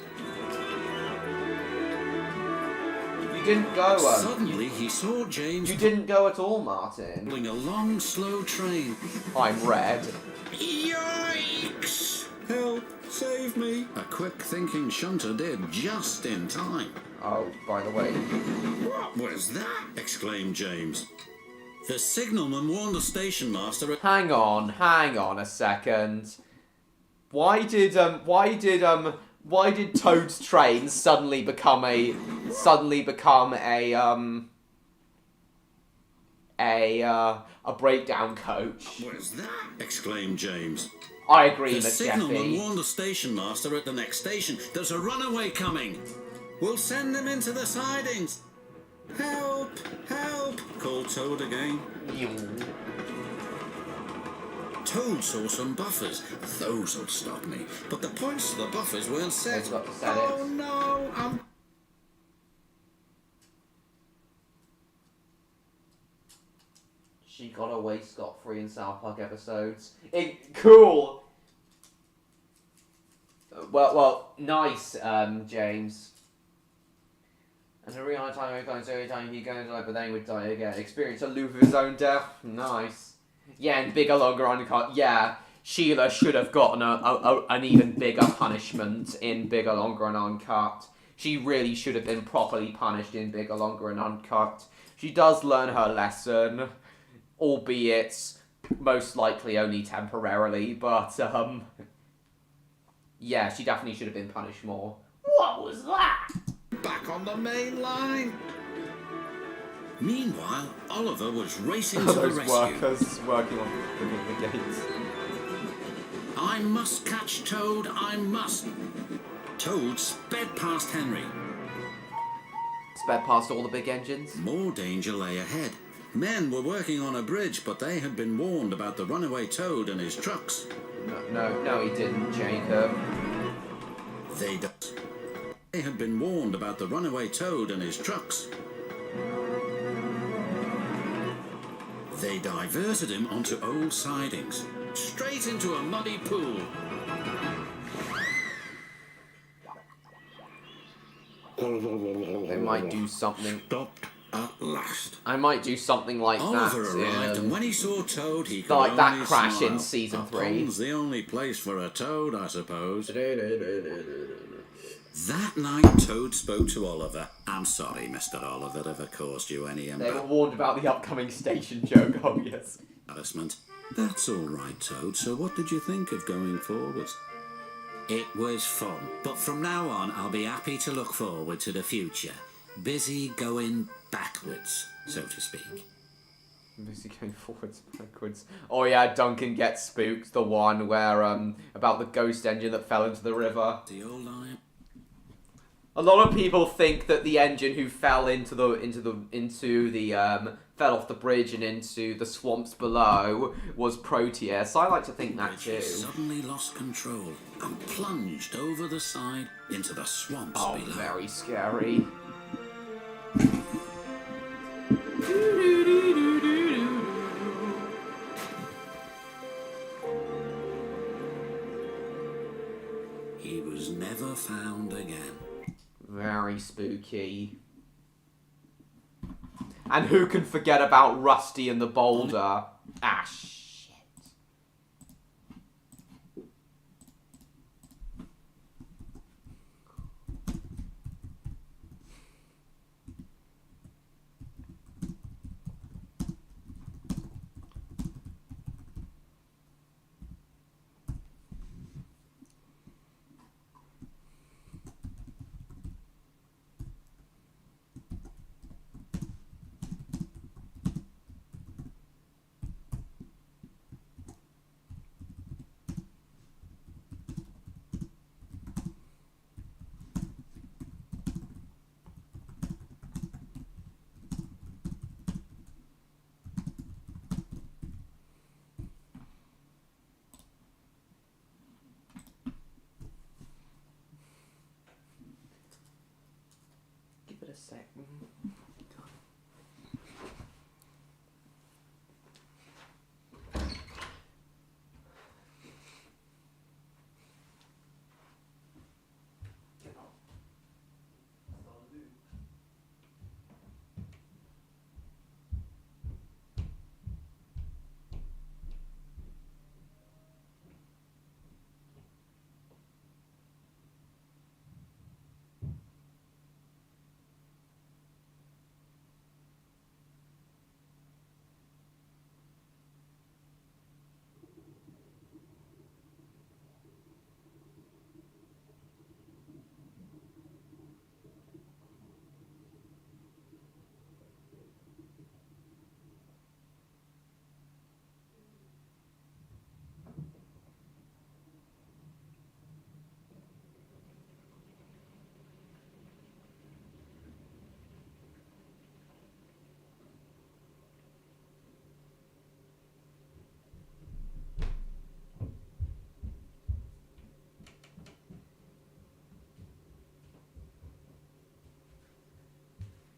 You didn't go, Suddenly he saw James You didn't go at all, Martin. pulling a long, slow train. I'm red. Yikes! Help! Save me! A quick-thinking shunter did just in time. Oh, by the way. What was that? Exclaimed James. The signalman warned the station master. Hang on a second. Why did Toad's train suddenly become a breakdown coach? What was that? Exclaimed James. I agree, The signalman McJeffy. warned the station master at the next station. There's a runaway coming. We'll send them into the sidings. Help! Help! Called Toad again. Toad saw some buffers. Those'll stop me. But the points to the buffers weren't set. He's got to set Oh it. no! She got away scot-free in South Park episodes. Cool! Well, nice, James. And every time he goes, every time he goes, but then he would die again. Experience a loop of his own death. Nice. Yeah, and bigger, longer uncut. Yeah, Sheila should have gotten an even bigger punishment in Bigger, Longer, and Uncut. She really should have been properly punished in Bigger, Longer, and Uncut. She does learn her lesson, albeit most likely only temporarily, but, yeah, she definitely should have been punished more. What was that? Back on the main line. Meanwhile, Oliver was racing to the Those rescue. workers working on the gates. I must catch Toad, I must. Toad sped past Henry. Sped past all the big engines. More danger lay ahead. Men were working on a bridge, but they had been warned about the runaway Toad and his trucks. No, he didn't, Jacob. They had been warned about the runaway Toad and his trucks. They diverted him onto old sidings, straight into a muddy pool. They might do something. Stopped At last. I might do something like Oliver that. arrived, and when he saw Toad, he could like that only crash smile. in season A 3. pond's the only place for a toad, I suppose. That night, Toad spoke to Oliver. I'm sorry, Mr. Oliver, if I caused you any They were warned about the upcoming station joke. Oh yes. embarrassment. That's all right, Toad. So what did you think of going forwards? It was fun, but from now on, I'll be happy to look forward to the future. Busy going backwards, so to speak. Busy going forwards, backwards. Oh yeah, Duncan gets spooked. The one where about the ghost engine that fell into the river. The old lion. A lot of people think that the engine who fell fell off the bridge and into the swamps below was Proteus. I like to think that too. Suddenly lost control and plunged over the side into the swamps Oh, below. very scary. He was never found again. Very spooky. And who can forget about Rusty and the Boulder? Ah, shit. Give it a sec.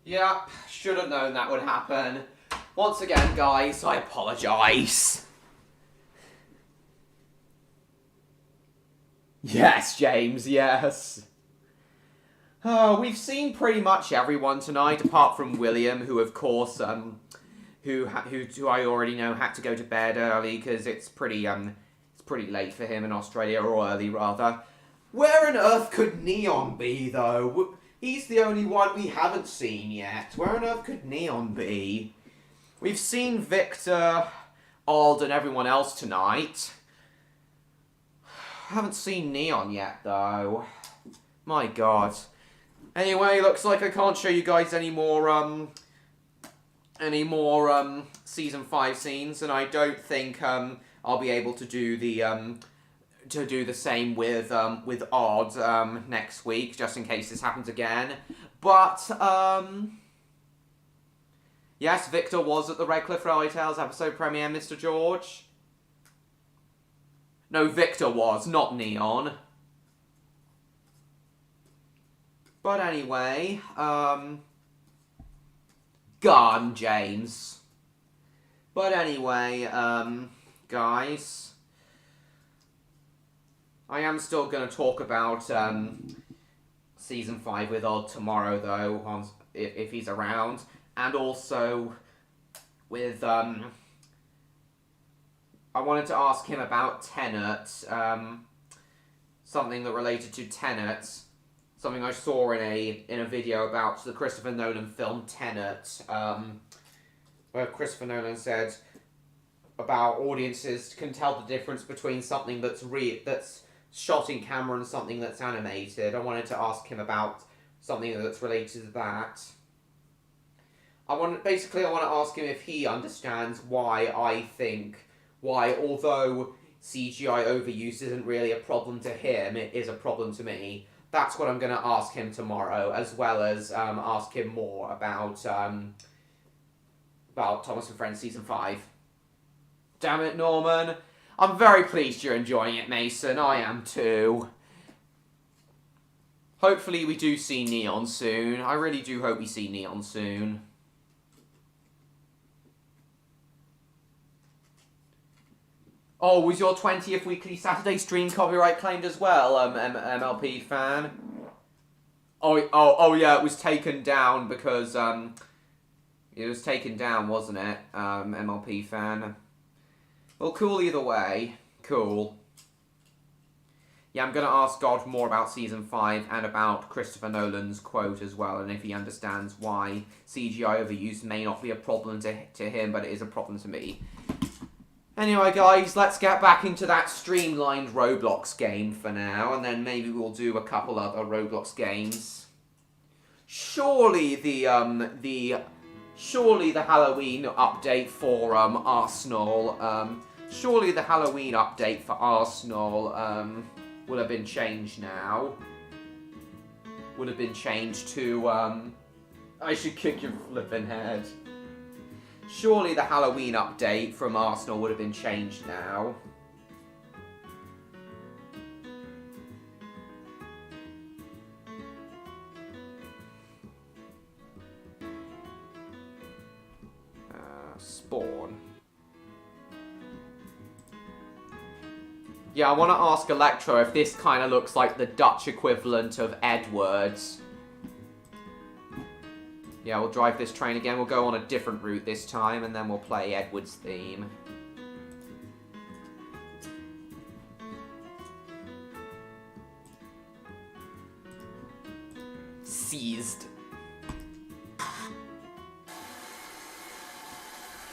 Yep, should have known that would happen. Once again, guys, I apologise. Yes, James, yes. Oh, we've seen pretty much everyone tonight, apart from William, who, of course, who I already know had to go to bed early because it's pretty late for him in Australia, or early rather. Where on earth could Neon be, though? He's the only one we haven't seen yet. Where on earth could Neon be? We've seen Victor, Ald, and everyone else tonight. Haven't seen Neon yet, though. My god. Anyway, looks like I can't show you guys any more season 5 scenes, and I don't think I'll be able to do the same with Odd next week, just in case this happens again. But yes, Victor was at the Redcliff Railway Tales episode premiere, Mr. George. No, Victor was, not Neon. But anyway, gone, James. But anyway, guys, I am still going to talk about season 5 with Odd tomorrow, though, if he's around. and also with I wanted to ask him about Tenet, something that related to Tenet, something I saw in a video about the Christopher Nolan film Tenet, where Christopher Nolan said about audiences can tell the difference between something that's shot in camera and something that's animated. I wanted to ask him about something that's related to that. I want to ask him if he understands why although CGI overuse isn't really a problem to him, it is a problem to me. That's what I'm going to ask him tomorrow, as well as ask him more about Thomas and Friends Season 5. Damn it, Norman. I'm very pleased you're enjoying it, Mason. I am too. Hopefully we do see Neon soon. I really do hope we see Neon soon. Oh, was your 20th weekly Saturday stream copyright claimed as well, MLP fan? Oh yeah, it was taken down because, it was taken down, wasn't it, MLP fan? Well, cool either way. Cool. Yeah, I'm going to ask God more about Season 5 and about Christopher Nolan's quote as well, and if he understands why CGI overuse may not be a problem to him, but it is a problem to me. Anyway, guys, let's get back into that streamlined Roblox game for now, and then maybe we'll do a couple other Roblox games. Surely the Halloween update for Arsenal, surely the Halloween update for Arsenal will have been changed now. Would have been changed to I should kick your flippin' head. Surely the Halloween update from Arsenal would have been changed now. Spawn. Yeah, I want to ask Electro if this kind of looks like the Dutch equivalent of Edwards. Yeah, we'll drive this train again. We'll go on a different route this time, and then we'll play Edward's theme. Seized.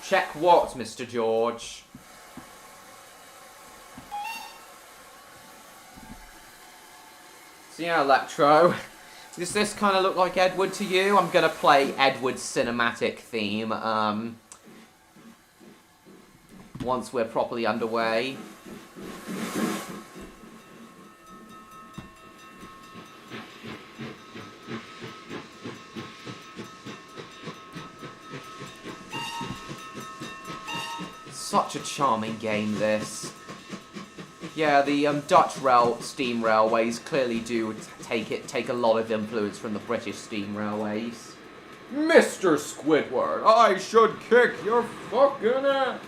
Check what, Mr. George? So yeah, Electro. Does this kind of look like Edward to you? I'm going to play Edward's cinematic theme once we're properly underway. Such a charming game, this. Yeah, the Dutch steam railways clearly do take a lot of influence from the British steam railways. Mr. Squidward, I should kick your fucking ass!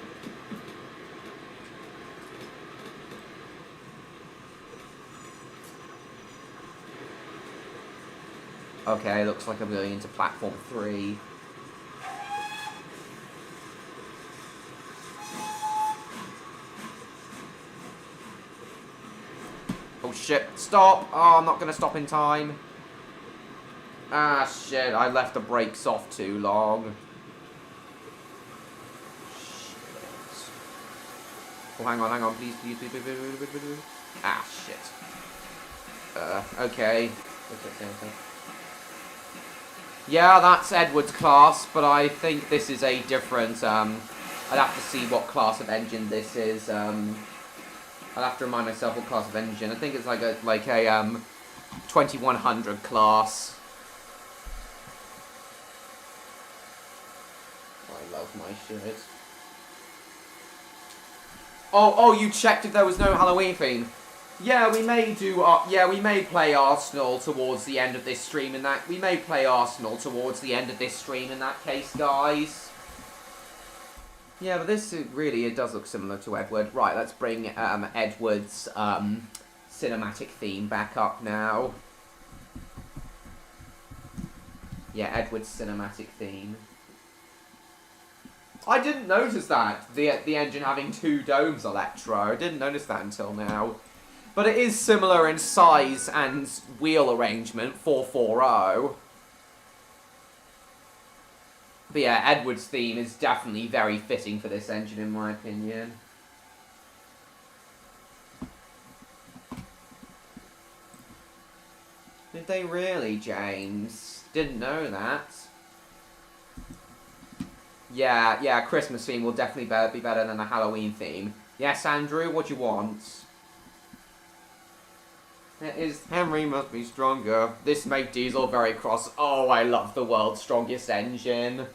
Okay, looks like I'm going into platform 3. Oh shit, stop! Oh, I'm not gonna stop in time. Ah shit, I left the brakes off too long. Shit. Oh, hang on, please. Ah shit. Okay. Yeah, that's Edward's class, but I think this is a different, I'd have to see what class of engine this is, I'll have to remind myself what class of engine. I think it's like a 2100 class. I love my shit. Oh, you checked if there was no Halloween theme. Yeah, we may do. We may play Arsenal towards the end of this stream. We may play Arsenal towards the end of this stream in that case, guys. Yeah, but this it does look similar to Edward. Right, let's bring Edward's cinematic theme back up now. Yeah, Edward's cinematic theme. I didn't notice that, the engine having 2 domes, Electro. I didn't notice that until now. But it is similar in size and wheel arrangement, 440. But yeah, Edward's theme is definitely very fitting for this engine, in my opinion. Did they really, James? Didn't know that. Yeah, Christmas theme will definitely be better than the Halloween theme. Yes, Andrew, what do you want? It is Henry must be stronger. This made Diesel very cross. Oh, I love the world's strongest engine.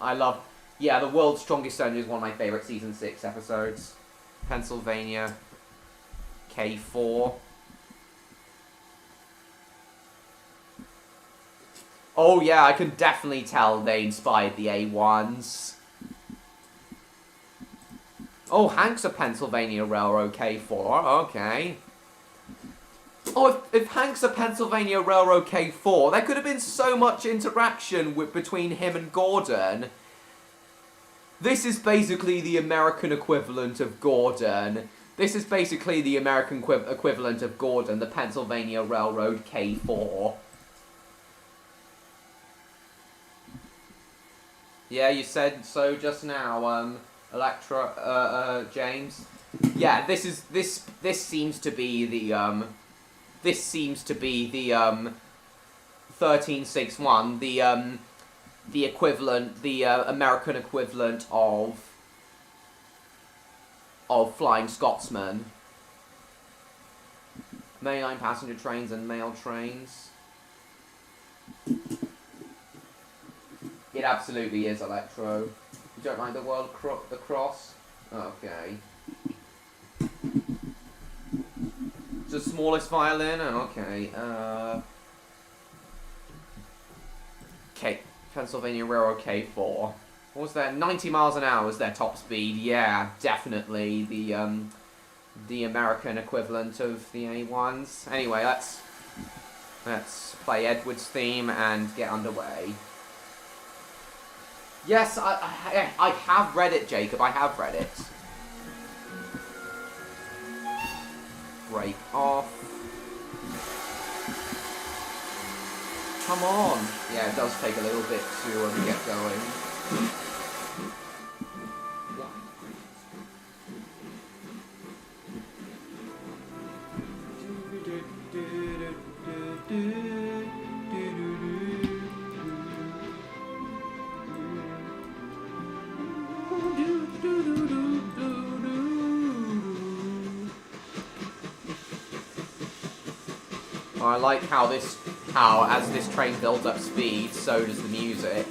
Yeah, the world's strongest engine is one of my favourite Season 6 episodes. Pennsylvania K4. Oh yeah, I can definitely tell they inspired the A1s. Oh, Hank's a Pennsylvania Railroad K4, okay. Oh, if Hank's a Pennsylvania Railroad K4, there could have been so much interaction between him and Gordon. This is basically the American equivalent of Gordon. This is basically the American equivalent of Gordon, the Pennsylvania Railroad K4. Yeah, you said so just now, James. Yeah, this seems to be the 1361, the equivalent, the American equivalent of Flying Scotsman. Mainline passenger trains and mail trains. It absolutely is, Electro. You don't like the the cross? Okay. It's the smallest violin? Okay. Pennsylvania Railroad K4. What was that? 90 miles an hour was their top speed. Yeah, definitely the American equivalent of the A1s. Anyway, let's play Edward's theme and get underway. Yes, I have read it, Jacob. I have read it. Break off. Come on. Yeah, it does take a little bit to get going. I like how as this train builds up speed, so does the music.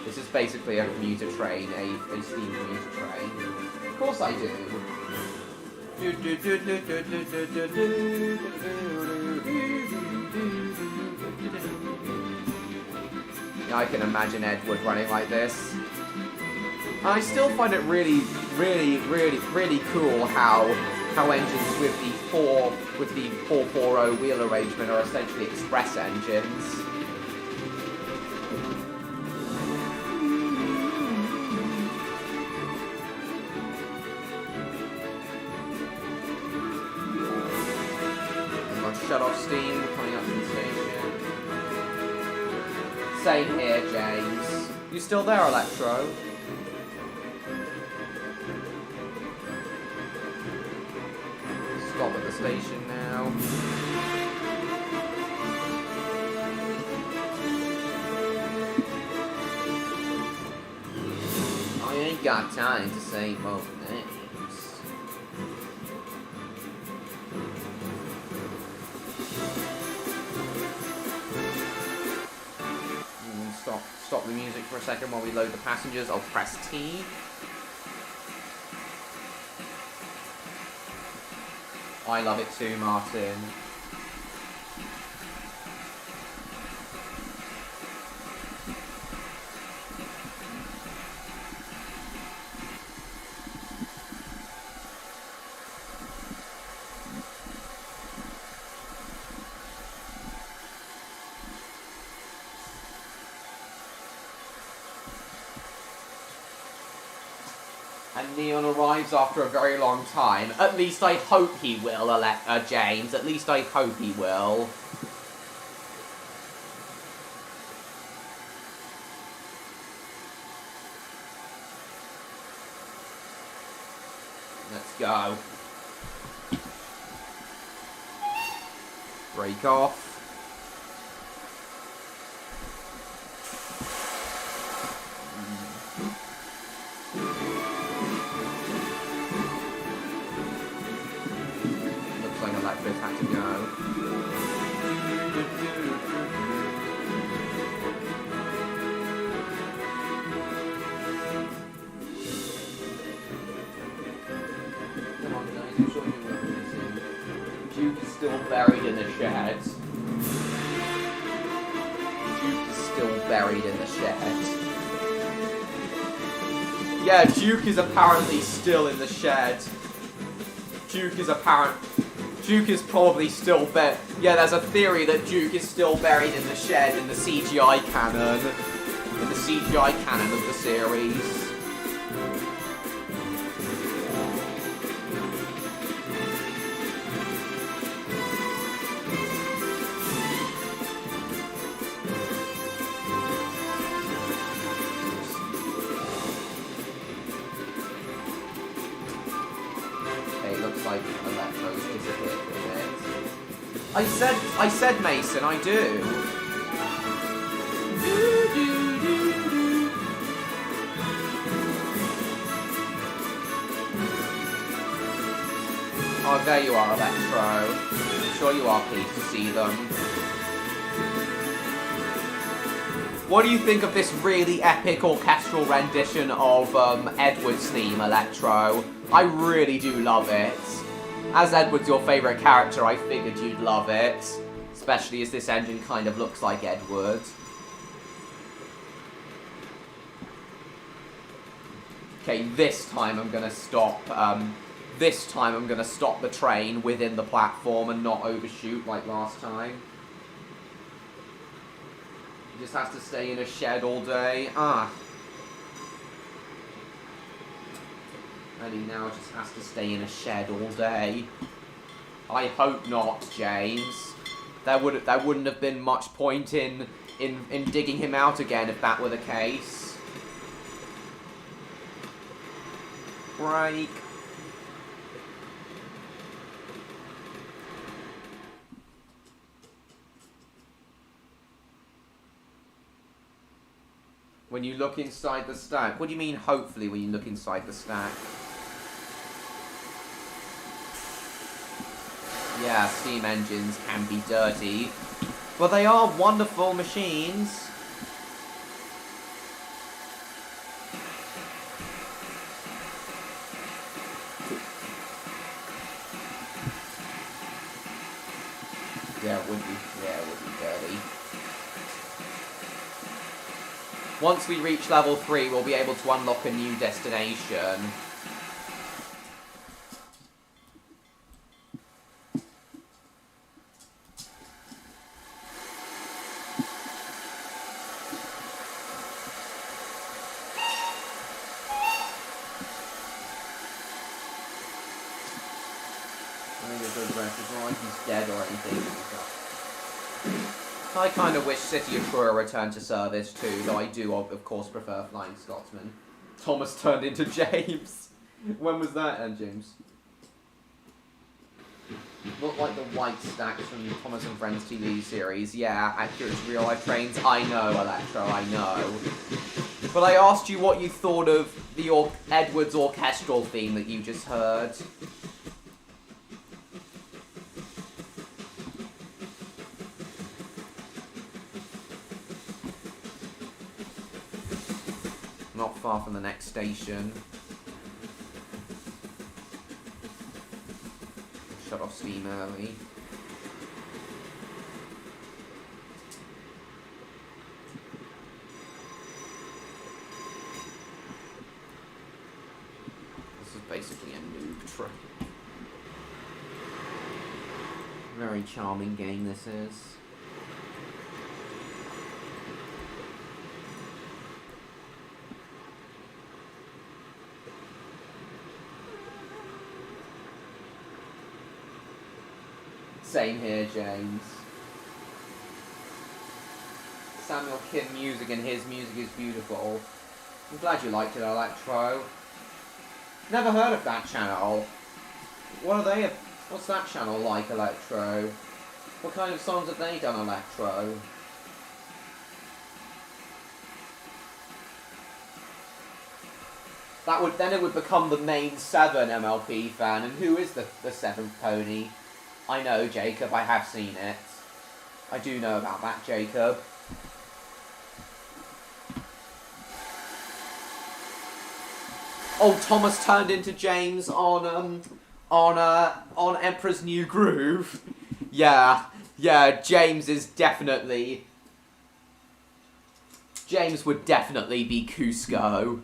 This is basically a commuter train, a steam commuter train. Of course I do. I can imagine Edward running like this. I still find it really cool how engines with the 440 wheel arrangement are essentially express engines. Shut off steam coming up from the station. Same here, James. You still there, Electro? Stop at the station now. I ain't got time to say both names. Stop the music for a second while we load the passengers. I'll press T. I love it too, Martin. And Neon arrives after a very long time. At least I hope he will, James. At least I hope he will. Let's go. Break off. Looks like Electro's had to go. Come on, guys, I'm sure you will be missing. Duke is still buried in the shed. Duke is still buried in the shed. Yeah, Duke is apparently still in the shed. Duke is probably still buried. Yeah, there's a theory that Duke is still buried in the shed in the CGI canon. In the CGI canon of the series. Like Electro's disappeared for a bit. I said Mason, I do. Oh, there you are, Electro. I'm sure you are pleased to see them. What do you think of this really epic orchestral rendition of Edward's theme, Electro? I really do love it. As Edward's your favourite character, I figured you'd love it. Especially as this engine kind of looks like Edward. Okay, this time I'm gonna stop, the train within the platform and not overshoot like last time. He just has to stay in a shed all day. And he now just has to stay in a shed all day. I hope not, James. There wouldn't have been much point in digging him out again if that were the case. Break. When you look inside the stack. What do you mean, hopefully, when you look inside the stack? Yeah, steam engines can be dirty, but they are wonderful machines. Yeah, it would be dirty. Once we reach level 3, we'll be able to unlock a new destination. Dead or anything. I kind of wish City of Truro returned to service too, though I do of course prefer Flying Scotsman. Thomas turned into James. When was that, James? Look like the white stacks from Thomas and Friends TV series. Yeah, accurate to real life trains. I know, Electro, I know. But I asked you what you thought of the Edwards orchestral theme that you just heard. Not far from the next station. Shut off steam early. This is basically a noob trip. Very charming game this is. Same here, James. Samuel Kim music, and his music is beautiful. I'm glad you liked it, Electro. Never heard of that channel. What are they? What's that channel like, Electro? What kind of songs have they done, Electro? Then it would become the main 7 MLP fan, and who is the 7th pony? I know, Jacob, I have seen it. I do know about that, Jacob. Oh, Thomas turned into James on Emperor's New Groove. Yeah, James would definitely be Cusco.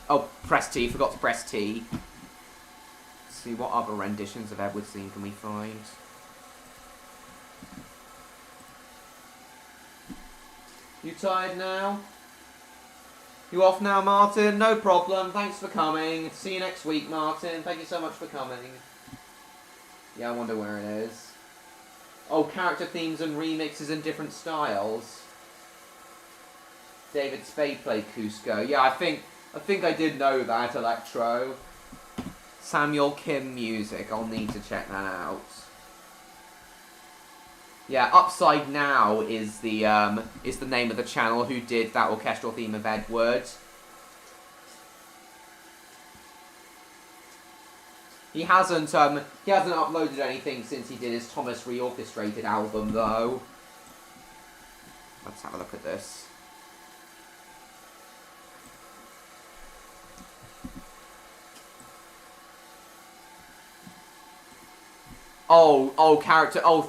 Oh, press T, forgot to press T. Let's see, what other renditions of Edward's theme can we find? You tired now? You off now, Martin? No problem, thanks for coming. See you next week, Martin. Thank you so much for coming. Yeah, I wonder where it is. Oh, character themes and remixes in different styles. David Spade played Cusco. Yeah, I think I did know that, Electro. Samuel Kim music. I'll need to check that out. Yeah, Upside Now is the name of the channel who did that orchestral theme of Edward. He hasn't uploaded anything since he did his Thomas Reorchestrated album, though. Let's have a look at this.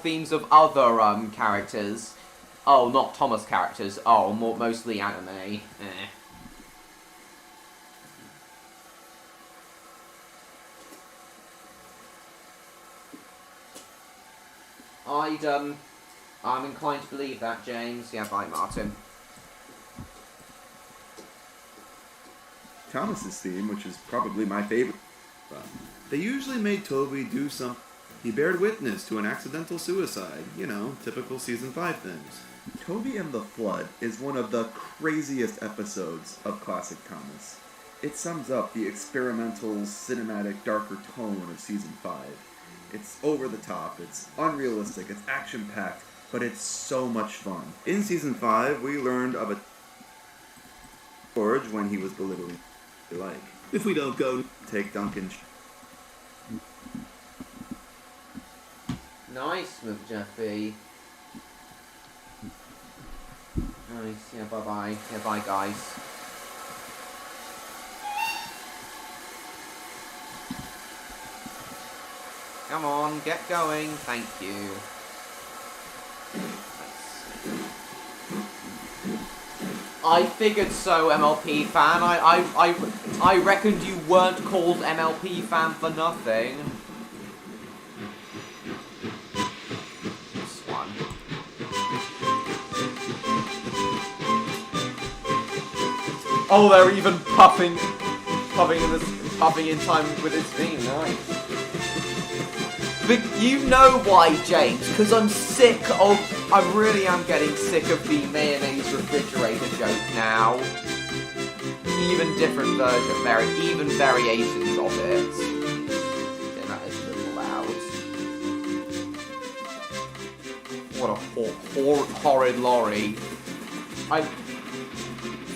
Themes of other characters. Oh, not Thomas characters. Oh, mostly anime. I'm inclined to believe that, James. Yeah, bye, Martin. Thomas's theme, which is probably my favorite. They usually made Toby do some. He bared witness to an accidental suicide. You know, typical Season 5 things. Toby and the Flood is one of the craziest episodes of classic Thomas. It sums up the experimental, cinematic, darker tone of Season 5. It's over the top, it's unrealistic, it's action-packed, but it's so much fun. In Season 5, we learned of a George when he was belittling like, if we don't go, take Duncan. Nice, McJeffy. Nice, yeah, bye-bye. Yeah, bye, guys. Come on, get going. Thank you. I figured so, MLP fan. I reckoned you weren't called MLP fan for nothing. This one. Oh, they're even puffing in time with his theme. Nice. But you know why, James? Because I really am getting sick of the mayonnaise refrigerator joke now. Even different versions, even variations of it. Yeah, that is a little loud. What a horrid lorry. I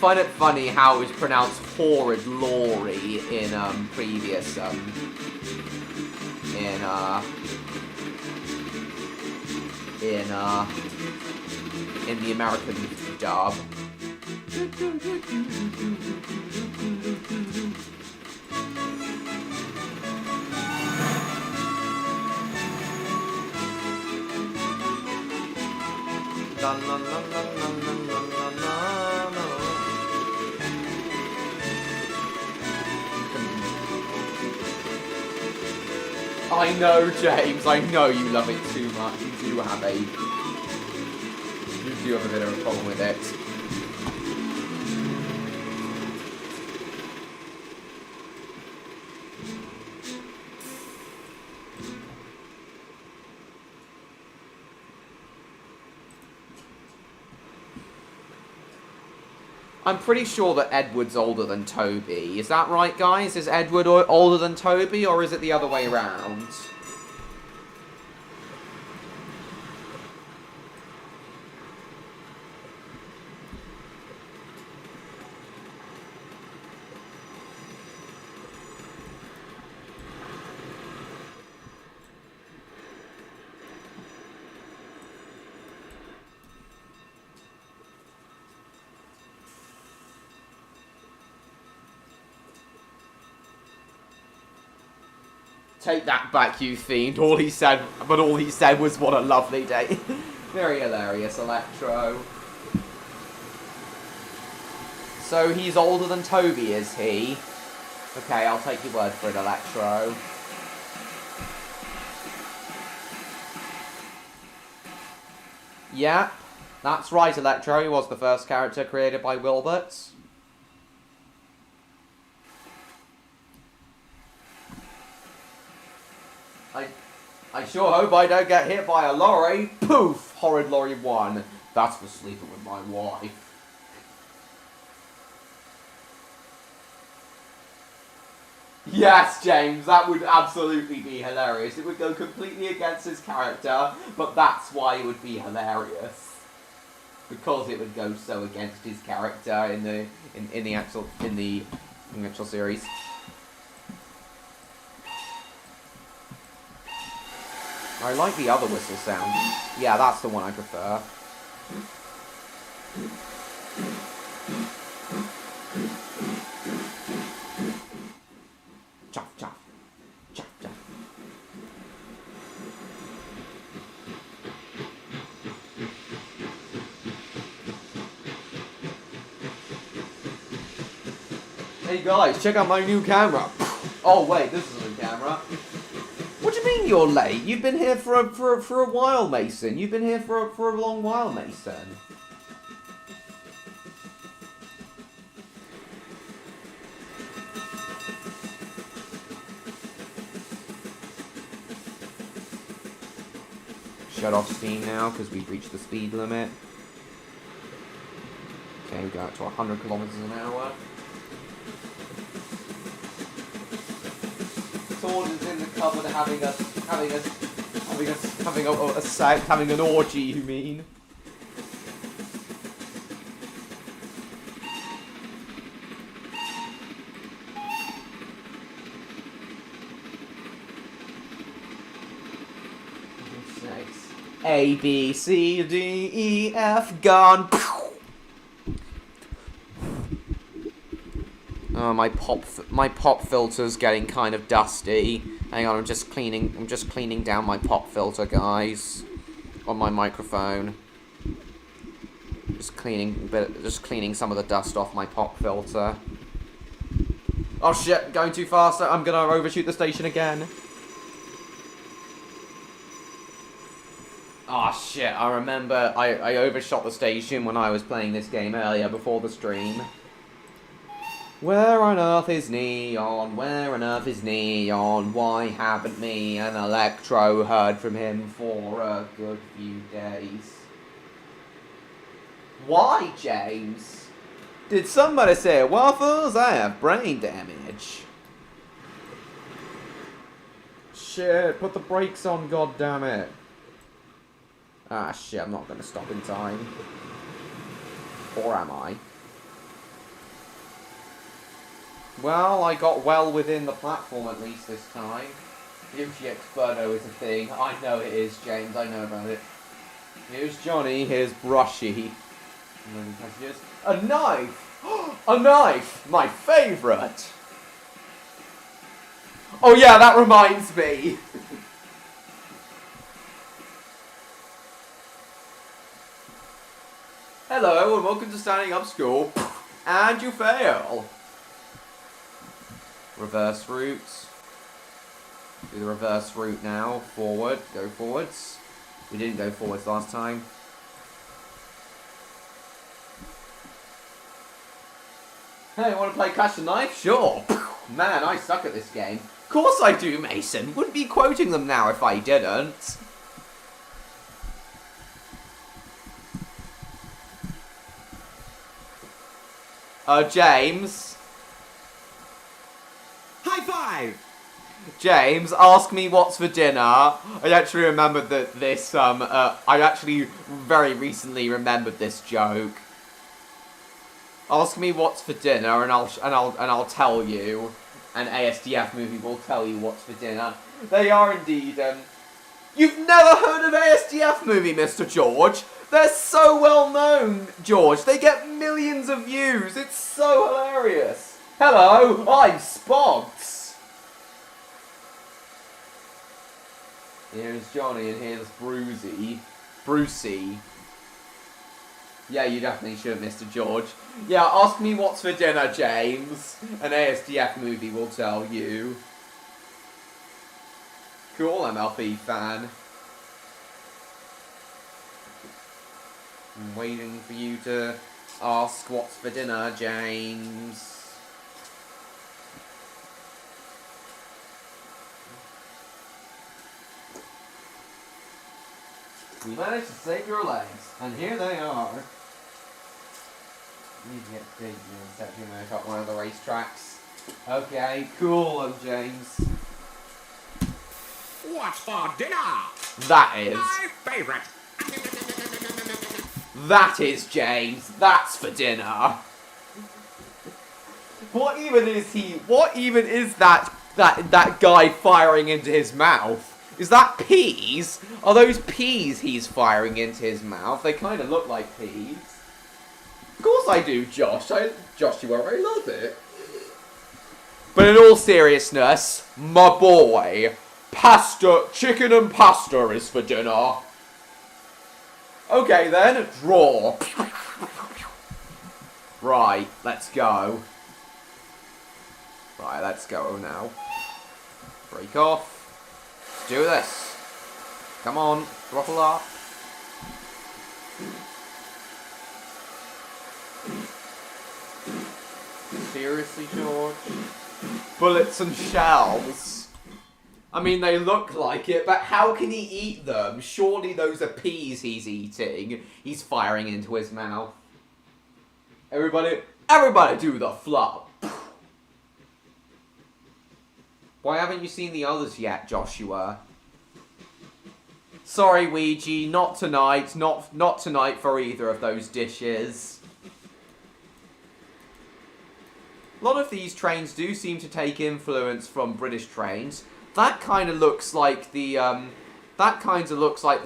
find it funny how it was pronounced horrid lorry in previous in the American dub. La, la, la, la, la, la, la, la, la. I know, James, I know you love it too much. You do have a bit of a problem with it. I'm pretty sure that Edward's older than Toby. Is that right, guys? Is Edward older than Toby, or is it the other way around? Take that back, you fiend. All he said was, what a lovely day. Very hilarious, Electro. So he's older than Toby, is he? Okay, I'll take your word for it, Electro. Yeah, that's right, Electro. He was the first character created by Wilbert. I sure hope I don't get hit by a lorry. Poof! Horrid lorry 1. That's for sleeping with my wife. Yes, James, that would absolutely be hilarious. It would go completely against his character, but that's why it would be hilarious. Because it would go so against his character in the actual series. I like the other whistle sound. Yeah, that's the one I prefer. Chop, chop. Chop, chop. Hey guys, check out my new camera. Oh wait, this is a new camera. What do you mean you're late? You've been here for a while, Mason. You've been here for a long while, Mason. Shut off steam now because we've reached the speed limit. Okay, we go up to 100 kilometers an hour. Sword is in the cupboard having an orgy, you mean? A, B, C, D, E, F, gone. Oh, my pop filter's getting kind of dusty. Hang on, I'm just cleaning down my pop filter, guys, on my microphone. Just cleaning some of the dust off my pop filter. Oh shit, going too fast. I'm gonna overshoot the station again. Oh shit, I remember I overshot the station when I was playing this game earlier before the stream. Where on earth is Neon? Where on earth is Neon? Why haven't me and Electro heard from him for a good few days? Why, James? Did somebody say waffles? I have brain damage. Shit, put the brakes on, goddammit. Ah shit, I'm not gonna stop in time. Or am I? Well, I got well within the platform at least this time. Yoshi Experto is a thing. I know it is, James. I know about it. Here's Johnny. Here's Brushy. A knife! A knife! My favourite! Oh yeah, that reminds me! Hello, and welcome to Standing Up School. And you fail! Reverse route. Do the reverse route now. Forward. Go forwards. We didn't go forwards last time. Hey, want to play Catch the Knife? Sure. Man, I suck at this game. Of course I do, Mason. Wouldn't be quoting them now if I didn't. James. High five! James, ask me what's for dinner. I actually remembered that this, I actually very recently remembered this joke. Ask me what's for dinner, and I'll tell you. An ASDF movie will tell you what's for dinner. They are indeed. You've never heard of ASDF movie, Mr. George? They're so well known, George. They get millions of views. It's so hilarious. Hello, I'm Spogs. Here's Johnny, and here's Brucey. Yeah, you definitely should, Mr. George. Yeah, ask me what's for dinner, James. An ASDF movie will tell you. Cool, MLB fan. I'm waiting for you to ask what's for dinner, James. We managed to save your legs, and here they are. Need to get big in section when I got one of the racetracks. Okay, cool, James. What's for dinner? That is. My favorite. That is, James. That's for dinner. What even is that guy firing into his mouth? Is that peas? Are those peas he's firing into his mouth? They kind of look like peas. Of course I do, Josh. Josh, you already love it. But in all seriousness, my boy, chicken and pasta is for dinner. Okay then, draw. Right, let's go. Right, let's go now. Break off. Let's do this. Come on, throttle up. Seriously, George? Bullets and shells. I mean, they look like it, but how can he eat them? Surely those are peas he's eating. He's firing into his mouth. Everybody do the flop. Why haven't you seen the others yet, Joshua? Sorry, Ouija, not tonight. Not tonight for either of those dishes. A lot of these trains do seem to take influence from British trains. That kind of looks like the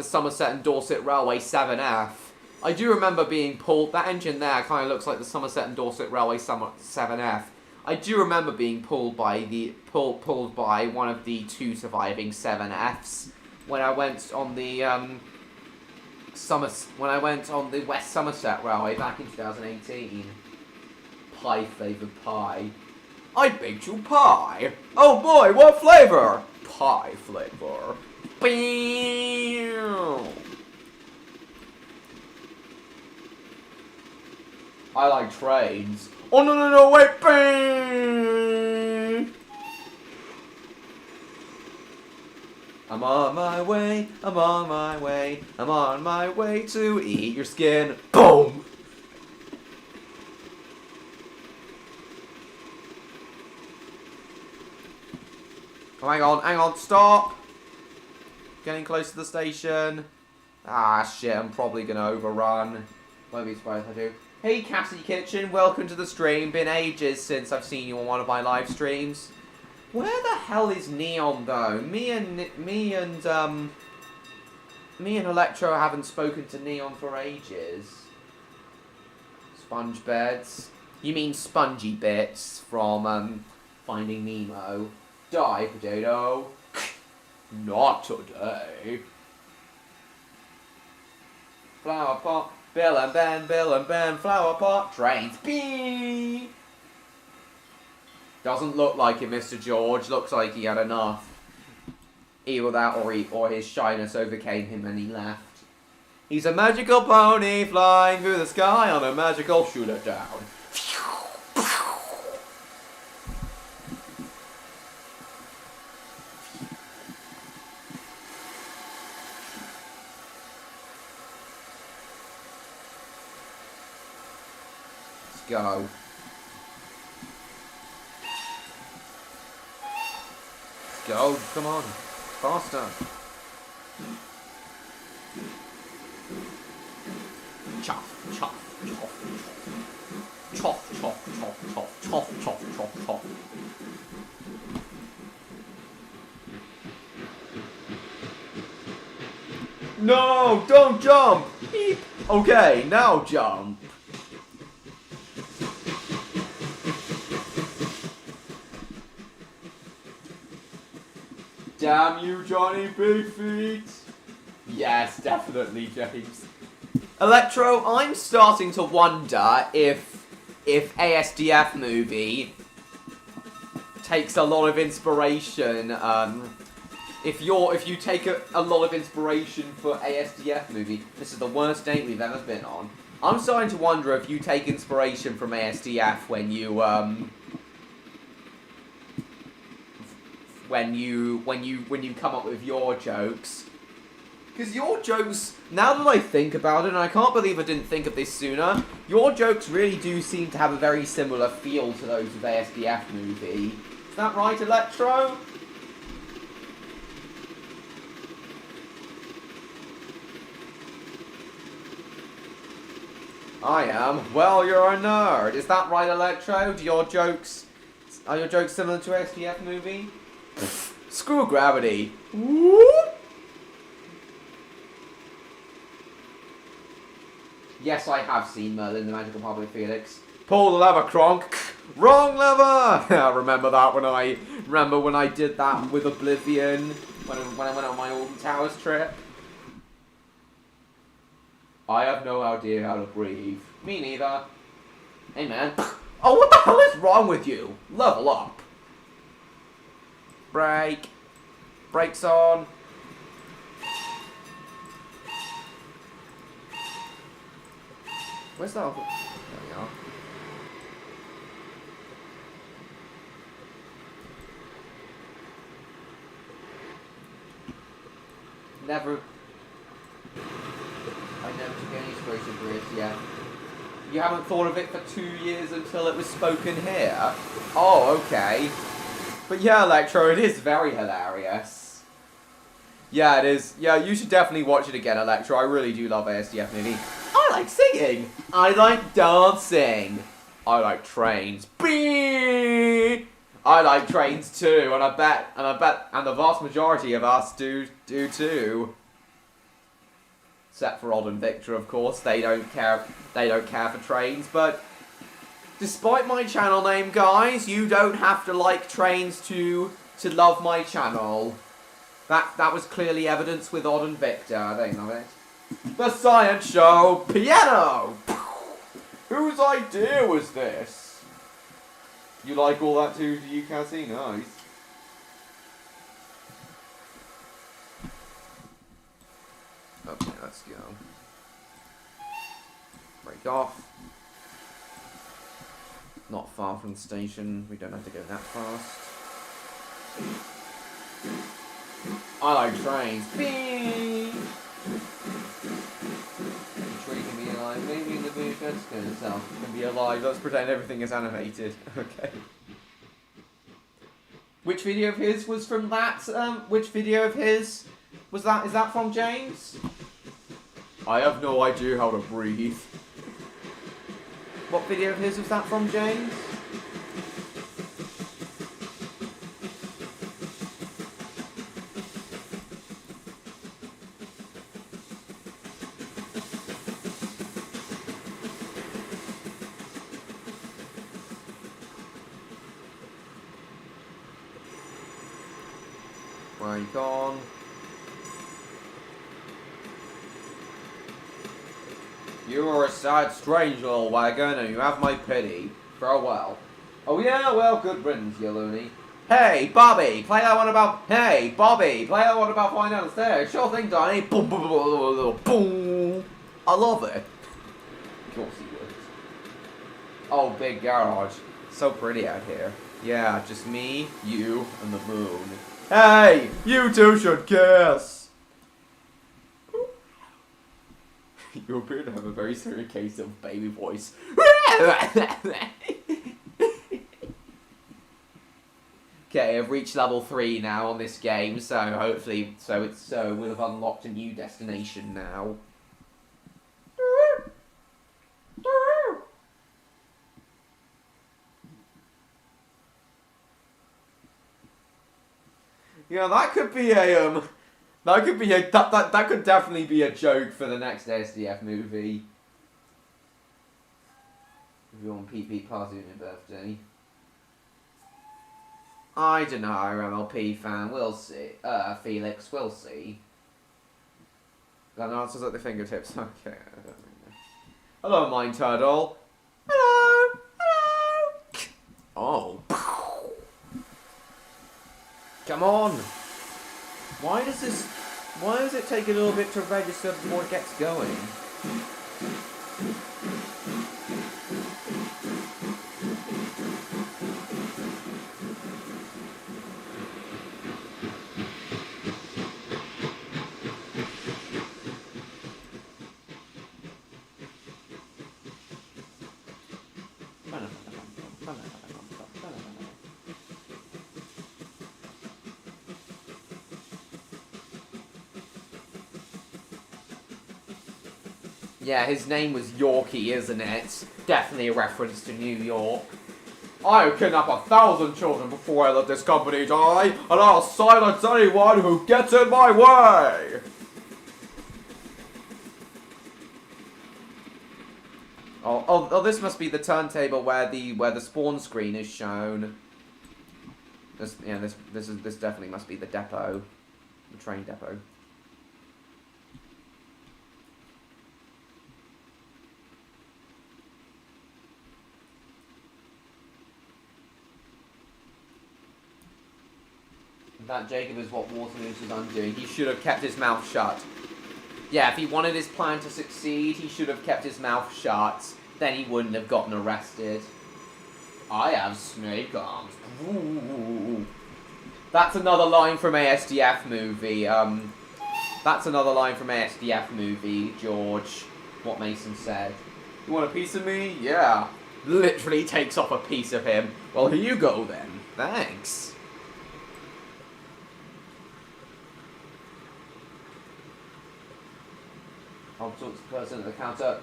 Somerset and Dorset Railway 7F. I do remember being pulled. That engine there kind of looks like the Somerset and Dorset Railway 7F. I do remember being pulled by one of the two surviving 7Fs when I went on the West Somerset Railway back in 2018. Pie flavoured pie. I baked you pie. Oh boy, what flavour? Pie flavour. I like trains. Oh no, wait. I'm on my way to eat your skin. Boom! Oh, hang on, stop! Getting close to the station. Ah, shit, I'm probably gonna overrun. Won't be surprised if I do. Hey, Cassie Kitchen, welcome to the stream. Been ages since I've seen you on one of my live streams. Where the hell is Neon, though? Me and Electro haven't spoken to Neon for ages. Sponge beds. You mean spongy bits from, Finding Nemo. Die, potato. Not today. Flower pot. Bill and Ben, flower pot. Trains. Beep. Doesn't look like it, Mr. George. Looks like he had enough. Either that or his shyness overcame him and he left. He's a magical pony flying through the sky on a magical shooter down. Go. Go, come on. Faster. Chuff, chuff, chuff, chuff. Chuff, chuff, chuff, chuff, chuff, chuff, chuff, chuff. No, don't jump! Beep. Okay, now jump. Damn you, Johnny Big Feet! Yes, definitely, James. Electro, I'm starting to wonder if ASDF movie takes a lot of inspiration. If you take a lot of inspiration for ASDF movie, this is the worst date we've ever been on. I'm starting to wonder if you take inspiration from ASDF when you come up with your jokes. Because your jokes, now that I think about it, and I can't believe I didn't think of this sooner, your jokes really do seem to have a very similar feel to those of ASDF movie. Is that right, Electro? I am. Well, you're a nerd. Is that right, Electro? Are your jokes similar to ASDF movie? Screw gravity. Whoop. Yes, I have seen Merlin, the Magical Public Felix. Pull the lever, Kronk. Wrong lever! I remember when I did that with Oblivion, when I went on my Alton Towers trip. I have no idea how to breathe. Me neither. Hey, man. Oh, what the hell is wrong with you? Level up. Brake. Brakes on. Where's that? There we are. Never. I never took any inspiration for this yet. You haven't thought of it for 2 years until it was spoken here? Oh, okay. But yeah, Electro, it is very hilarious. Yeah, it is. Yeah, you should definitely watch it again, Electro. I really do love ASDF movie. I like singing. I like dancing. I like trains. Bee! I like trains too, and I bet, and the vast majority of us do too. Except for Odd and Victor, of course. They don't care for trains, but despite my channel name, guys, you don't have to like trains to love my channel. That was clearly evidence with Odd and Victor. They love it. The Science Show Piano! Whose idea was this? You like all that too, do you, Cassie? Nice. Okay, let's go. Break off. Not far from the station. We don't have to go that fast. I like trains. Beep! The tree can be alive. Maybe the British Mexican itself can be alive. Let's pretend everything is animated. Okay. Which video of his was from that? Which video of his was that? Is that from James? I have no idea how to breathe. What video of his was that from, James? Break on. You are a sad, strange little wagon, and you have my pity. Farewell. Oh yeah, well, good riddance, you loony. Hey, Bobby, play that one about... Hey, Bobby, play that one about flying down the stairs. Sure thing, Donnie. Boom, boom, boom, boom, boom. I love it. Of course he would. Oh, big garage. So pretty out here. Yeah, just me, you, and the moon. Hey, you two should kiss. You appear to have a very serious case of baby voice. Okay, I've reached level 3 now on this game, so hopefully, we'll have unlocked a new destination now. Yeah, that could definitely be a joke for the next SDF movie. If you want PP party on your birthday. I don't know, MLP fan, we'll see. Felix, we'll see. That answers at the fingertips. Okay, I don't know. Hello, Mine Turtle. Hello! Hello! Oh. Come on! Why does it take a little bit to register before it gets going? Yeah, his name was Yorkie, isn't it? Definitely a reference to New York. I'll kidnap 1,000 children before I let this company die, and I'll silence anyone who gets in my way! Oh, this must be the turntable where the spawn screen is shown. This definitely must be the depot, the train depot. That Jacob is what Waternoose is undoing. He should have kept his mouth shut. Yeah, if he wanted his plan to succeed, he should have kept his mouth shut. Then he wouldn't have gotten arrested. I have snake arms. Ooh. That's another line from ASDF movie. That's another line from ASDF movie, George. What Mason said. You want a piece of me? Yeah. Literally takes off a piece of him. Well, here you go then. Thanks. I'll talk to the person at the counter.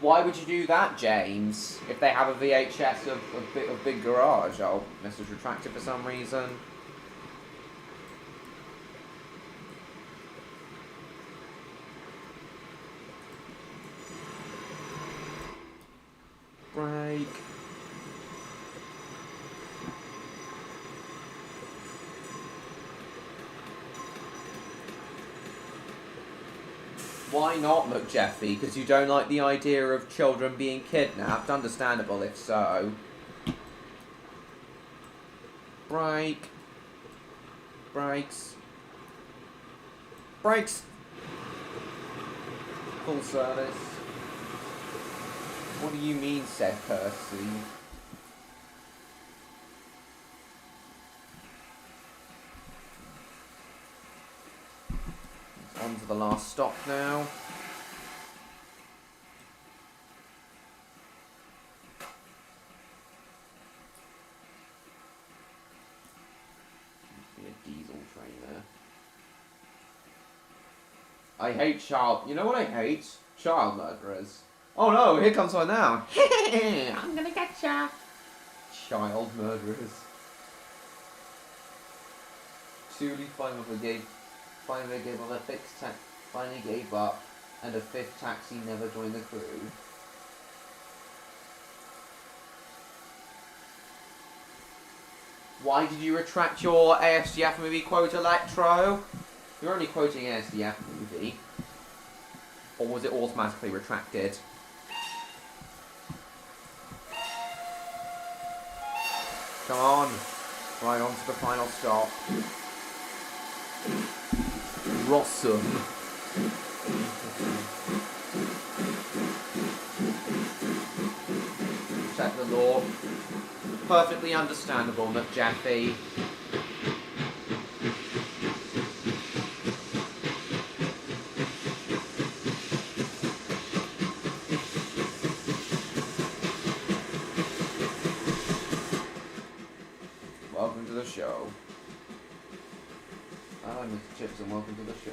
Why would you do that, James? If they have a VHS of Big Garage, I'll message retracted for some reason. Break. Why not, McJeffy? Because you don't like the idea of children being kidnapped? Understandable if so. Brake. Brakes. Brakes. Full service. What do you mean, said Percy? On to the last stop now. Must be a diesel train there. I hate child... You know what I hate? Child murderers. Oh no, here comes one now. I'm gonna get ya. Child murderers. Truly finally gave up a fixed tax. Finally gave up, and a fifth taxi never joined the crew. Why did you retract your ASDF movie quote, Electro? You're only quoting ASDF movie. Or was it automatically retracted? Come on. Right on to the final stop. Rossum. Check the law. Perfectly understandable, McJeffy. Welcome to the show. Hello, Mr. Chips, and welcome to the show.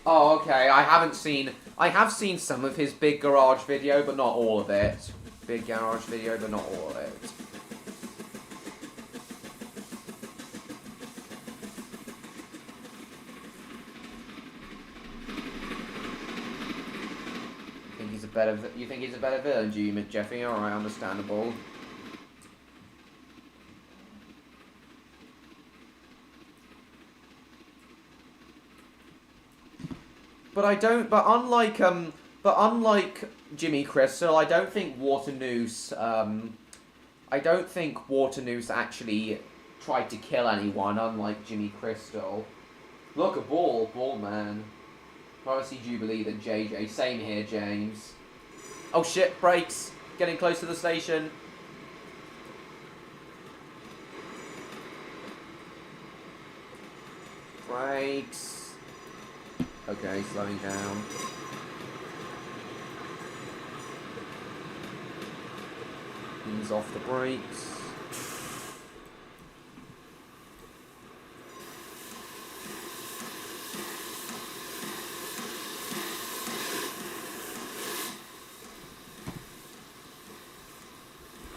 Oh, okay. I have seen some of his big garage video, but not all of it. Big garage video, but not all of it. You think he's a better villain, do you, Jeffy? Alright, understandable. But unlike Jimmy Crystal, I don't think Waternoose actually tried to kill anyone, unlike Jimmy Crystal. Look, a ball man. Privacy Jubilee than JJ. Same here, James. Oh shit, brakes. Getting close to the station. Brakes. Okay, slowing down. Ease off the brakes.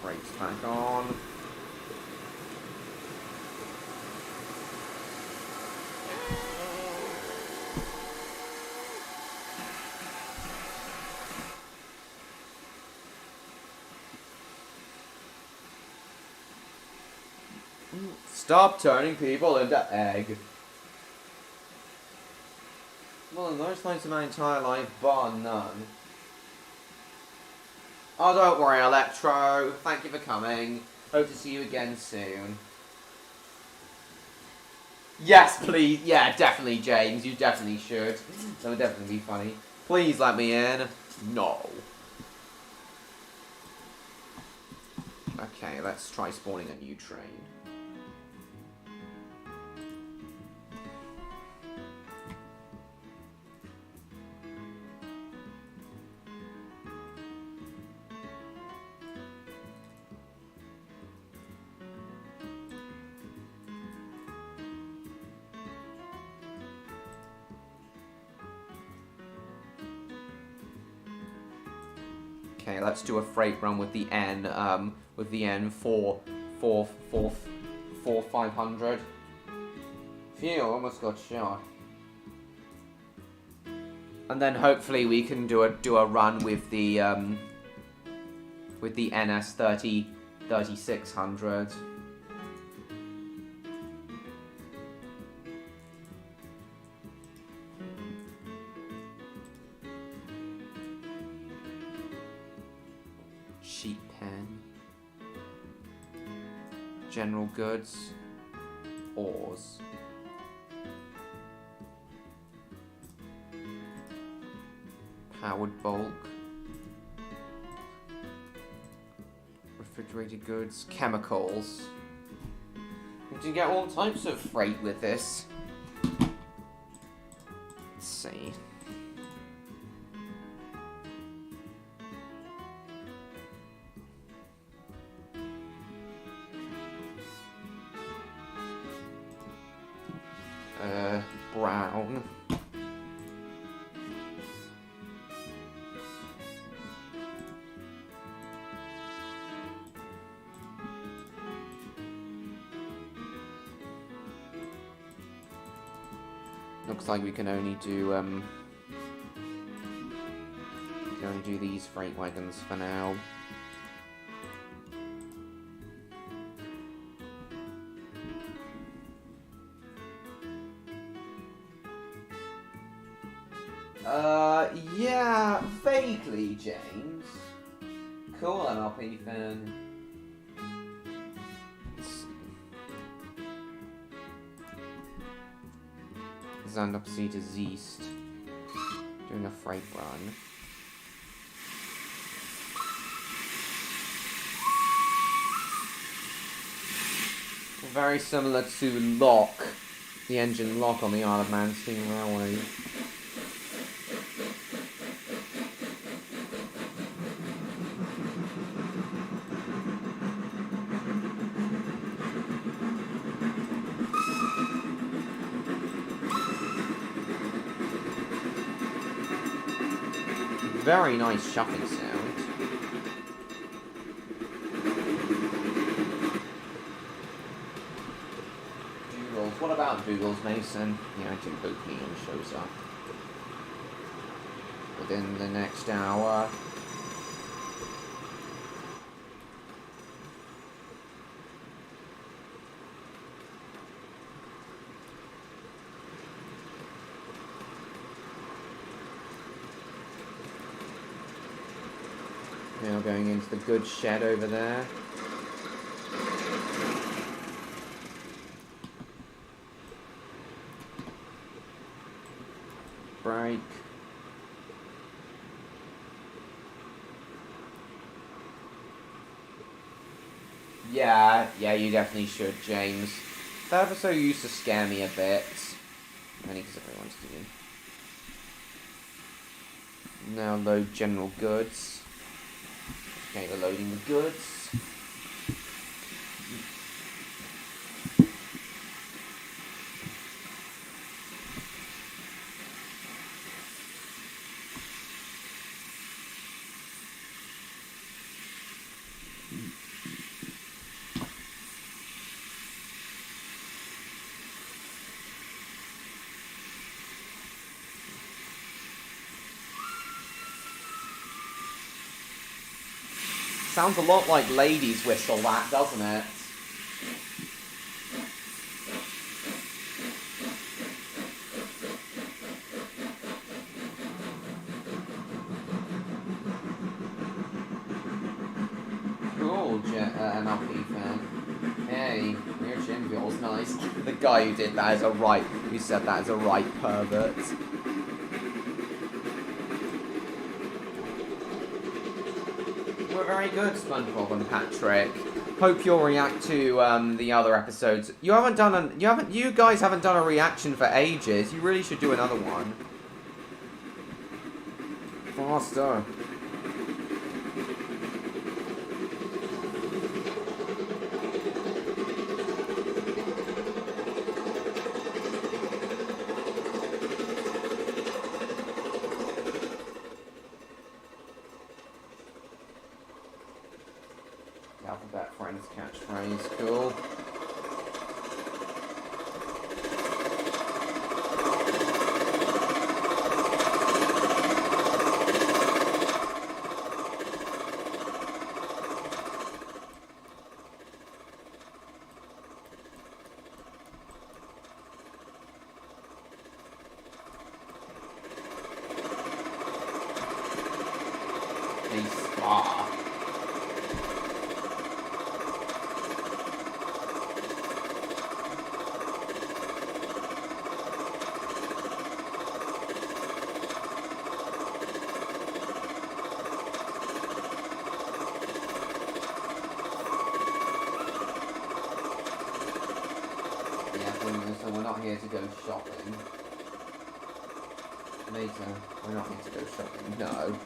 Brakes back on. Stop turning people into egg. Well, in those times of my entire life, bar none. Oh, don't worry, Electro. Thank you for coming. Hope to see you again soon. Yes, please. Yeah, definitely, James. You definitely should. That would definitely be funny. Please let me in. No. Okay, let's try spawning a new train. Okay, let's do a freight run with the N 500. Phew, almost got shot. And then hopefully we can do a run with the NS 3600. Sheet pen, general goods, ores, powered bulk, refrigerated goods, chemicals. You can get all types of freight with this. Let's see. Brown. Looks like we can only do these freight wagons for now. Yeah, vaguely, James. Cool, MLP fan. Zandopsy to Zeast. Doing a freight run. Very similar to Lock, the engine lock on the Isle of Man Steam Railway. Very nice shuffling sound. Doodles. What about Doodles, Mason? Yeah, I do hope Neon shows up within the next hour. Now going into the goods shed over there. Break. Yeah, you definitely should, James. That episode used to scare me a bit. Only because everyone's doing. Now load general goods. Okay, we're loading the goods. Sounds a lot like Ladies Whistle, that, doesn't it? Cool, MLP fan. Hey, your chin feels nice. The guy who did that is who said that is a right pervert. We're very good, SpongeBob and Patrick. Hope you'll react to the other episodes. You guys haven't done a reaction for ages. You really should do another one. Faster. Alphabet Friends catchphrase, cool. A spa. So we're not here to go shopping. Later, we're not here to go shopping, no.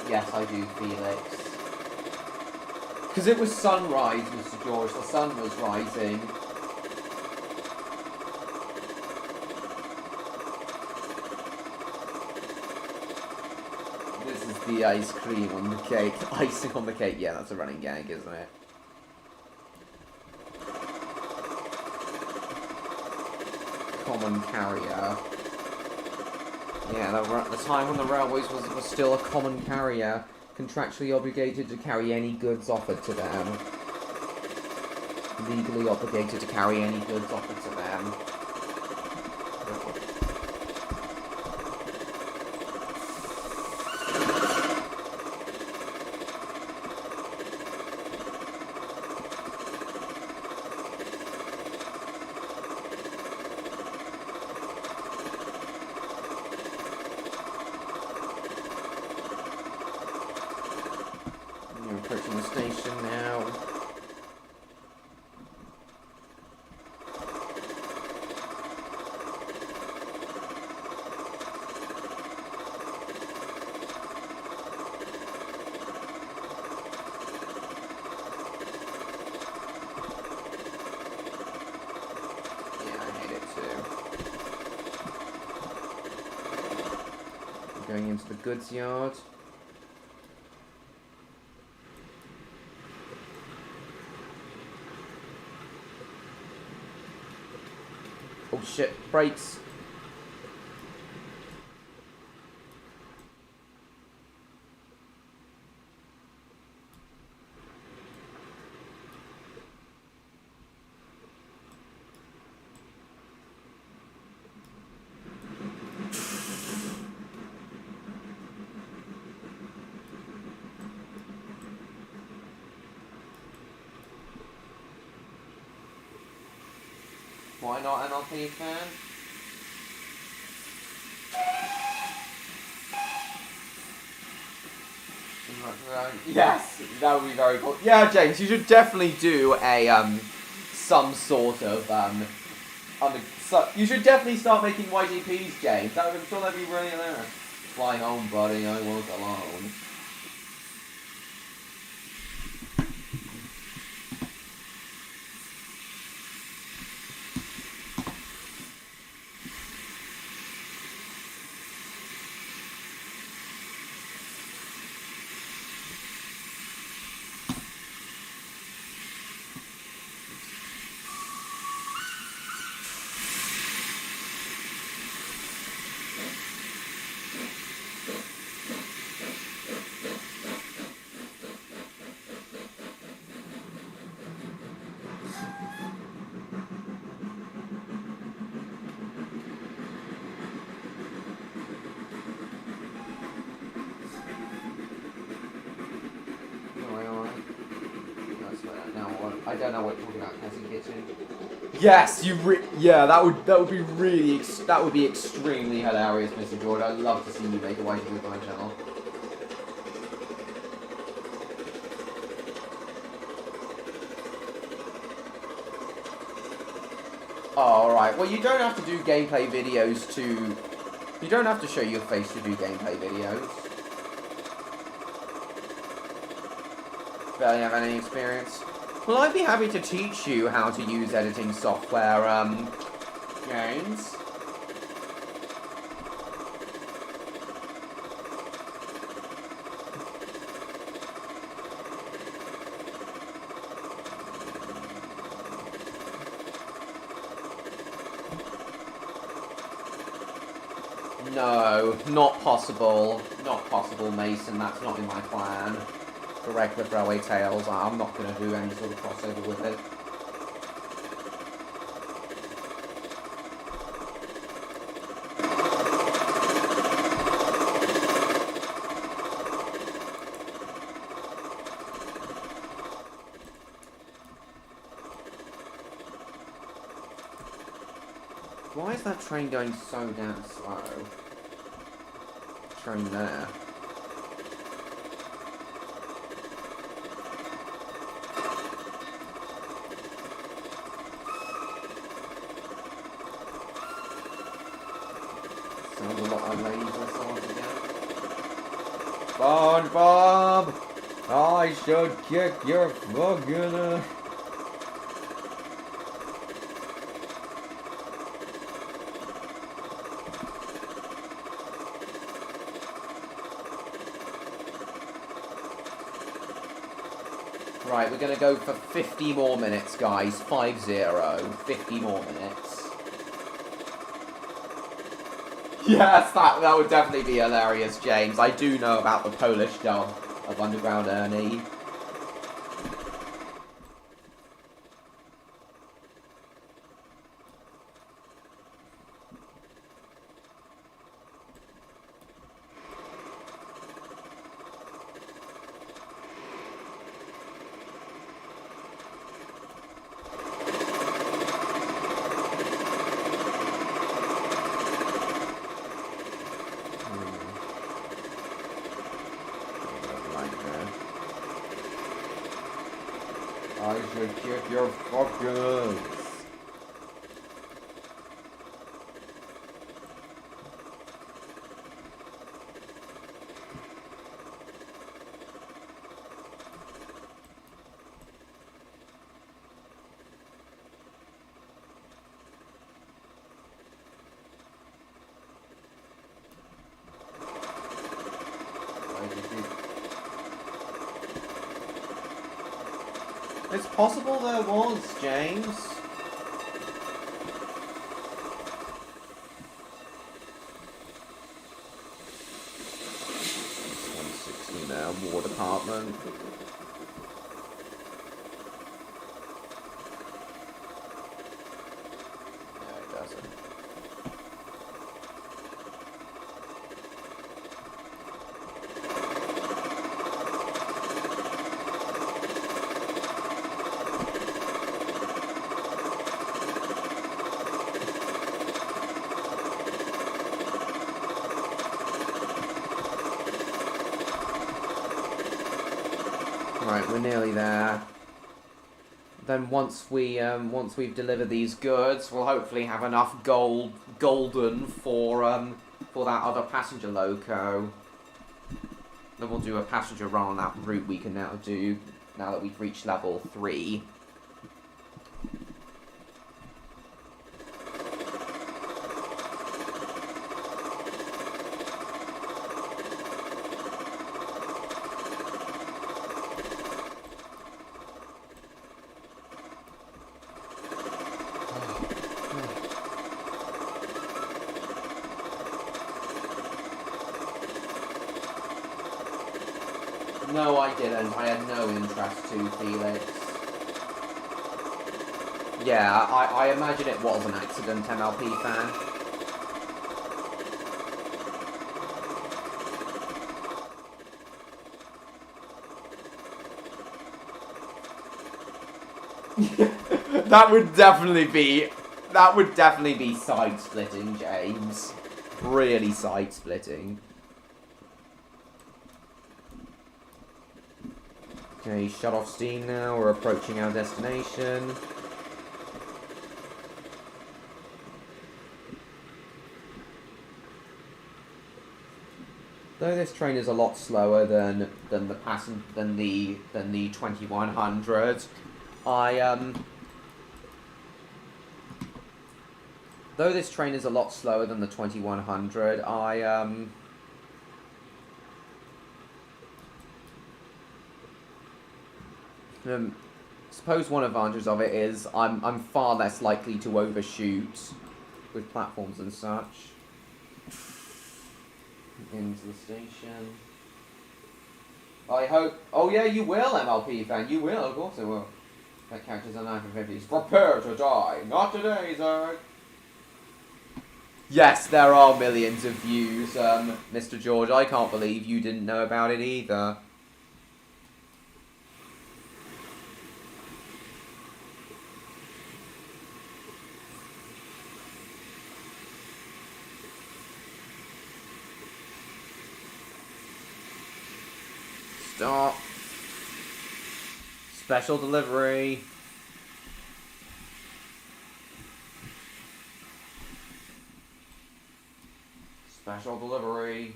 Yes, I do, Felix. Because it was sunrise, Mr. George. The sun was rising. This is the ice cream on the cake. Icing on the cake. Yeah, that's a running gag, isn't it? Common carrier. Yeah, the time when the railways was still a common carrier, contractually obligated to carry any goods offered to them. Legally obligated to carry any goods offered to them. approaching the station now. Going into the goods yard. Oh shit, brakes. Why not MLP fan? Yes, that would be very cool. Yeah, James, you should definitely do a some sort of you should definitely start making YGPs, James. I'm sure that'd be really hilarious. Fly home, buddy. I was alone. I don't know what you're talking about, Cassie Kitchen. Yes, yeah, that would be really that would be extremely hilarious, Mr. George. I'd love to see you make a YGP on my channel. Oh, alright. Well, you don't have to do gameplay videos to... You don't have to show your face to do gameplay videos. Barely have any experience. Well, I'd be happy to teach you how to use editing software, James. No, not possible. Not possible, Mason. That's not in my plan. For Redcliff Railway Tales, I'm not going to do any sort of crossover with it. Why is that train going so damn slow? Train there. Sounds a lot like Ladies and Swords again. SpongeBob! I should kick your fucking Right, we're gonna go for 50 more minutes, guys. 5-0. 50 more minutes. Yes, that would definitely be hilarious, James. I do know about the Polish dub of Underground Ernie. I should kick your fuckers. It's possible there was, James. 160 now, War Department. No, it doesn't. Right, we're nearly there. Then once we've delivered these goods, we'll hopefully have enough golden for that other passenger loco. Then we'll do a passenger run on that route we can now do now that we've reached level 3. No, I didn't. I had no interest to, Felix. Yeah, I imagine it was an accident, MLP fan. That would definitely be side-splitting, James. Really side-splitting. Okay, shut off steam now, we're approaching our destination. Though this train is a lot slower than the 2100, though this train is a lot slower than the 2100, suppose one advantage of it is I'm far less likely to overshoot with platforms and such. Into the station. I hope. Oh yeah, you will, MLP fan. You will, of course, it will. That character's a knife of 50s. Prepare to die. Not today, sir. Yes, there are millions of views, Mr. George. I can't believe you didn't know about it either. Stop. Special delivery. Special delivery.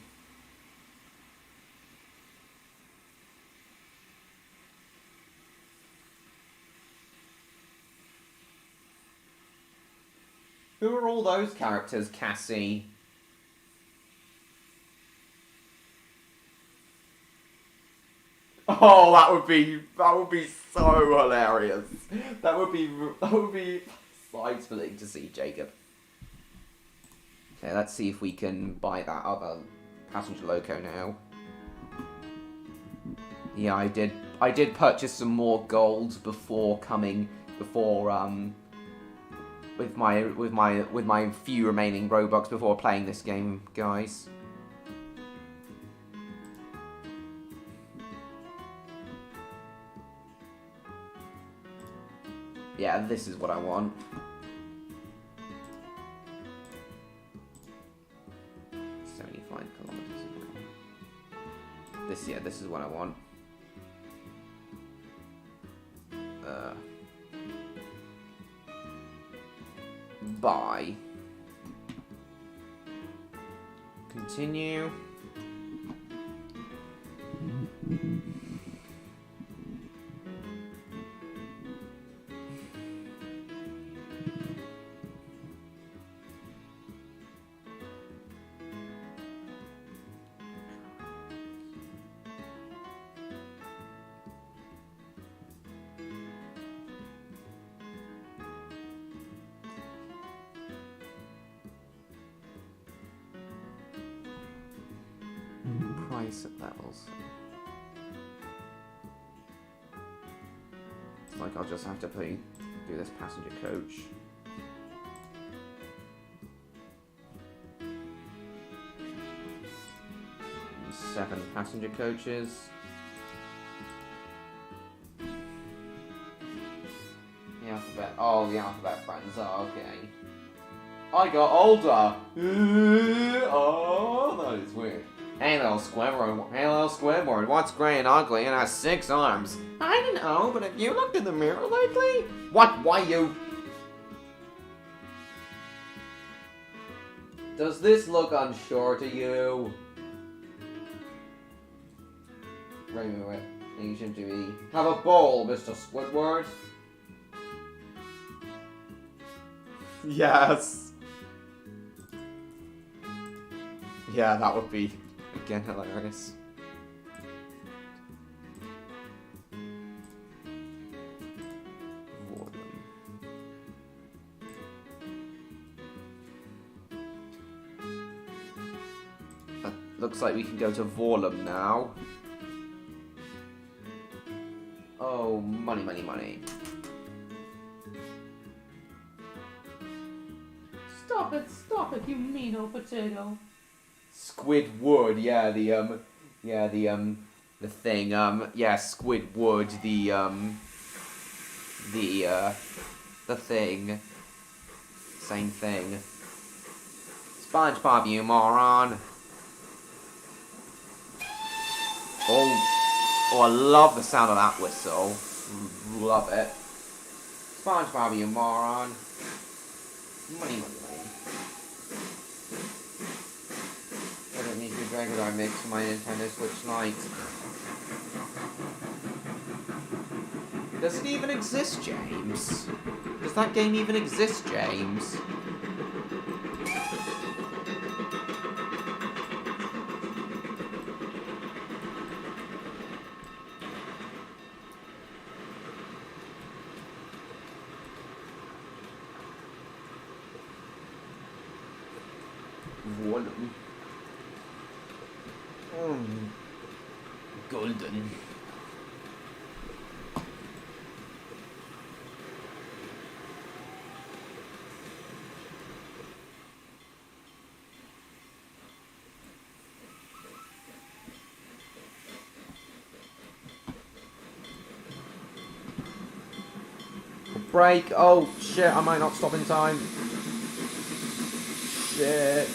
Who are all those characters, Cassie? Oh, that would be so hilarious. That would be side-splitting to see, Jacob. Okay, let's see if we can buy that other passenger loco now. Yeah, I did purchase some more gold with my few remaining Robux before playing this game, guys. Yeah, this is what I want. 75 kilometers an hour. This is what I want. buy. Continue. Price levels. It's like I'll just have to do this passenger coach. And 7 passenger coaches. The alphabet. Oh, the alphabet friends. Oh, okay. I got older. Oh, that is weird. Hey little Squidward, what's grey and ugly and has 6 arms? I don't know, but have you looked in the mirror lately? What? Why you? Does this look unsure to you? Wait. You should be. Have a bowl, Mr. Squidward. Yes. Yeah, that would be, again, hilarious. Looks like we can go to Vorlum now. Oh, money. Stop it, you mean old potato. Squidward, yeah, the thing, yeah, Squidward, the thing. Same thing. SpongeBob, you moron. Oh, I love the sound of that whistle. Love it. SpongeBob, you moron. Money. I don't need to regular mix for my Nintendo Switch Lite. Does it even exist, James? Does that game even exist, James? Volume. Golden. Break. Oh shit, I might not stop in time. Shit.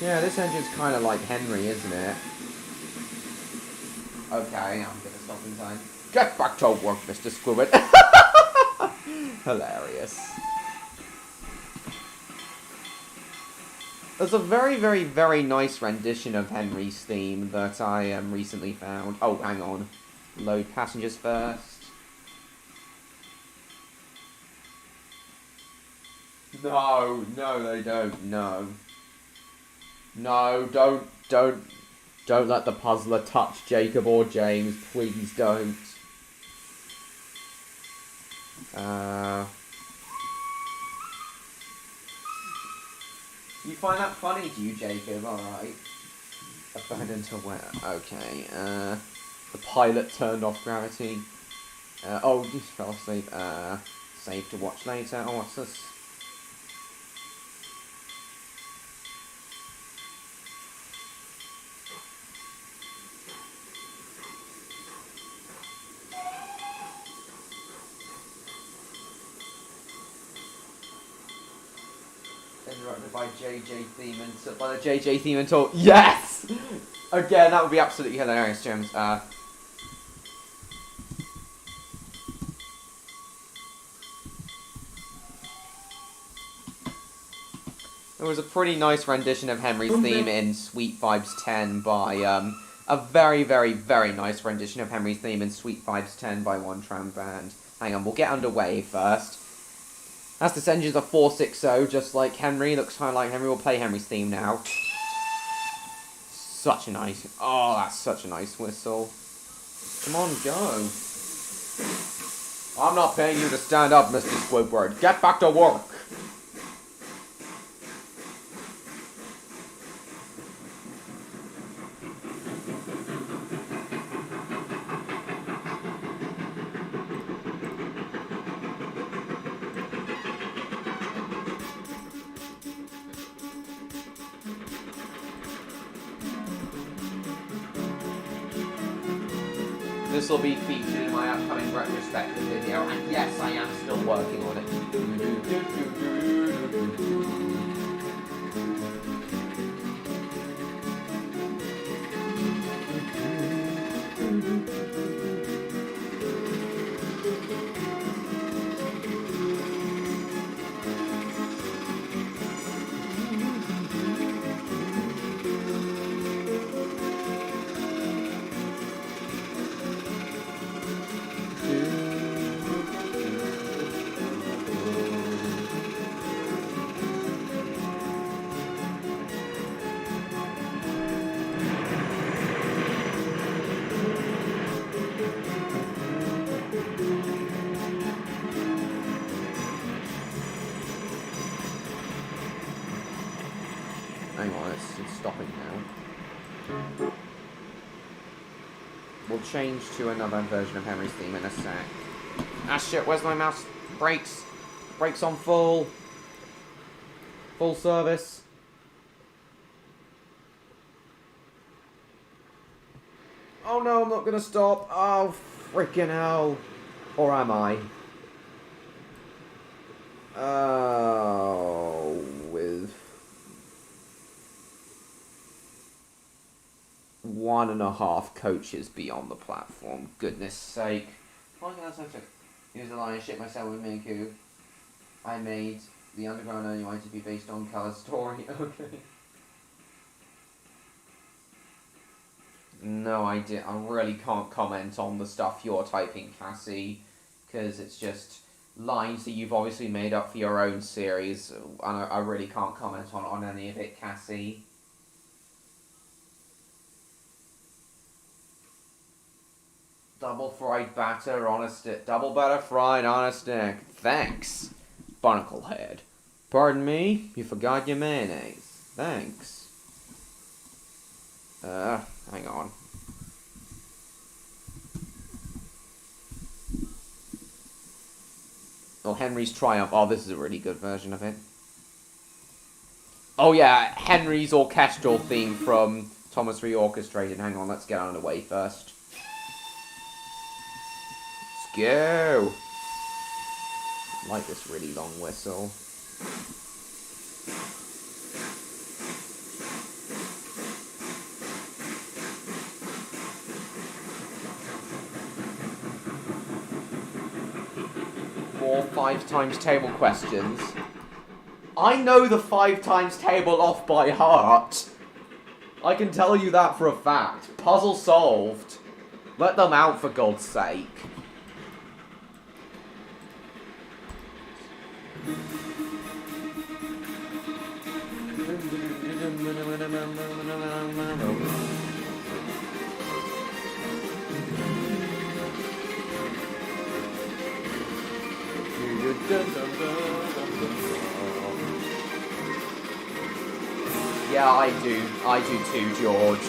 Yeah, this engine's kind of like Henry, isn't it? Okay, I'm gonna stop in time. Get back to work, Mr. Squidward. Hilarious. There's a very nice rendition of Henry's theme that I recently found. Oh, hang on. Load passengers first. No, they don't. No, don't let the puzzler touch Jacob or James. Please don't. You find that funny, do you, Jacob? Alright. Abandoned to where? Okay, the pilot turned off gravity. Oh, you fell asleep. Save to watch later. Oh, what's this? Interrupted by JJ theme and by the JJ theme until yes. Again, that would be absolutely hilarious, James. There was a pretty nice rendition of Henry's theme in Sweet Vibes 10 by, a very, very, very nice rendition of Henry's theme in Sweet Vibes 10 by One Tram Band. Hang on, we'll get underway first. As this engine's a 460, just like Henry, looks kind of like Henry. We'll play Henry's theme now. Such a nice, oh, that's such a nice whistle. Come on, go. I'm not paying you to stand up, Mr. Squidward. Get back to work. This will be featured in my upcoming retrospective video, and yes, I am still working on it. Hang on, it's stopping now. We'll change to another version of Henry's theme in a sec. Ah shit, where's my mouse? Brakes! Brakes on full! Full service. Oh no, I'm not gonna stop! Oh, freaking hell! Or am I? Oh, with 1.5 coaches beyond the platform. Goodness sake. Here's a line I shit myself with Miku. I made the underground only wanted to be based on Color Story. Okay. No, I really can't comment on the stuff you're typing, Cassie, because it's just lines that you've obviously made up for your own series, and I really can't comment on any of it, Cassie. Double fried batter on a stick. Double batter fried on a stick. Thanks, Barnaclehead. Pardon me? You forgot your mayonnaise. Thanks. Hang on. Oh, Henry's Triumph. Oh, this is a really good version of it. Oh yeah, Henry's orchestral theme from Thomas Reorchestrated. Hang on, let's get on the way first. Go! I like this really long whistle. More 5 times table questions. I know the 5 times table off by heart. I can tell you that for a fact. Puzzle solved. Let them out for God's sake. Yeah, I do. I do too, George.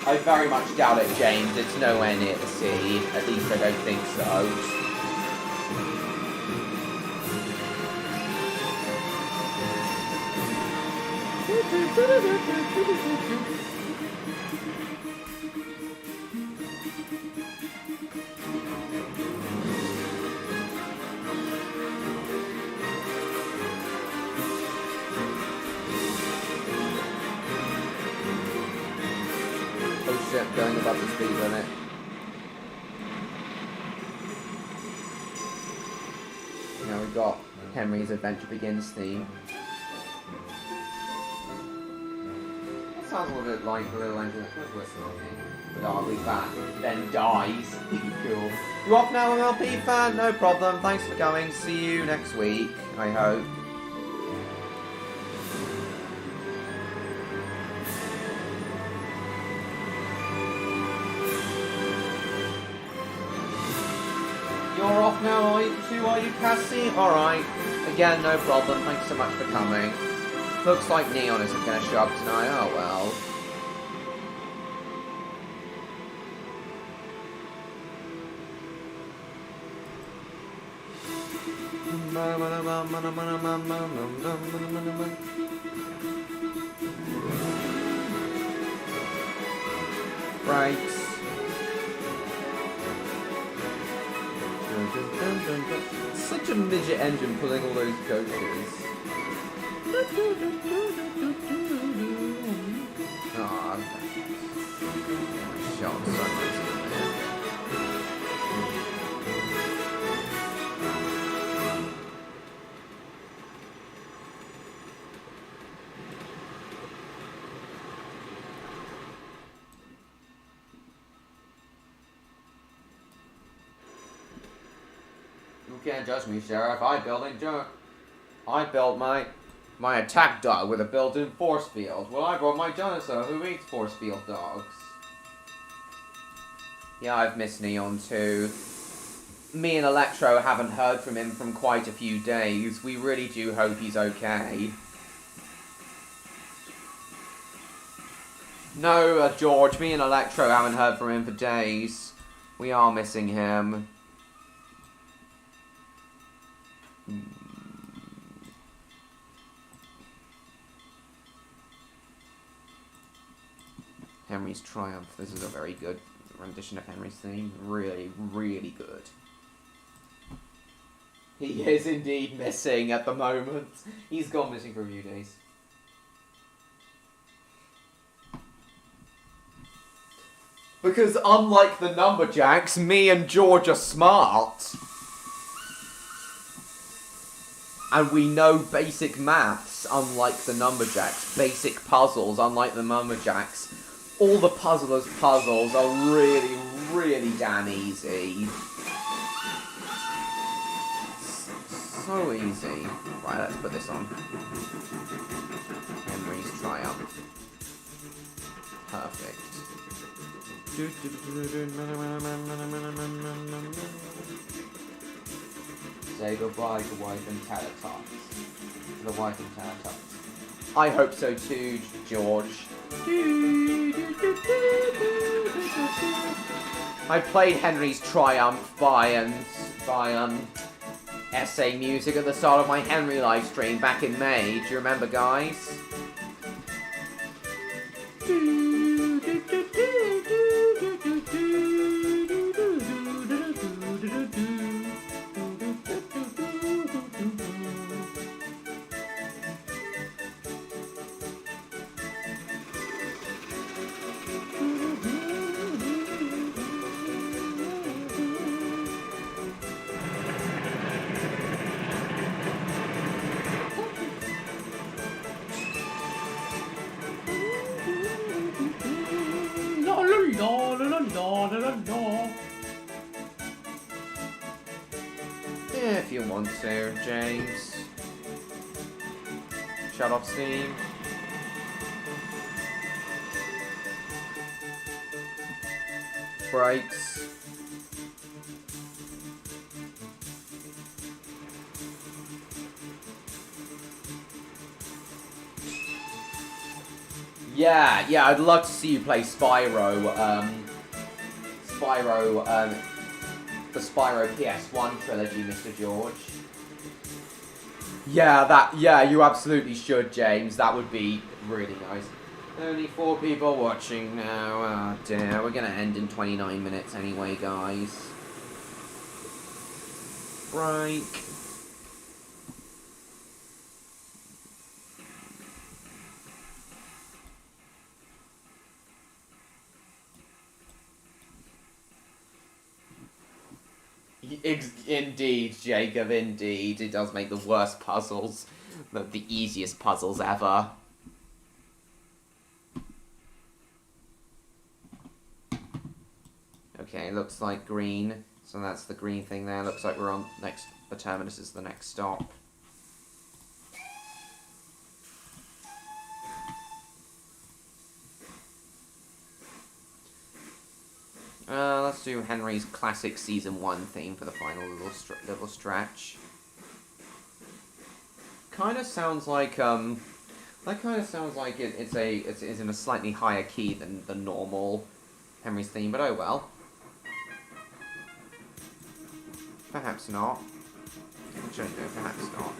I very much doubt it, James. It's nowhere near the sea. At least I don't think so. Oh shit, going above the speed limit. Now we've got Henry's Adventure Begins theme. That sounds a little bit like a little angel whistle, I think. But I'll be back. Then dies. Cool. You off now, MLP fan? No problem. Thanks for coming. See you next week, I hope. You're off now, are you, Cassie? Alright. Again, no problem. Thanks so much for coming. Looks like Neon isn't going to show up tonight. Oh well. Right. Such a midget engine pulling all those coaches. Aw, shot so much in there. You can't judge me, Sheriff. I built my attack dog with a built-in force field. Well, I brought my dinosaur who eats force field dogs. Yeah, I've missed Neon too. Me and Electro haven't heard from him from quite a few days. We really do hope he's okay. No, George, me and Electro haven't heard from him for days. We are missing him. Henry's Triumph. This is a very good rendition of Henry's theme. Really, really good. He is indeed missing at the moment. He's gone missing for a few days. Because unlike the Numberjacks, me and George are smart. And we know basic maths, unlike the Numberjacks. Basic puzzles, unlike the Numberjacks. All the puzzlers' puzzles are really, really damn easy. So easy. Right, let's put this on. Henry's Triumph. Perfect. Say goodbye to wife and tater tots. The wife and tater tots. I hope so too, George. I played Henry's Triumph by SA Music at the start of my Henry live stream back in May. Do you remember, guys? If you want to, James. Shut off Steam. Brakes. Yeah, I'd love to see you play Spyro, the Spyro PS1 trilogy, Mr. George. Yeah, you absolutely should, James. That would be really nice. Only 4 people watching now. Oh dear, we're gonna end in 29 minutes anyway, guys. Break. Indeed, Jacob, indeed. It does make the worst puzzles, the easiest puzzles ever. Okay, looks like green. So that's the green thing there. Looks like we're on next. The terminus is the next stop. Let's do Henry's classic season 1 theme for the final little stretch. Kind of sounds like that kind of sounds like it's in a slightly higher key than the normal Henry's theme, but oh well. Perhaps not. Actually, no, perhaps not.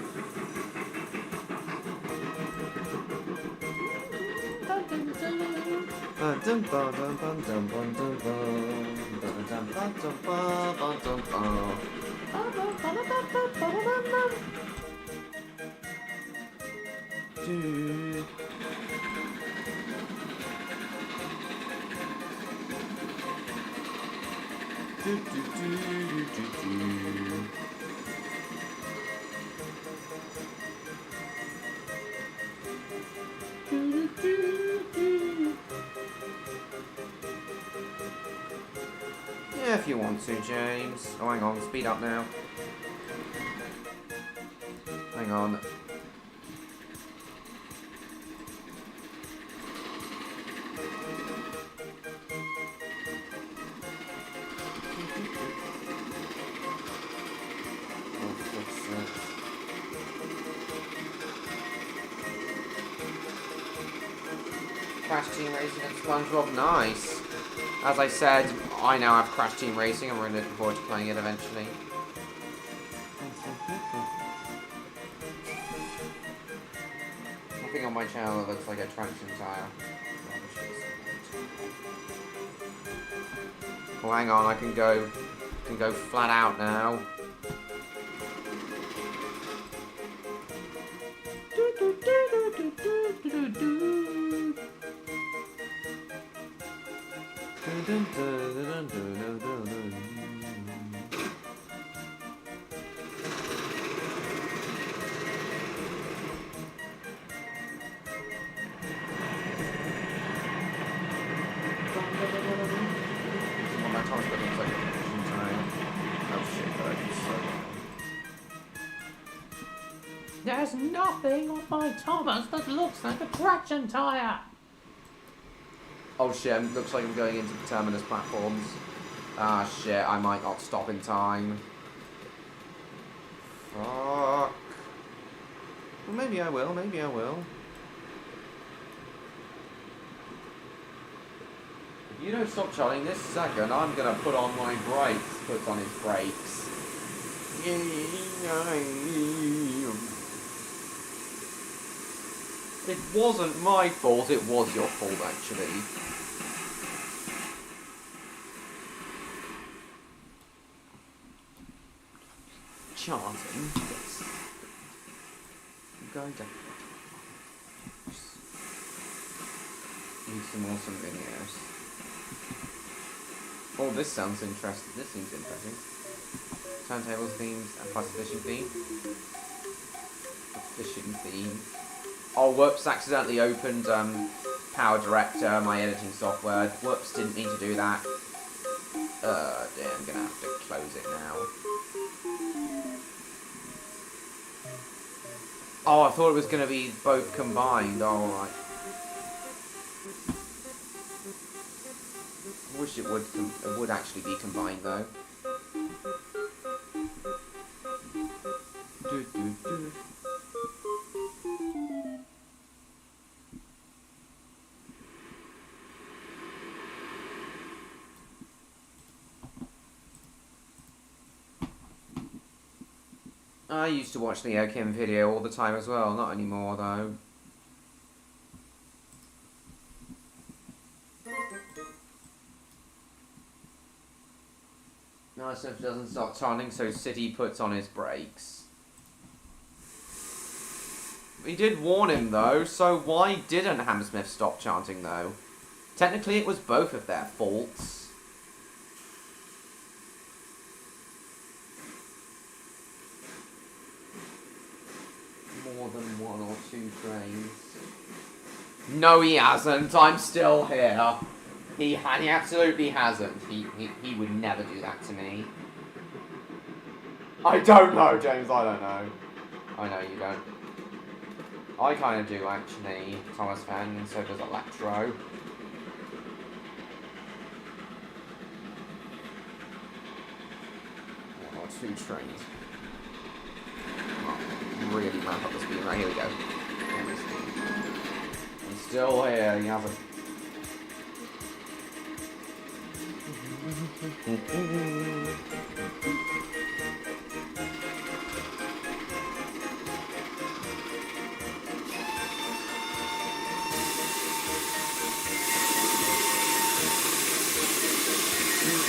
Yeah, if you want to, James. Oh, hang on, speed up now. Hang on. Crash Team Racing and SpongeBob, nice. As I said, I now have Crash Team Racing and we're looking forward to playing it eventually. Nothing on my channel that looks like a traction tire. Oh, hang on, I can go flat out now. There's nothing on my Thomas that looks like a traction tire. Oh shit, looks like I'm going into the terminus platforms. Ah shit, I might not stop in time. Fuck. Well, maybe I will, maybe I will. If you don't stop charging this second, I'm gonna put on my brakes. Puts on his brakes. It wasn't my fault, it was your fault actually. Charting. Yes. I'm going to use some awesome videos. Oh, this sounds interesting. This seems interesting. Turntables themes and plus a fishing theme. A fishing theme. Oh, whoops, accidentally opened Power Director, my editing software. Whoops, didn't mean to do that. Damn, I'm gonna have to close it now. Oh, I thought it was gonna be both combined. Oh, right. I wish it would actually be combined though. I used to watch the Kim video all the time as well, not anymore though. Nice enough doesn't stop turning, so City puts on his brakes. We did warn him though, so why didn't Hammersmith stop chanting though? Technically it was both of their faults. than 1 or 2 trains. No, he hasn't. I'm still here. He absolutely hasn't. He would never do that to me. I don't know, James. I don't know. I know you don't. I kind of do, actually, Thomas Fan, and so does Electro. Or 2 trains. Oh, really ramp up the speed. Right, here we go. He's still here. He hasn't.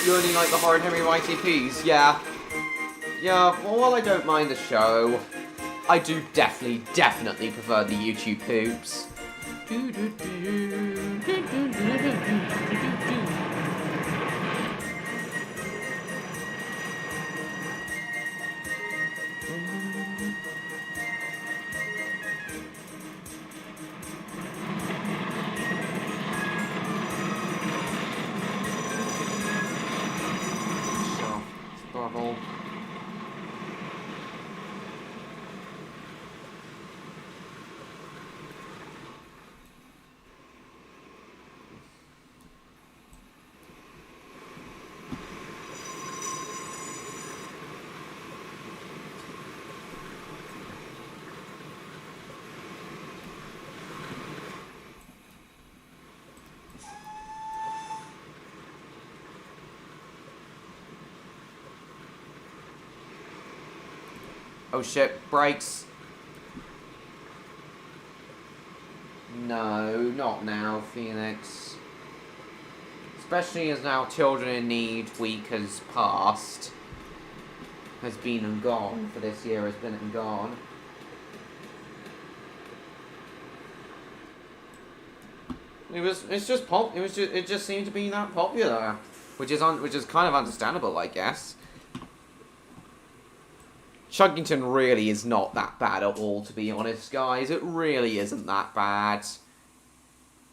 You only like the horror and Henry YTPs? Yeah. Yeah, well, while I don't mind the show, I do definitely prefer the YouTube poops. Bubble. Oh shit, brakes. No, not now, Phoenix. Especially as now Children in Need week has passed. Has been and gone for this year, has been and gone. It just seemed to be that popular. Which is kind of understandable, I guess. Chuggington really is not that bad at all, to be honest, guys. It really isn't that bad.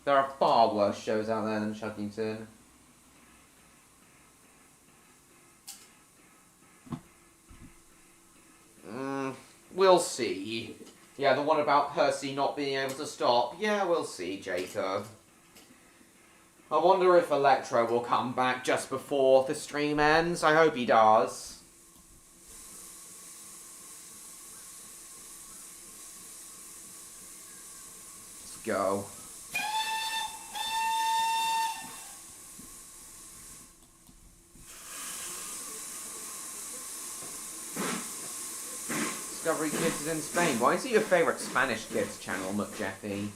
There are far worse shows out there than Chuggington. We'll see. Yeah, the one about Percy not being able to stop. Yeah, we'll see, Jacob. I wonder if Electro will come back just before the stream ends. I hope he does. Go. Discovery Kids is in Spain. Why is it your favourite Spanish kids channel, McJeffy?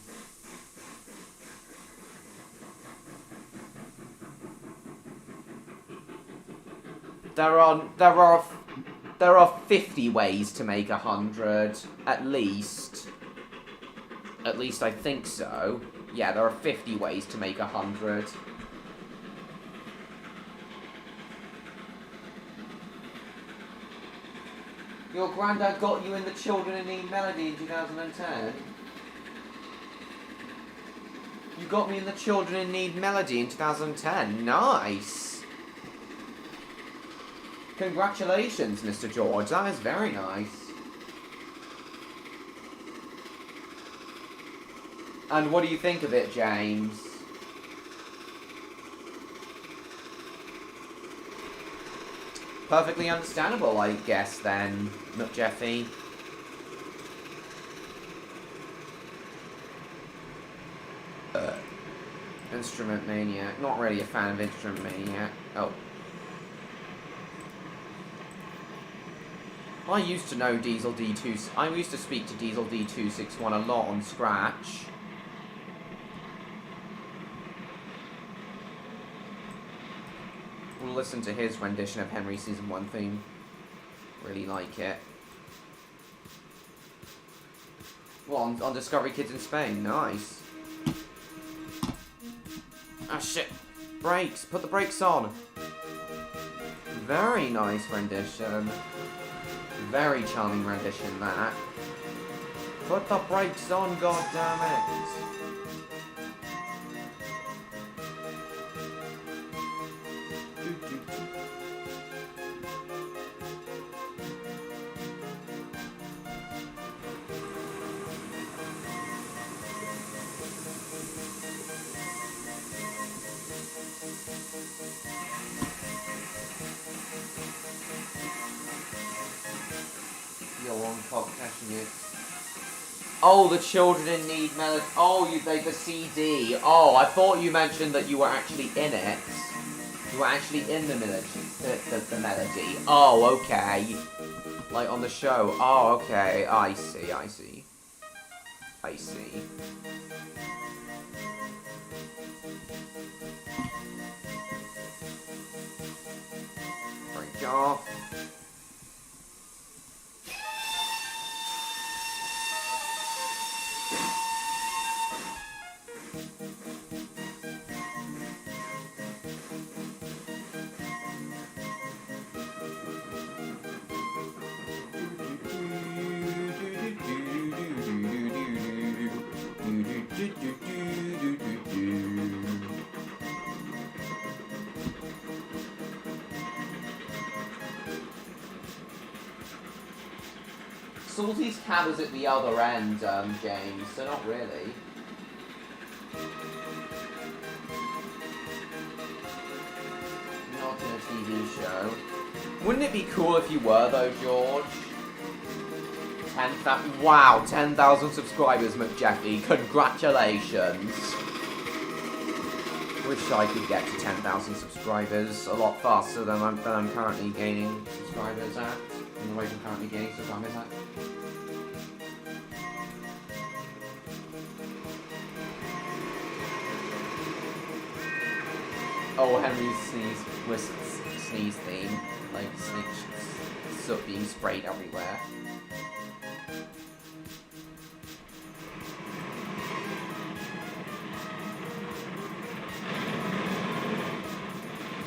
There are 50 ways to make 100, at least. At least I think so. Yeah, there are 50 ways to make 100. Your granddad got you in the Children in Need melody in 2010? You got me in the Children in Need melody in 2010. Nice! Congratulations, Mr. George. That is very nice. And what do you think of it, James? Perfectly understandable, I guess, then, McJeffy. Instrument Maniac. Not really a fan of Instrument Maniac. Oh. I used to know Diesel D2... I used to speak to Diesel D261 a lot on Scratch. We'll listen to his rendition of Henry Season 1 theme. Really like it. Well, on Discovery Kids in Spain. Nice. Ah, shit. Brakes. Put the brakes on. Very nice rendition. Very charming rendition, that. Put the brakes on, goddammit! You're on top catching it. Oh, the children in need melody. Oh, the CD. Oh, I thought you mentioned that you were actually in it. You were actually in the melody. The melody. Oh, okay. Like on the show. Oh, okay. I see. I see. I see. Break off. Salty's cab is at the other end, James, so not really. Not in a TV show. Wouldn't it be cool if you were, though, George? 10,000. Wow, 10,000 subscribers, McJeffy. Congratulations. Wish I could get to 10,000 subscribers a lot faster than I'm currently gaining subscribers at. And the rate I'm currently gaining subscribers at. Oh, Henry's sneeze theme. Like, soot being sprayed everywhere.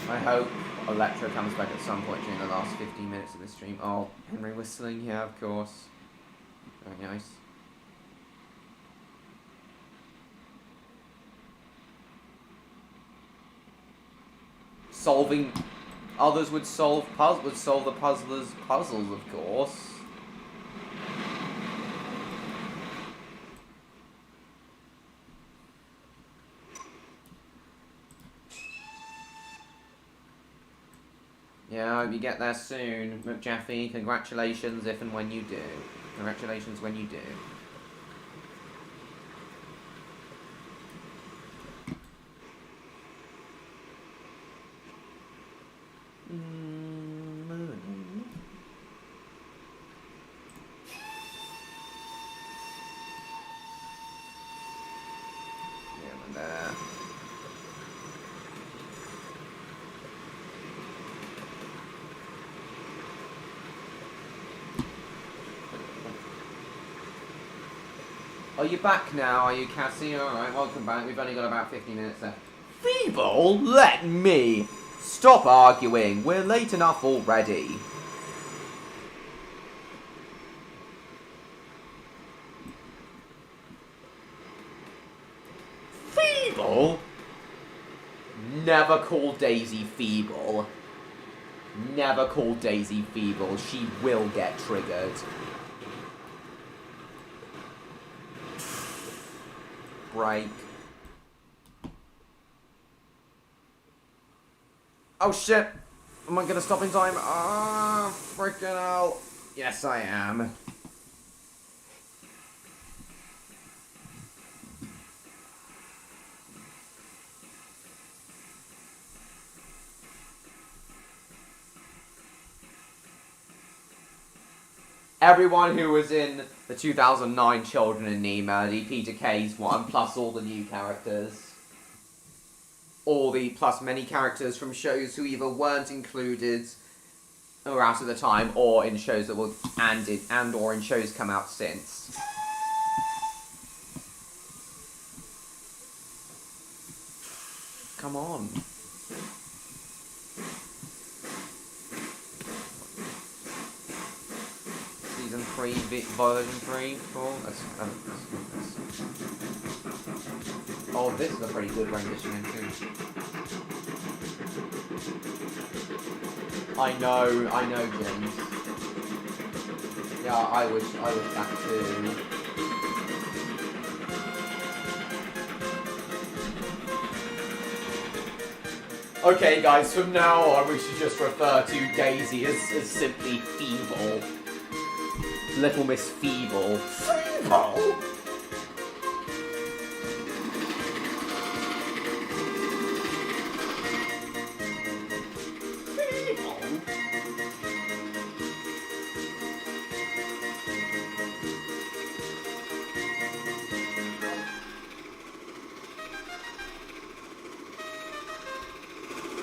I hope Electra comes back at some point during the last 15 minutes of the stream. Oh, Henry whistling, yeah, of course. Very nice. Solving... Others would solve the puzzler's puzzles, of course. Yeah, I hope you get there soon, McJaffy. Congratulations if and when you do. Congratulations when you do. Are you back now? Are you, Cassie? Alright, welcome back. We've only got about 50 minutes left. Feeble? Let me! Stop arguing. We're late enough already. Feeble? Never call Daisy feeble. Never call Daisy feeble. She will get triggered. Break. Oh shit! Am I gonna stop in time? Ah, freaking hell. Yes, I am. Everyone who was in the 2009 Children in Need Melody, Peter Kay's one, plus all the new characters. Plus many characters from shows who either weren't included or out at the time, or in shows that were or in shows come out since. Come on. Season version 3. Cool. Oh, this is a pretty good rendition too. I know, James. Yeah, I wish that too. Okay, guys, from now on we should just refer to Daisy as simply Feeble. Little Miss Feeble. Feeble?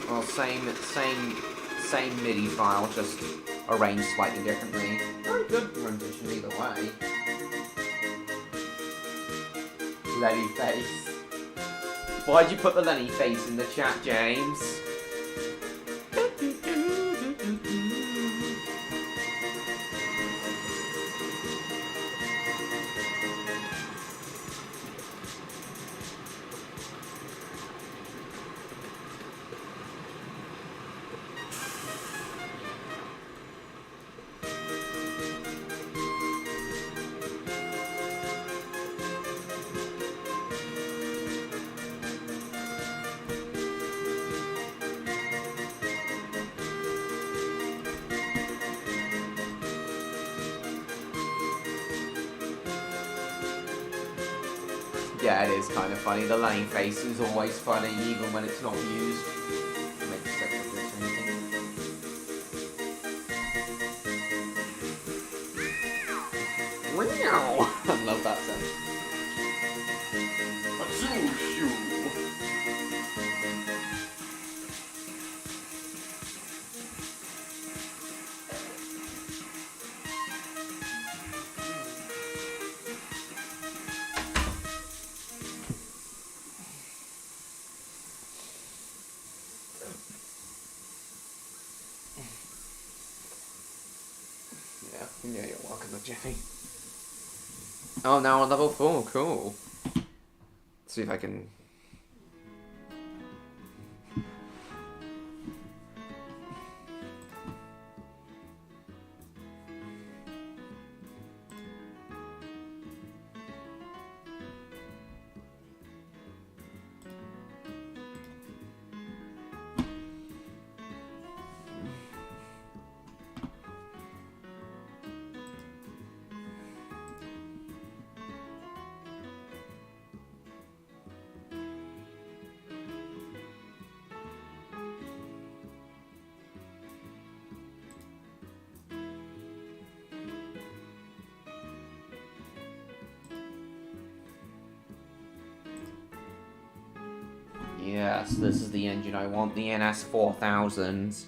Well, same MIDI file, just arranged slightly differently. Very good rendition either way. Lenny face. Why'd you put the Lenny face in the chat, James? Yeah, it is kind of funny. The Lenny face is always funny, even when it's not used. Makes such a difference. Wow! I love that sound. Yeah, you're welcome, Jeffy. Oh, now on level 4, cool. Let's see if I can... Yes, this is the engine I want, the NS4000.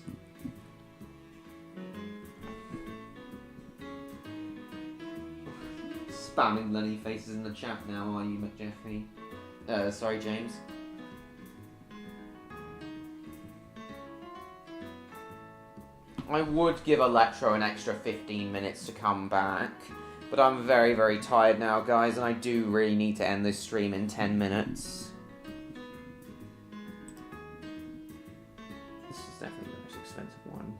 Spamming Lenny faces in the chat now, are you, McJeffy? Sorry, James. I would give Electro an extra 15 minutes to come back, but I'm very, very tired now, guys, and I do really need to end this stream in 10 minutes. This is definitely the most expensive one.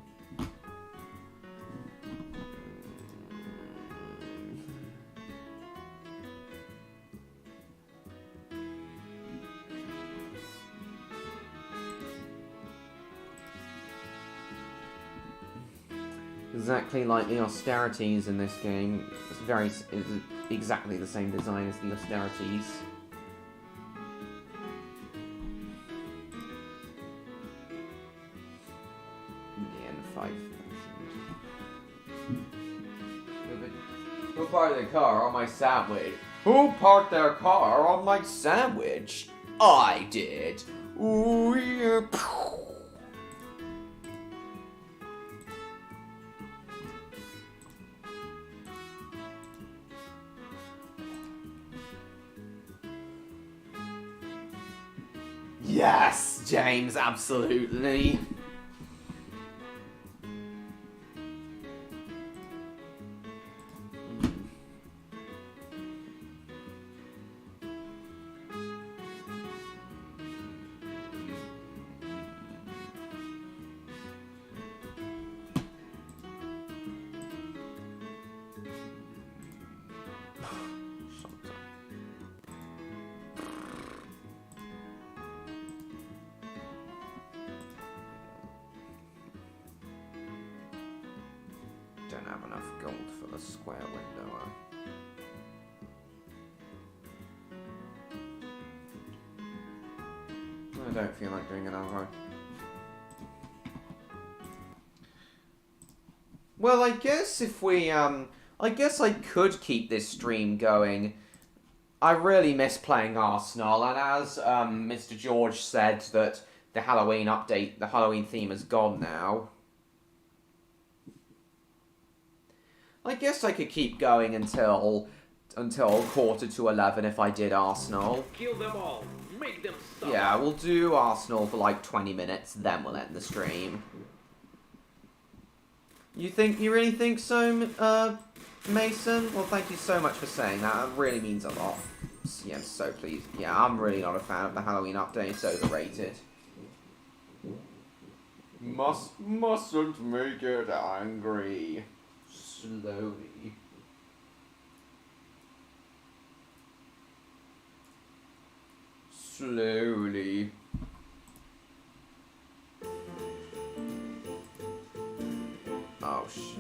Exactly like the austerities in this game. It's exactly the same design as the austerities. The N5. Who parked their car on my sandwich? Who parked their car on my sandwich? I did. Ooh, yeah. Yes, James, absolutely. don't have enough gold for the square window. I don't feel like doing another one. Well, I guess if we, I guess I could keep this stream going. I really miss playing Arsenal, and as Mr. George said that the Halloween update, the Halloween theme is gone now. I guess I could keep going until 11:45 if I did Arsenal. Kill them all. Make them stop. Yeah, we'll do Arsenal for like 20 minutes, then we'll end the stream. You really think so, Mason? Well, thank you so much for saying that. It really means a lot. Yeah, I'm so pleased. Yeah, I'm really not a fan of the Halloween update. It's overrated. Mustn't make it angry. Slowly. Slowly. Oh, shit.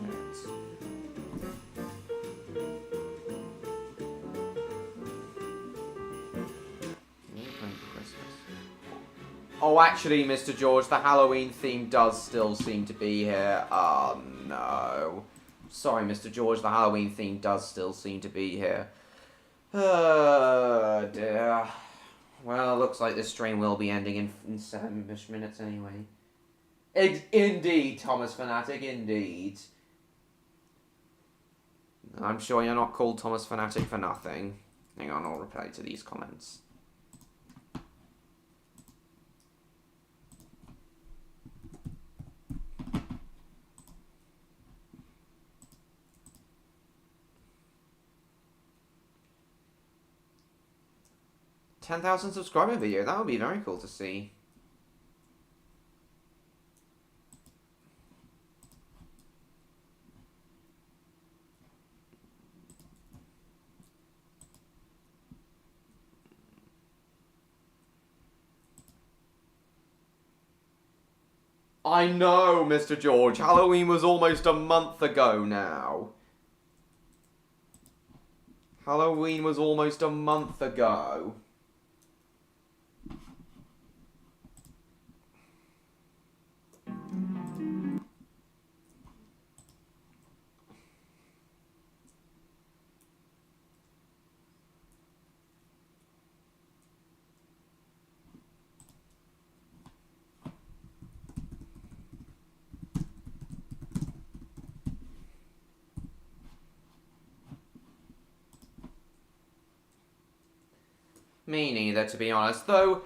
Oh, actually, Mr. George, the Halloween theme does still seem to be here. Oh, no. Sorry, Mr. George, the Halloween theme does still seem to be here. Oh, dear. Well, looks like this stream will be ending in 7-ish minutes anyway. Indeed, Thomas Fanatic, indeed. I'm sure you're not called Thomas Fanatic for nothing. Hang on, I'll reply to these comments. $10,000 subscriber video, that would be very cool to see. I know, Mr. George. Halloween was almost a month ago now. Halloween was almost a month ago. Me neither, to be honest. Though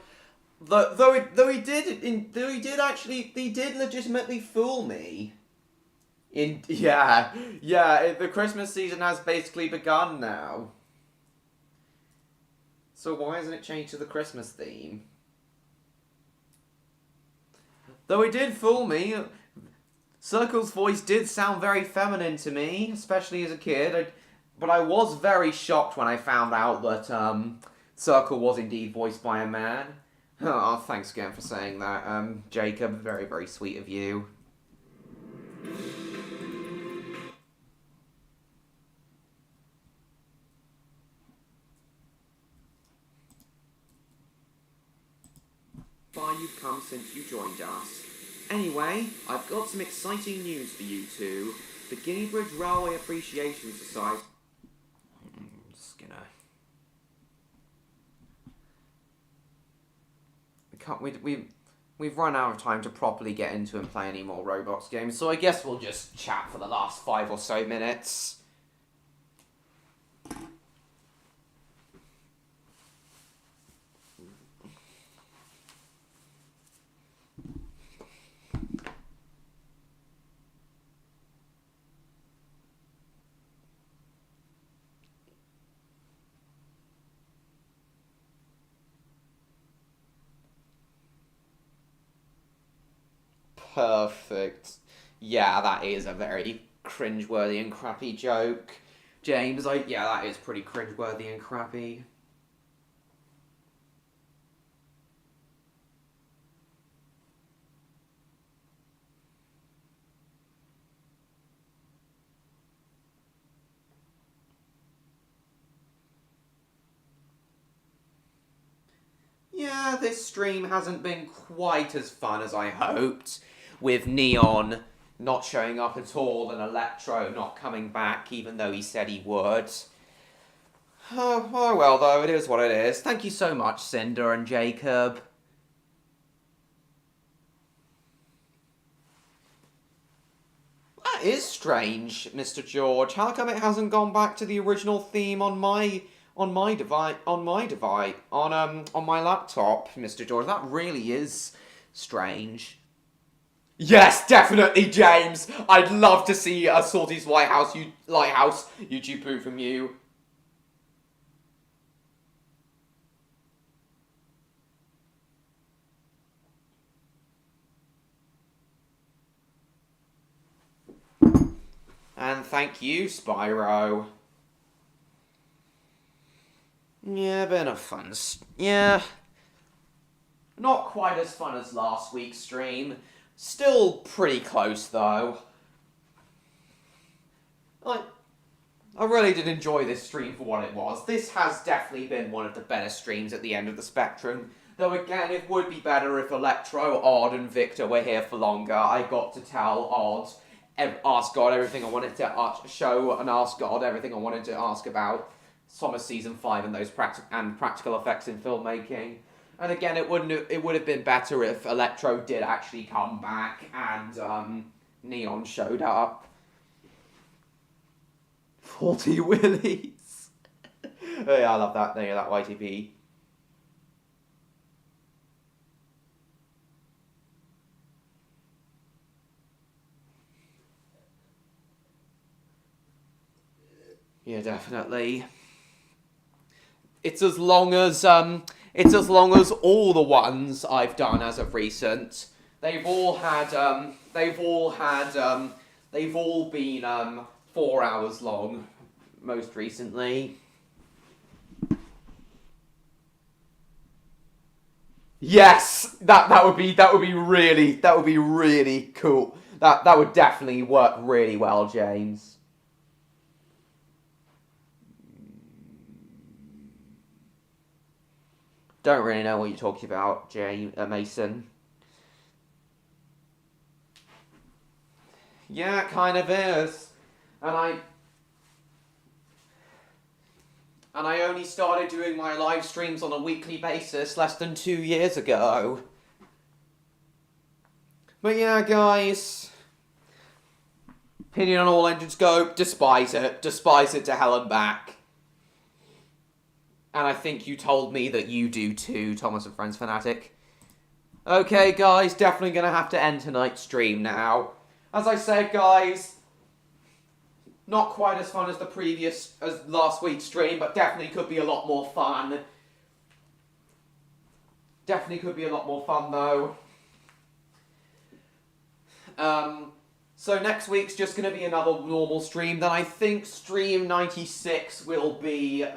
he did legitimately fool me. The Christmas season has basically begun now. So why hasn't it changed to the Christmas theme? Though he did fool me. Circle's voice did sound very feminine to me, especially as a kid. But I was very shocked when I found out that Circle was indeed voiced by a man. Oh, thanks again for saying that, Jacob. Very, very sweet of you. Far you've come since you joined us. Anyway, I've got some exciting news for you two. The Guineabridge Railway Appreciation Society... Skinner. We've run out of time to properly get into and play any more Roblox games, so I guess we'll just chat for the last 5 or so minutes. Perfect. Yeah, that is a very cringeworthy and crappy joke. James, yeah, that is pretty cringeworthy and crappy. yeah, this stream hasn't been quite as fun as I hoped, with Neon not showing up at all and Electro not coming back even though he said he would. Oh well though, it is what it is. Thank you so much, Cinder and Jacob. That is strange, Mr. George. How come it hasn't gone back to the original theme on my laptop, Mr. George? That really is strange. Yes, definitely, James. I'd love to see a Salty's Lighthouse YouTube boot from you. And thank you, Spyro. Yeah, been a fun... Yeah. Not quite as fun as last week's stream. Still pretty close, though. I really did enjoy this stream for what it was. This has definitely been one of the better streams at the end of the spectrum. Though again, it would be better if Electro, Odd, and Victor were here for longer. I got to tell Odd, ask God everything I wanted to show, and ask God everything I wanted to ask about Summer Season 5 and those practical effects in filmmaking. And again, it would have been better if Electro did actually come back and Neon showed up. 40 Willies. Oh, yeah, I love that. Yeah, that YTP. Yeah, definitely. It's as long as all the ones I've done as of recent. They've all been 4 hours long, most recently. Yes, that would be really cool. That would definitely work really well, James. Don't really know what you're talking about, Mason. Yeah, it kind of is. And I only started doing my live streams on a weekly basis less than 2 years ago. But yeah, guys. Opinion on All Engines Go, despise it. Despise it to hell and back. And I think you told me that you do too, Thomas and Friends Fanatic. Okay, guys, definitely going to have to end tonight's stream now. As I said, guys, not quite as fun as last week's stream, but definitely could be a lot more fun. Definitely could be a lot more fun, though. So next week's just going to be another normal stream. Then I think stream 96 will be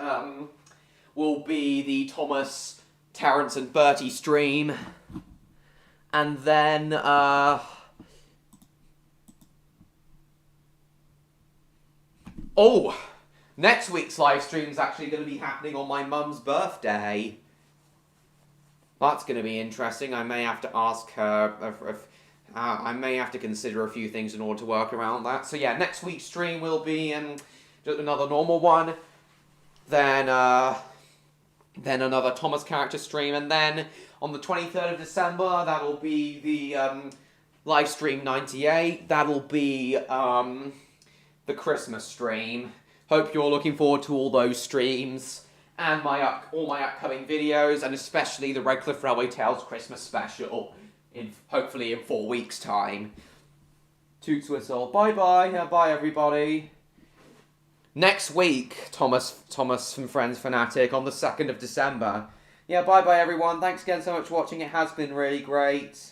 the Thomas, Terrence, and Bertie stream. And then, next week's live stream is actually going to be happening on my mum's birthday. That's going to be interesting. I may have to ask her I may have to consider a few things in order to work around that. So yeah, next week's stream will be just another normal one. Then another Thomas character stream, and then on the 23rd of December, that'll be the live stream 98. That'll be the Christmas stream. Hope you're looking forward to all those streams and all my upcoming videos, and especially the Redcliff Railway Tales Christmas special hopefully in 4 weeks' time. Toots whistle. Bye bye. Bye everybody. Next week, Thomas from Friends Fanatic on the 2nd of December. Yeah, bye bye everyone. Thanks again so much for watching. It has been really great.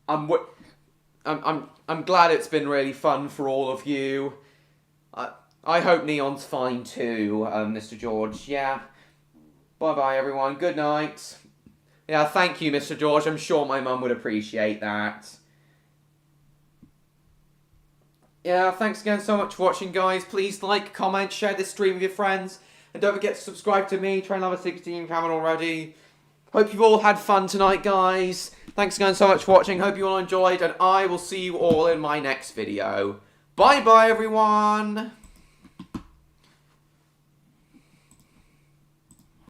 I'm glad it's been really fun for all of you. I hope Neon's fine too, Mr. George. Yeah. Bye bye everyone. Good night. Yeah, thank you, Mr. George. I'm sure my mum would appreciate that. Yeah, thanks again so much for watching, guys. Please like, comment, share this stream with your friends. And don't forget to subscribe to me, Train Lover 16, if you haven't already. Hope you've all had fun tonight, guys. Thanks again so much for watching. Hope you all enjoyed, and I will see you all in my next video. Bye-bye, everyone.